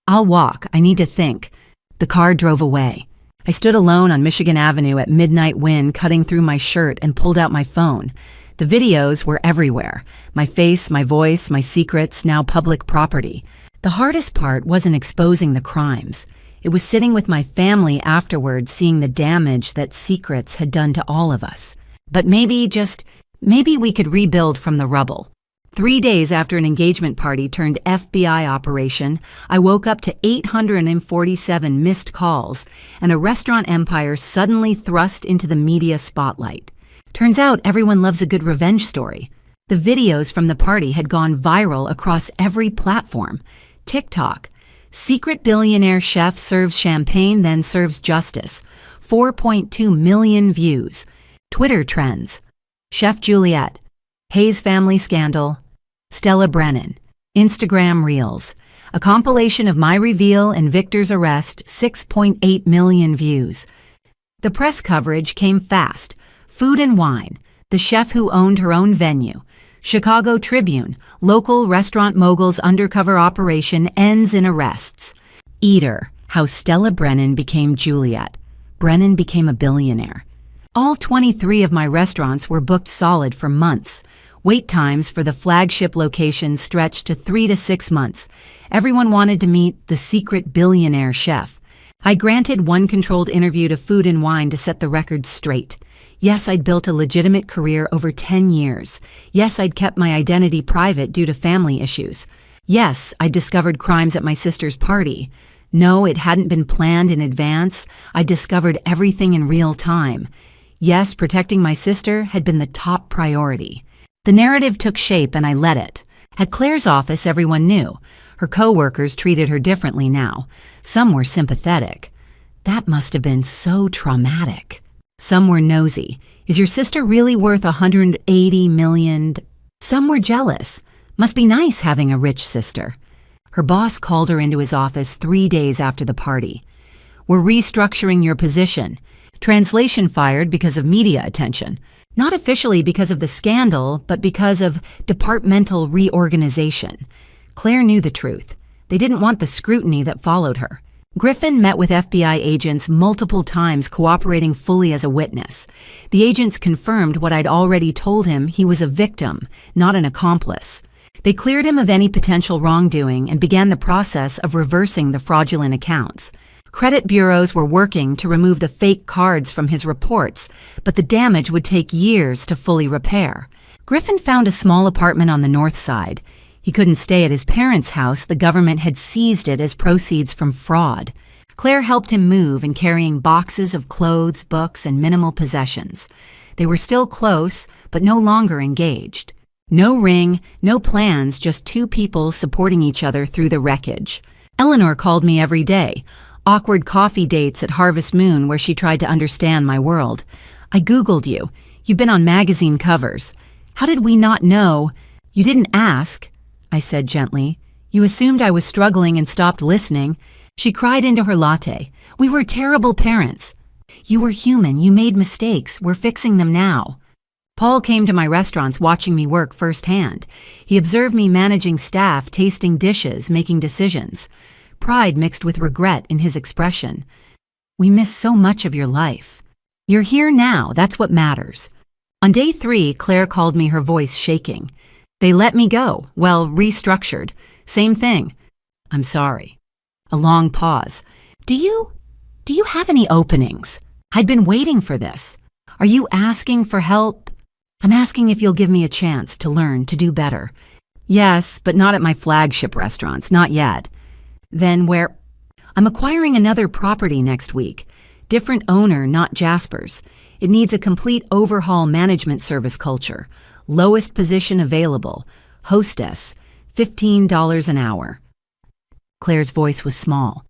I'll walk, I need to think. The car drove away. I stood alone on Michigan Avenue at midnight wind, cutting through my shirt and pulled out my phone. The videos were everywhere. My face, my voice, my secrets, now public property. The hardest part wasn't exposing the crimes. It was sitting with my family afterward, seeing the damage that secrets had done to all of us. But maybe we could rebuild from the rubble. 3 days after an engagement party turned FBI operation, I woke up to 847 missed calls and a restaurant empire suddenly thrust into the media spotlight. Turns out everyone loves a good revenge story. The videos from the party had gone viral across every platform. TikTok. Secret billionaire chef serves champagne, then serves justice. 4.2 million views. Twitter trends. Chef Juliet. Hayes family scandal. Stella Brennan. Instagram reels. A compilation of my reveal and Victor's arrest, 6.8 million views. The press coverage came fast. Food and Wine, the chef who owned her own venue. Chicago Tribune, local restaurant mogul's undercover operation ends in arrests. Eater, how Stella Brennan became Juliet. Brennan became a billionaire. All 23 of my restaurants were booked solid for months. Wait times for the flagship locations stretched to 3 to 6 months. Everyone wanted to meet the secret billionaire chef. I granted one controlled interview to Food and Wine to set the record straight. Yes, I'd built a legitimate career over 10 years. Yes, I'd kept my identity private due to family issues. Yes, I'd discovered crimes at my sister's party. No, it hadn't been planned in advance. I discovered everything in real time. Yes, protecting my sister had been the top priority. The narrative took shape and I led it. At Claire's office, everyone knew. Her co-workers treated her differently now. Some were sympathetic. That must have been so traumatic. Some were nosy. Is your sister really worth $180 million? Some were jealous. Must be nice having a rich sister. Her boss called her into his office 3 days after the party. We're restructuring your position. Translation fired because of media attention. Not officially because of the scandal, but because of departmental reorganization. Claire knew the truth. They didn't want the scrutiny that followed her. Griffin met with FBI agents multiple times, cooperating fully as a witness. The agents confirmed what I'd already told him: he was a victim, not an accomplice. They cleared him of any potential wrongdoing and began the process of reversing the fraudulent accounts. Credit bureaus were working to remove the fake cards from his reports, but the damage would take years to fully repair. Griffin found a small apartment on the north side. He couldn't stay at his parents' house. The government had seized it as proceeds from fraud. Claire helped him move in carrying boxes of clothes, books, and minimal possessions. They were still close, but no longer engaged. No ring, no plans, just two people supporting each other through the wreckage. Eleanor called me every day. Awkward coffee dates at Harvest Moon where she tried to understand my world. I Googled you. You've been on magazine covers. How did we not know? You didn't ask, I said gently. You assumed I was struggling and stopped listening. She cried into her latte. We were terrible parents. You were human. You made mistakes. We're fixing them now. Paul came to my restaurants watching me work firsthand. He observed me managing staff, tasting dishes, making decisions. Pride mixed with regret in his expression. We miss so much of your life. You're here now. That's what matters. On day 3, Claire called me, her voice shaking. They let me go. Well, restructured. Same thing. I'm sorry. A long pause. Do you have any openings? I'd been waiting for this. Are you asking for help? I'm asking if you'll give me a chance to learn, to do better. Yes, but not at my flagship restaurants, not yet. Then where? I'm acquiring another property next week. Different owner, not Jasper's. It needs a complete overhaul management service culture. Lowest position available. Hostess. $15 an hour. Claire's voice was small.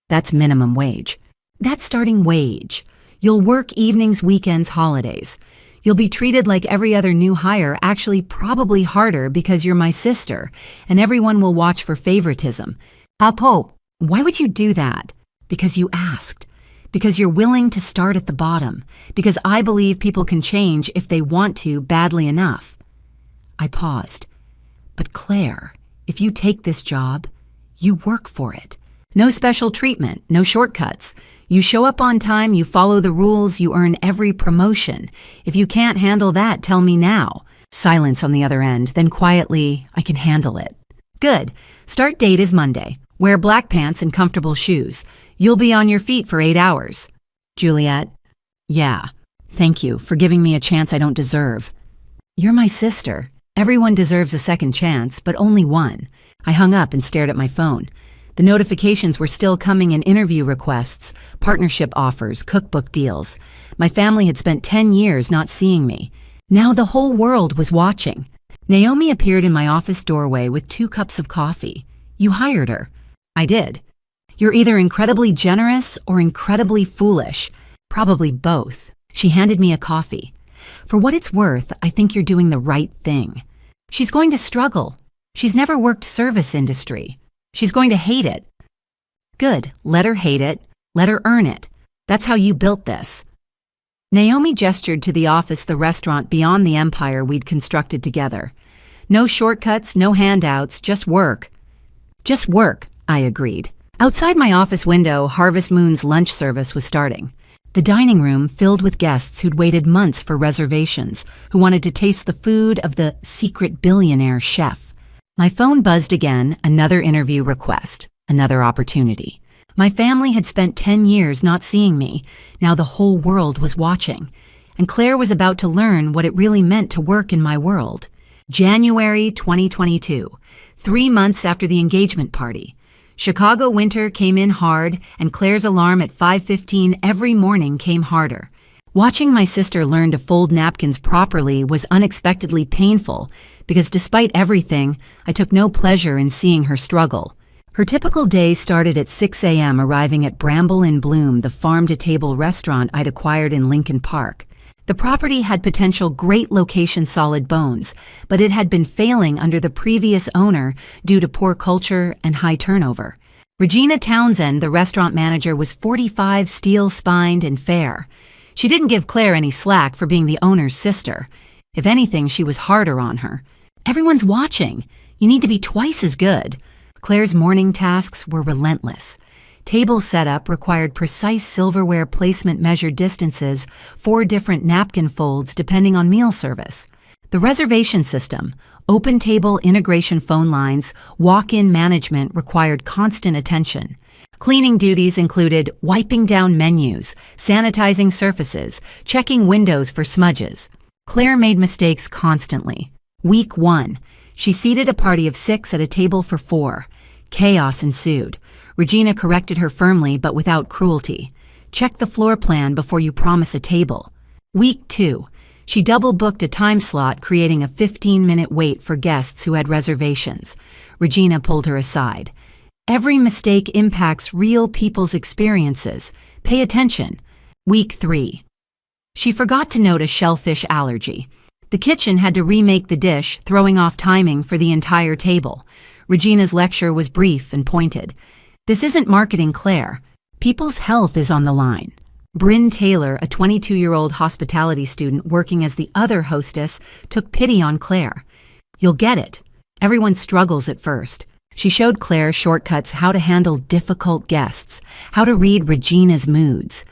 That's minimum wage. That's starting wage. You'll work evenings, weekends, holidays. You'll be treated like every other new hire, actually probably harder because you're my sister, and everyone will watch for favoritism. Apo, why would you do that? Because you asked. Because you're willing to start at the bottom. Because I believe people can change if they want to badly enough. I paused. But Claire, if you take this job, you work for it. No special treatment, no shortcuts. You show up on time, you follow the rules, you earn every promotion. If you can't handle that, tell me now. Silence on the other end, then quietly, I can handle it. Good. Start date is Monday. Wear black pants and comfortable shoes. You'll be on your feet for 8 hours. Juliet. Yeah. Thank you for giving me a chance I don't deserve. You're my sister. Everyone deserves a second chance, but only one. I hung up and stared at my phone. The notifications were still coming in: interview requests, partnership offers, cookbook deals. My family had spent 10 years not seeing me. Now the whole world was watching. Naomi appeared in my office doorway with 2 cups of coffee. You hired her. I did. You're either incredibly generous or incredibly foolish. Probably both. She handed me a coffee. For what it's worth, I think you're doing the right thing. She's going to struggle. She's never worked service industry. She's going to hate it. Good, let her hate it. Let her earn it. That's how you built this. Naomi gestured to the office, the restaurant beyond the empire we'd constructed together. No shortcuts, no handouts, just work. Just work, I agreed. Outside my office window, Harvest Moon's lunch service was starting. The dining room filled with guests who'd waited months for reservations, who wanted to taste the food of the secret billionaire chef. My phone buzzed again, another interview request, another opportunity. My family had spent 10 years not seeing me. Now the whole world was watching. And Claire was about to learn what it really meant to work in my world. January 2022, 3 months after the engagement party. Chicago winter came in hard, and Claire's alarm at 5:15 every morning came harder. Watching my sister learn to fold napkins properly was unexpectedly painful because despite everything, I took no pleasure in seeing her struggle. Her typical day started at 6 a.m. arriving at Bramble in Bloom, the farm-to-table restaurant I'd acquired in Lincoln Park. The property had potential great location solid bones, but it had been failing under the previous owner due to poor culture and high turnover. Regina Townsend, the restaurant manager, was 45, steel-spined, and fair. She didn't give Claire any slack for being the owner's sister. If anything, she was harder on her. Everyone's watching. You need to be twice as good. Claire's morning tasks were relentless. Table setup required precise silverware placement measured distances, 4 different napkin folds depending on meal service. The reservation system, open table integration phone lines, walk-in management required constant attention. Cleaning duties included wiping down menus, sanitizing surfaces, checking windows for smudges. Claire made mistakes constantly. Week 1, she seated a party of 6 at a table for 4. Chaos ensued. Regina corrected her firmly but without cruelty. Check the floor plan before you promise a table. Week 2, she double-booked a time slot, creating a 15-minute wait for guests who had reservations. Regina pulled her aside. Every mistake impacts real people's experiences. Pay attention. Week 3, she forgot to note a shellfish allergy. The kitchen had to remake the dish, throwing off timing for the entire table. Regina's lecture was brief and pointed. This isn't marketing, Claire. People's health is on the line. Bryn Taylor, a 22-year-old hospitality student working as the other hostess, took pity on Claire. You'll get it. Everyone struggles at first. She showed Claire shortcuts, how to handle difficult guests, how to read Regina's moods.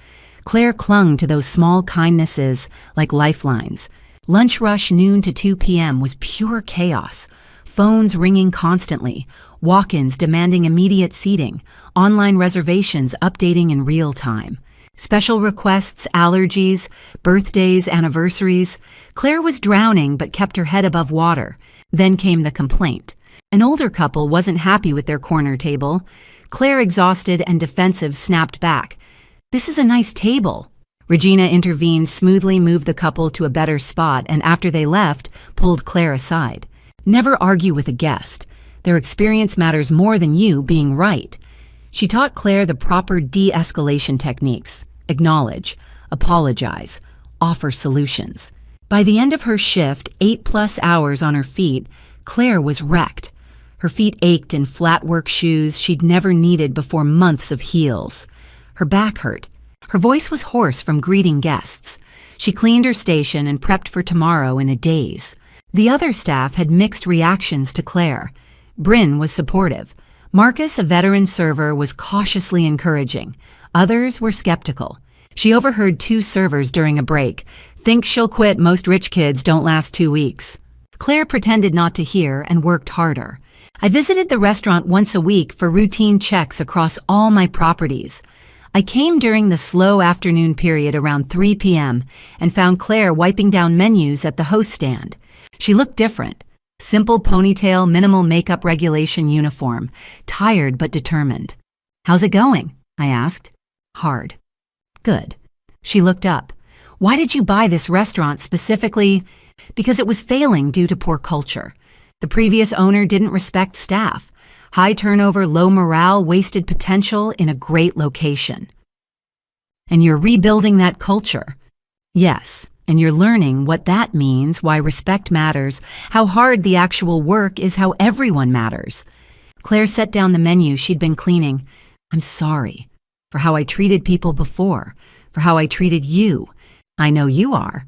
Claire clung to those small kindnesses like lifelines. Lunch rush noon to 2 p.m. was pure chaos. Phones ringing constantly, walk-ins demanding immediate seating, online reservations updating in real time. Special requests, allergies, birthdays, anniversaries. Claire was drowning but kept her head above water. Then came the complaint. An older couple wasn't happy with their corner table. Claire, exhausted and defensive, snapped back. This is a nice table. Regina intervened, smoothly moved the couple to a better spot, and after they left, pulled Claire aside. Never argue with a guest. Their experience matters more than you being right. She taught Claire the proper de-escalation techniques. Acknowledge, apologize, offer solutions. By the end of her shift, 8+ hours on her feet, Claire was wrecked. Her feet ached in flat work shoes she'd never needed before months of heels. Her back hurt. Her voice was hoarse from greeting guests. She cleaned her station and prepped for tomorrow in a daze. The other staff had mixed reactions to Claire. Bryn was supportive. Marcus, a veteran server, was cautiously encouraging. Others were skeptical. She overheard 2 servers during a break. Think she'll quit, most rich kids don't last 2 weeks. Claire pretended not to hear and worked harder. I visited the restaurant once a week for routine checks across all my properties. I came during the slow afternoon period around 3 p.m. and found Claire wiping down menus at the host stand. She looked different. Simple ponytail, minimal makeup regulation uniform. Tired but determined. How's it going? I asked. Hard. Good. She looked up. Why did you buy this restaurant specifically? Because it was failing due to poor culture. The previous owner didn't respect staff. High turnover, low morale, wasted potential in a great location. And you're rebuilding that culture. Yes. And you're learning what that means, why respect matters, how hard the actual work is, how everyone matters. Claire set down the menu she'd been cleaning. I'm sorry for how I treated people before, for how I treated you. I know you are.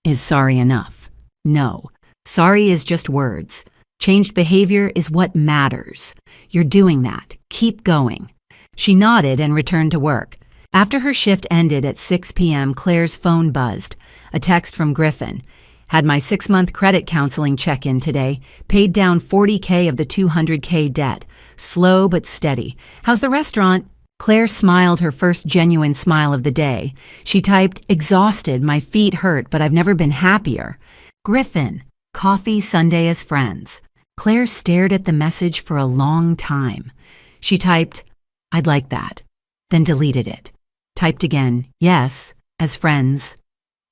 Is sorry enough? No. Sorry is just words. Changed behavior is what matters. You're doing that. Keep going. She nodded and returned to work. After her shift ended at 6 p.m., Claire's phone buzzed. A text from Griffin. Had my 6-month credit counseling check-in today. Paid down $40K of the $200K debt. Slow but steady. How's the restaurant? Claire smiled her first genuine smile of the day. She typed, exhausted, my feet hurt, but I've never been happier. Griffin, coffee Sunday as friends. Claire stared at the message for a long time. She typed, I'd like that, then deleted it. Typed again, yes, as friends.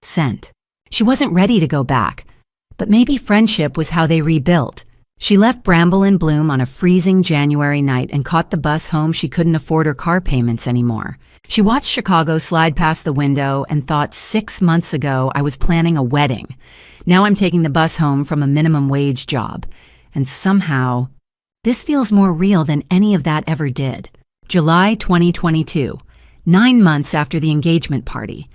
Sent. She wasn't ready to go back, but maybe friendship was how they rebuilt. She left Bramble and Bloom on a freezing January night and caught the bus home. She couldn't afford her car payments anymore. She watched Chicago slide past the window and thought 6 months ago I was planning a wedding. Now I'm taking the bus home from a minimum wage job. And somehow, this feels more real than any of that ever did. July 2022, 9 months after the engagement party.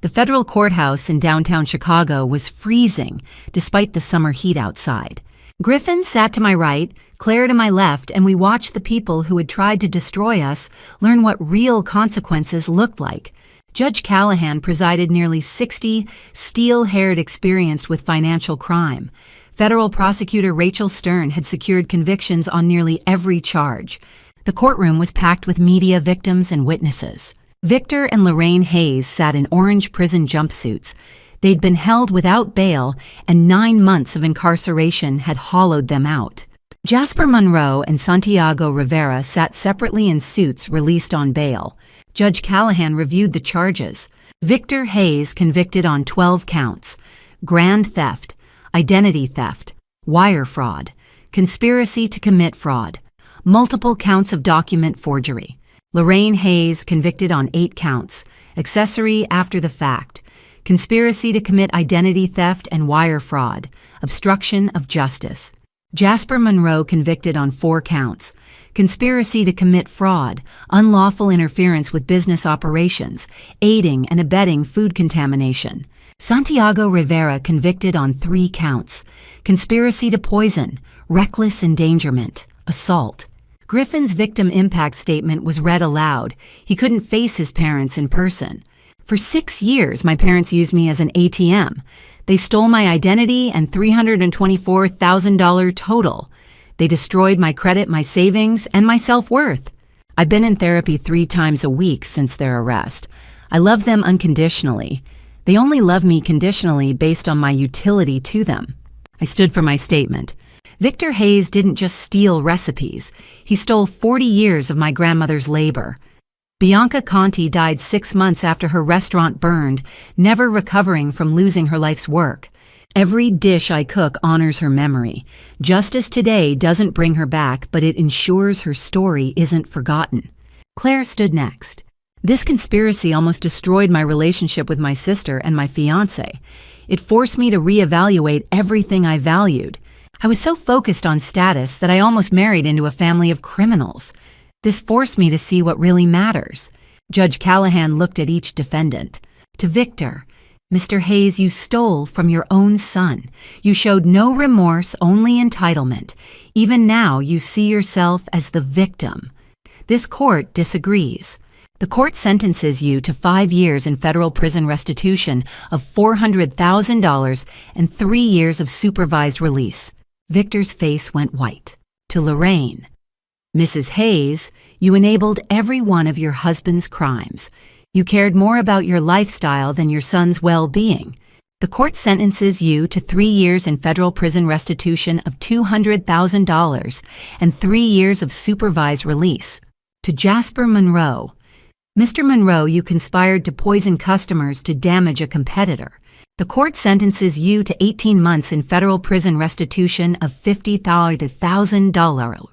The federal courthouse in downtown Chicago was freezing despite the summer heat outside. Griffin sat to my right, Claire to my left, and we watched the people who had tried to destroy us learn what real consequences looked like. Judge Callahan presided nearly 60 steel-haired experienced with financial crime. Federal prosecutor Rachel Stern had secured convictions on nearly every charge. The courtroom was packed with media, victims, and witnesses. Victor and Lorraine Hayes sat in orange prison jumpsuits. They'd been held without bail, and 9 months of incarceration had hollowed them out. Jasper Monroe and Santiago Rivera sat separately in suits released on bail. Judge Callahan reviewed the charges. Victor Hayes convicted on 12 counts: grand theft, identity theft, wire fraud, conspiracy to commit fraud, multiple counts of document forgery. Lorraine Hayes convicted on 8 counts: accessory after the fact, conspiracy to commit identity theft and wire fraud, obstruction of justice. Jasper Monroe convicted on 4 counts: conspiracy to commit fraud, unlawful interference with business operations, aiding and abetting food contamination. Santiago Rivera convicted on 3 counts: conspiracy to poison, reckless endangerment, assault. Griffin's victim impact statement was read aloud. He couldn't face his parents in person. For 6 years, my parents used me as an ATM. They stole my identity and $324,000 total. They destroyed my credit, my savings, and my self-worth. I've been in therapy 3 times a week since their arrest. I love them unconditionally. They only love me conditionally based on my utility to them. I stood for my statement. Victor Hayes didn't just steal recipes. He stole 40 years of my grandmother's labor. Bianca Conti died 6 months after her restaurant burned, never recovering from losing her life's work. Every dish I cook honors her memory. Justice today doesn't bring her back, but it ensures her story isn't forgotten. Claire stood next. This conspiracy almost destroyed my relationship with my sister and my fiancé. It forced me to reevaluate everything I valued. I was so focused on status that I almost married into a family of criminals. This forced me to see what really matters. Judge Callahan looked at each defendant. To Victor, Mr. Hayes, you stole from your own son. You showed no remorse, only entitlement. Even now, you see yourself as the victim. This court disagrees. The court sentences you to 5 years in federal prison restitution of $400,000 and 3 years of supervised release. Victor's face went white. To Lorraine, Mrs. Hayes, you enabled every one of your husband's crimes. You cared more about your lifestyle than your son's well-being. The court sentences you to 3 years in federal prison restitution of $200,000 and 3 years of supervised release. To Jasper Monroe, Mr. Monroe, you conspired to poison customers to damage a competitor. The court sentences you to 18 months in federal prison restitution of $50,000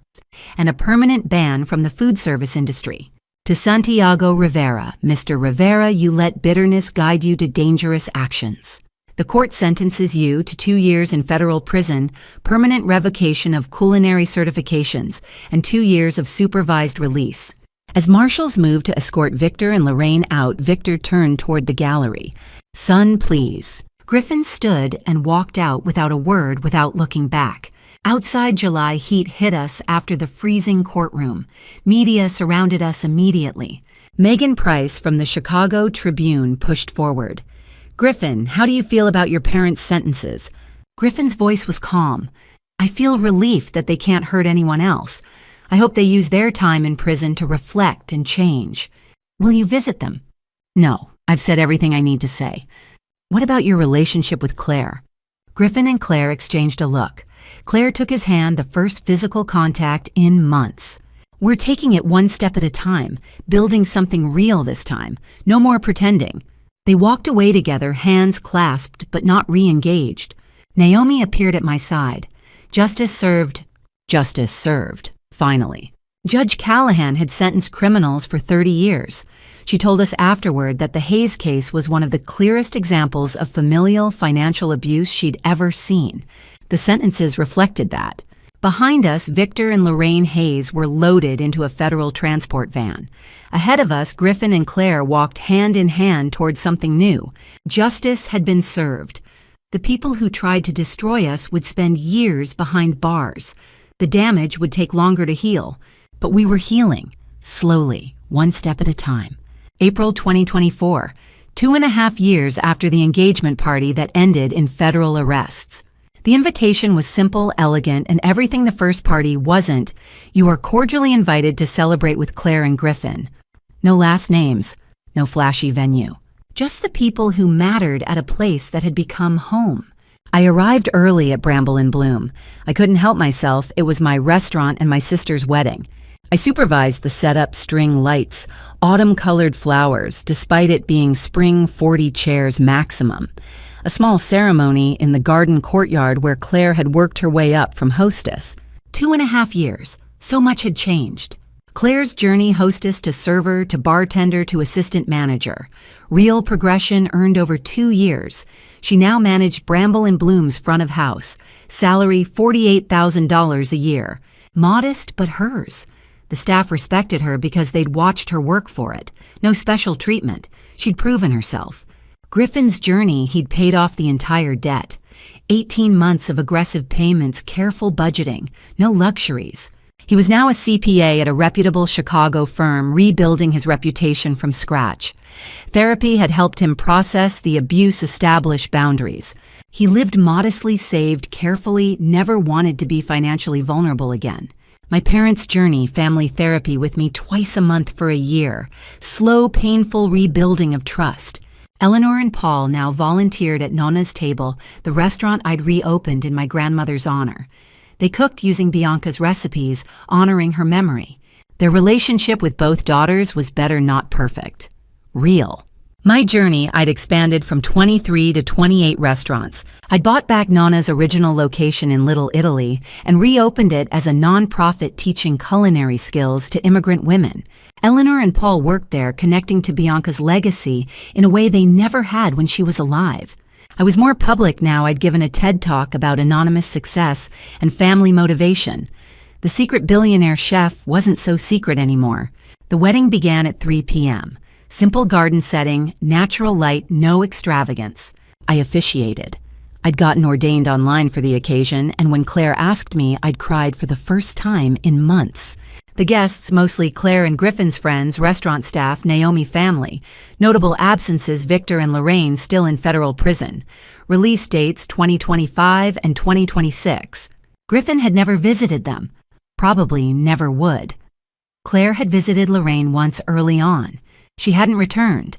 and a permanent ban from the food service industry. To Santiago Rivera, Mr. Rivera, you let bitterness guide you to dangerous actions. The court sentences you to 2 years in federal prison, permanent revocation of culinary certifications, and 2 years of supervised release. As marshals moved to escort Victor and Lorraine out, Victor turned toward the gallery. "Son, please." Griffin stood and walked out without a word, without looking back. Outside, July heat hit us after the freezing courtroom. Media surrounded us immediately. Megan Price from the Chicago Tribune pushed forward. "Griffin, how do you feel about your parents' sentences?" Griffin's voice was calm. "I feel relief that they can't hurt anyone else. I hope they use their time in prison to reflect and change." "Will you visit them?" "No, I've said everything I need to say." "What about your relationship with Claire?" Griffin and Claire exchanged a look. Claire took his hand, the first physical contact in months. "We're taking it one step at a time, building something real this time. No more pretending." They walked away together, hands clasped but not re-engaged. Naomi appeared at my side. Justice served, finally. Judge Callahan had sentenced criminals for 30 years. She told us afterward that the Hayes case was one of the clearest examples of familial financial abuse she'd ever seen. The sentences reflected that. Behind us, Victor and Lorraine Hayes were loaded into a federal transport van. Ahead of us, Griffin and Claire walked hand in hand toward something new. Justice had been served. The people who tried to destroy us would spend years behind bars. The damage would take longer to heal, but we were healing, slowly, one step at a time. April 2024, 2.5 years after the engagement party that ended in federal arrests. The invitation was simple, elegant, and everything the first party wasn't. "You are cordially invited to celebrate with Claire and Griffin." No last names, no flashy venue. Just the people who mattered at a place that had become home. I arrived early at Bramble and Bloom. I couldn't help myself. It was my restaurant and my sister's wedding. I supervised the setup, string lights, autumn-colored flowers, despite it being spring 40 chairs maximum. A small ceremony in the garden courtyard where Claire had worked her way up from hostess. 2.5 years. So much had changed. Claire's journey, hostess to server to bartender to assistant manager. Real progression earned over 2 years. She now managed Bramble and Bloom's front of house. Salary $48,000 a year. Modest, but hers. The staff respected her because they'd watched her work for it. No special treatment. She'd proven herself. Griffin's journey, he'd paid off the entire debt. 18 months of aggressive payments, careful budgeting, no luxuries. He was now a CPA at a reputable Chicago firm, rebuilding his reputation from scratch. Therapy had helped him process the abuse, establish boundaries. He lived modestly, saved carefully, never wanted to be financially vulnerable again. My parents' journey, family therapy with me twice a month for a year. Slow, painful rebuilding of trust. Eleanor and Paul now volunteered at Nona's Table, the restaurant I'd reopened in my grandmother's honor. They cooked using Bianca's recipes, honoring her memory. Their relationship with both daughters was better, not perfect. Real. My journey, I'd expanded from 23 to 28 restaurants. I'd bought back Nona's original location in Little Italy and reopened it as a nonprofit teaching culinary skills to immigrant women. Eleanor and Paul worked there, connecting to Bianca's legacy in a way they never had when she was alive. I was more public now. I'd given a TED Talk about anonymous success and family motivation. The secret billionaire chef wasn't so secret anymore. The wedding began at 3 p.m. Simple garden setting, natural light, no extravagance. I officiated. I'd gotten ordained online for the occasion, and when Claire asked me, I'd cried for the first time in months. The guests, mostly Claire and Griffin's friends, restaurant staff, Naomi family. Notable absences, Victor and Lorraine still in federal prison. Release dates 2025 and 2026. Griffin had never visited them. Probably never would. Claire had visited Lorraine once early on. She hadn't returned.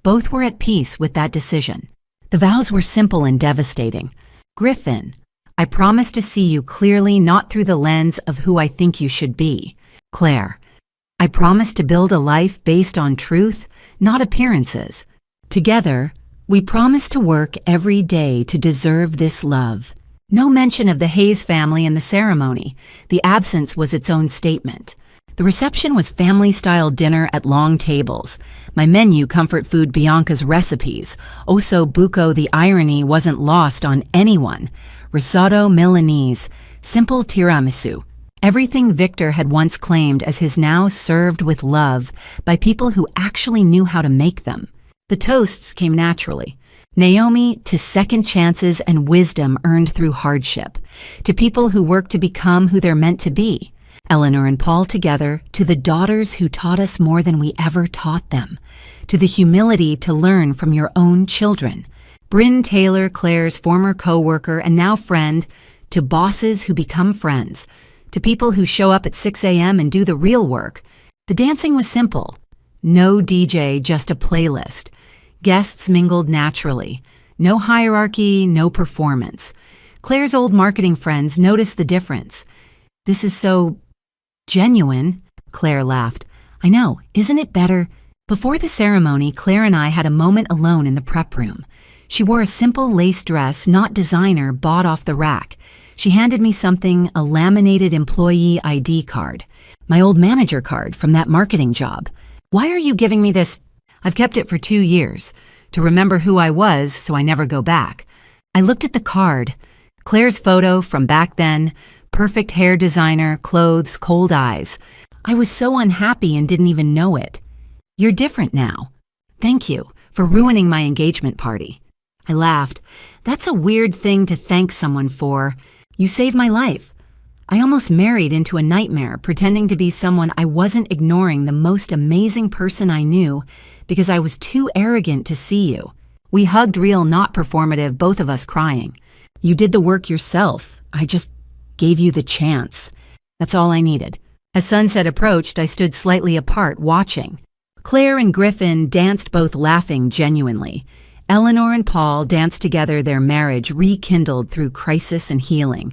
Both were at peace with that decision. The vows were simple and devastating. Griffin, I promise to see you clearly, not through the lens of who I think you should be. Claire, I promise to build a life based on truth, not appearances. Together, we promise to work every day to deserve this love. No mention of the Hayes family in the ceremony. The absence was its own statement. The reception was family-style dinner at long tables. My menu comfort food Bianca's recipes. Osso buco, the irony wasn't lost on anyone. Risotto Milanese, simple tiramisu. Everything Victor had once claimed as his now served with love by people who actually knew how to make them. The toasts came naturally. Naomi, to second chances and wisdom earned through hardship. To people who work to become who they're meant to be. Eleanor and Paul together, to the daughters who taught us more than we ever taught them. To the humility to learn from your own children. Bryn Taylor, Claire's former co-worker and now friend. To bosses who become friends. To people who show up at 6 a.m. and do the real work. The dancing was simple. No DJ, just a playlist. Guests mingled naturally. No hierarchy, no performance. Claire's old marketing friends noticed the difference. This is so genuine, Claire laughed. I know, isn't it better? Before the ceremony, Claire and I had a moment alone in the prep room. She wore a simple lace dress, not designer, bought off the rack. She handed me something, a laminated employee ID card. My old manager card from that marketing job. Why are you giving me this? I've kept it for 2 years, to remember who I was so I never go back. I looked at the card. Claire's photo from back then, perfect hair designer, clothes, cold eyes. I was so unhappy and didn't even know it. You're different now. Thank you for ruining my engagement party. I laughed. That's a weird thing to thank someone for. You saved my life. I almost married into a nightmare, pretending to be someone I wasn't, ignoring the most amazing person I knew because I was too arrogant to see you. We hugged real, not performative, both of us crying. You did the work yourself. I just gave you the chance. That's all I needed. As sunset approached, I stood slightly apart, watching. Claire and Griffin danced, both laughing genuinely. Eleanor and Paul danced together, their marriage rekindled through crisis and healing.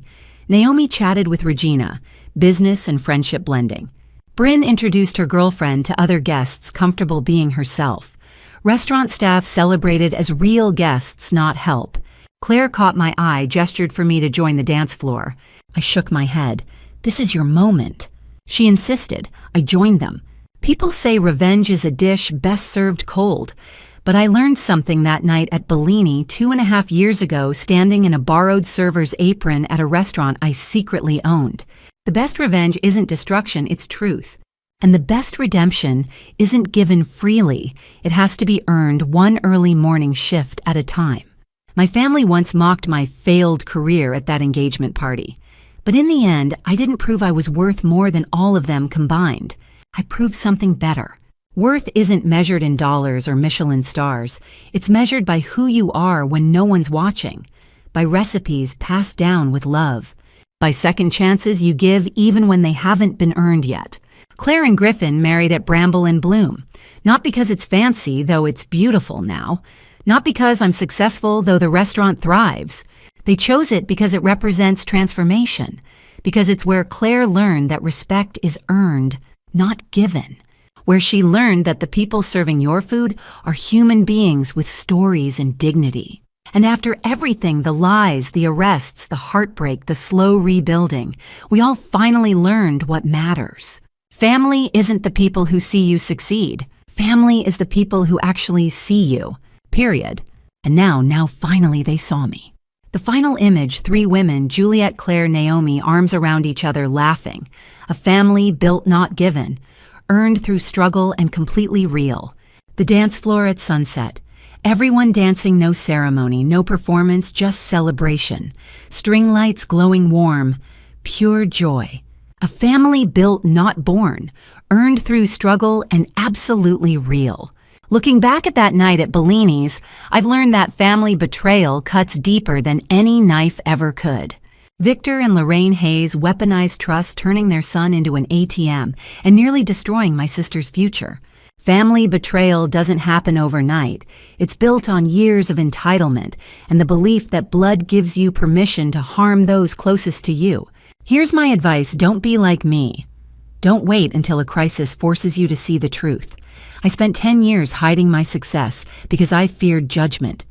Naomi chatted with Regina, business and friendship blending. Bryn introduced her girlfriend to other guests, comfortable being herself. Restaurant staff celebrated as real guests, not help. Claire caught my eye, gestured for me to join the dance floor. I shook my head. This is your moment. She insisted. I joined them. People say revenge is a dish best served cold. But I learned something that night at Bellini 2.5 years ago, standing in a borrowed server's apron at a restaurant I secretly owned. The best revenge isn't destruction, it's truth. And the best redemption isn't given freely. It has to be earned, one early morning shift at a time. My family once mocked my failed career at that engagement party. But in the end, I didn't prove I was worth more than all of them combined. I proved something better. Worth isn't measured in dollars or Michelin stars. It's measured by who you are when no one's watching, by recipes passed down with love, by second chances you give even when they haven't been earned yet. Claire and Griffin married at Bramble and Bloom, not because it's fancy, though it's beautiful now, not because I'm successful, though the restaurant thrives. They chose it because it represents transformation, because it's where Claire learned that respect is earned, not given. Where she learned that the people serving your food are human beings with stories and dignity. And after everything, the lies, the arrests, the heartbreak, the slow rebuilding, we all finally learned what matters. Family isn't the people who see you succeed. Family is the people who actually see you, period. And now finally they saw me. The final image, 3 women, Juliet, Claire, Naomi, arms around each other laughing. A family built, not given. Earned through struggle and completely real. The dance floor at sunset. Everyone dancing, no ceremony, no performance, just celebration. String lights glowing warm. Pure joy. A family built, not born. Earned through struggle and absolutely real. Looking back at that night at Bellini's, I've learned that family betrayal cuts deeper than any knife ever could. Victor and Lorraine Hayes weaponized trust, turning their son into an ATM and nearly destroying my sister's future. Family betrayal doesn't happen overnight. It's built on years of entitlement and the belief that blood gives you permission to harm those closest to you. Here's my advice: don't be like me. Don't wait until a crisis forces you to see the truth. I spent 10 years hiding my success because I feared judgment.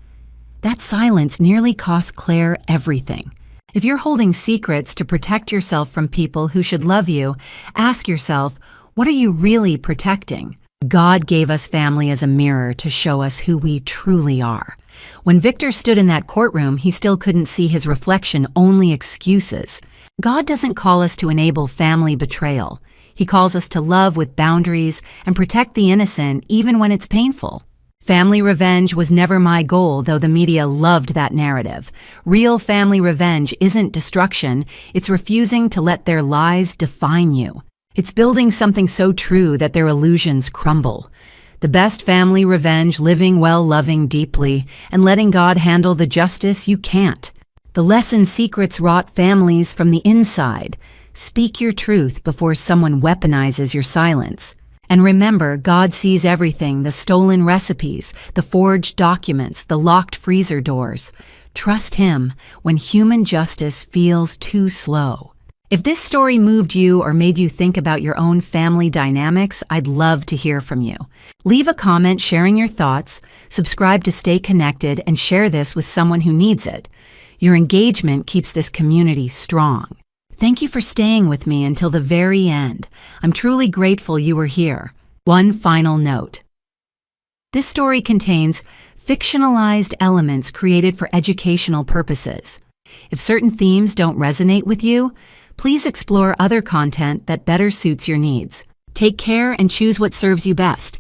That silence nearly cost Claire everything. If you're holding secrets to protect yourself from people who should love you, ask yourself, What are you really protecting? God gave us family as a mirror to show us who we truly are. When Victor stood in that courtroom, he still couldn't see his reflection, only excuses. God doesn't call us to enable family betrayal. He calls us to love with boundaries and protect the innocent even when it's painful. Family revenge was never my goal, though the media loved that narrative. Real family revenge isn't destruction, it's refusing to let their lies define you. It's building something so true that their illusions crumble. The best family revenge, living well, loving deeply, and letting God handle the justice you can't. The lesson secrets rot families from the inside. Speak your truth before someone weaponizes your silence. And remember, God sees everything, the stolen recipes, the forged documents, the locked freezer doors. Trust Him when human justice feels too slow. If this story moved you or made you think about your own family dynamics, I'd love to hear from you. Leave a comment sharing your thoughts, subscribe to stay connected, and share this with someone who needs it. Your engagement keeps this community strong. Thank you for staying with me until the very end. I'm truly grateful you were here. One final note. This story contains fictionalized elements created for educational purposes. If certain themes don't resonate with you, please explore other content that better suits your needs. Take care and choose what serves you best.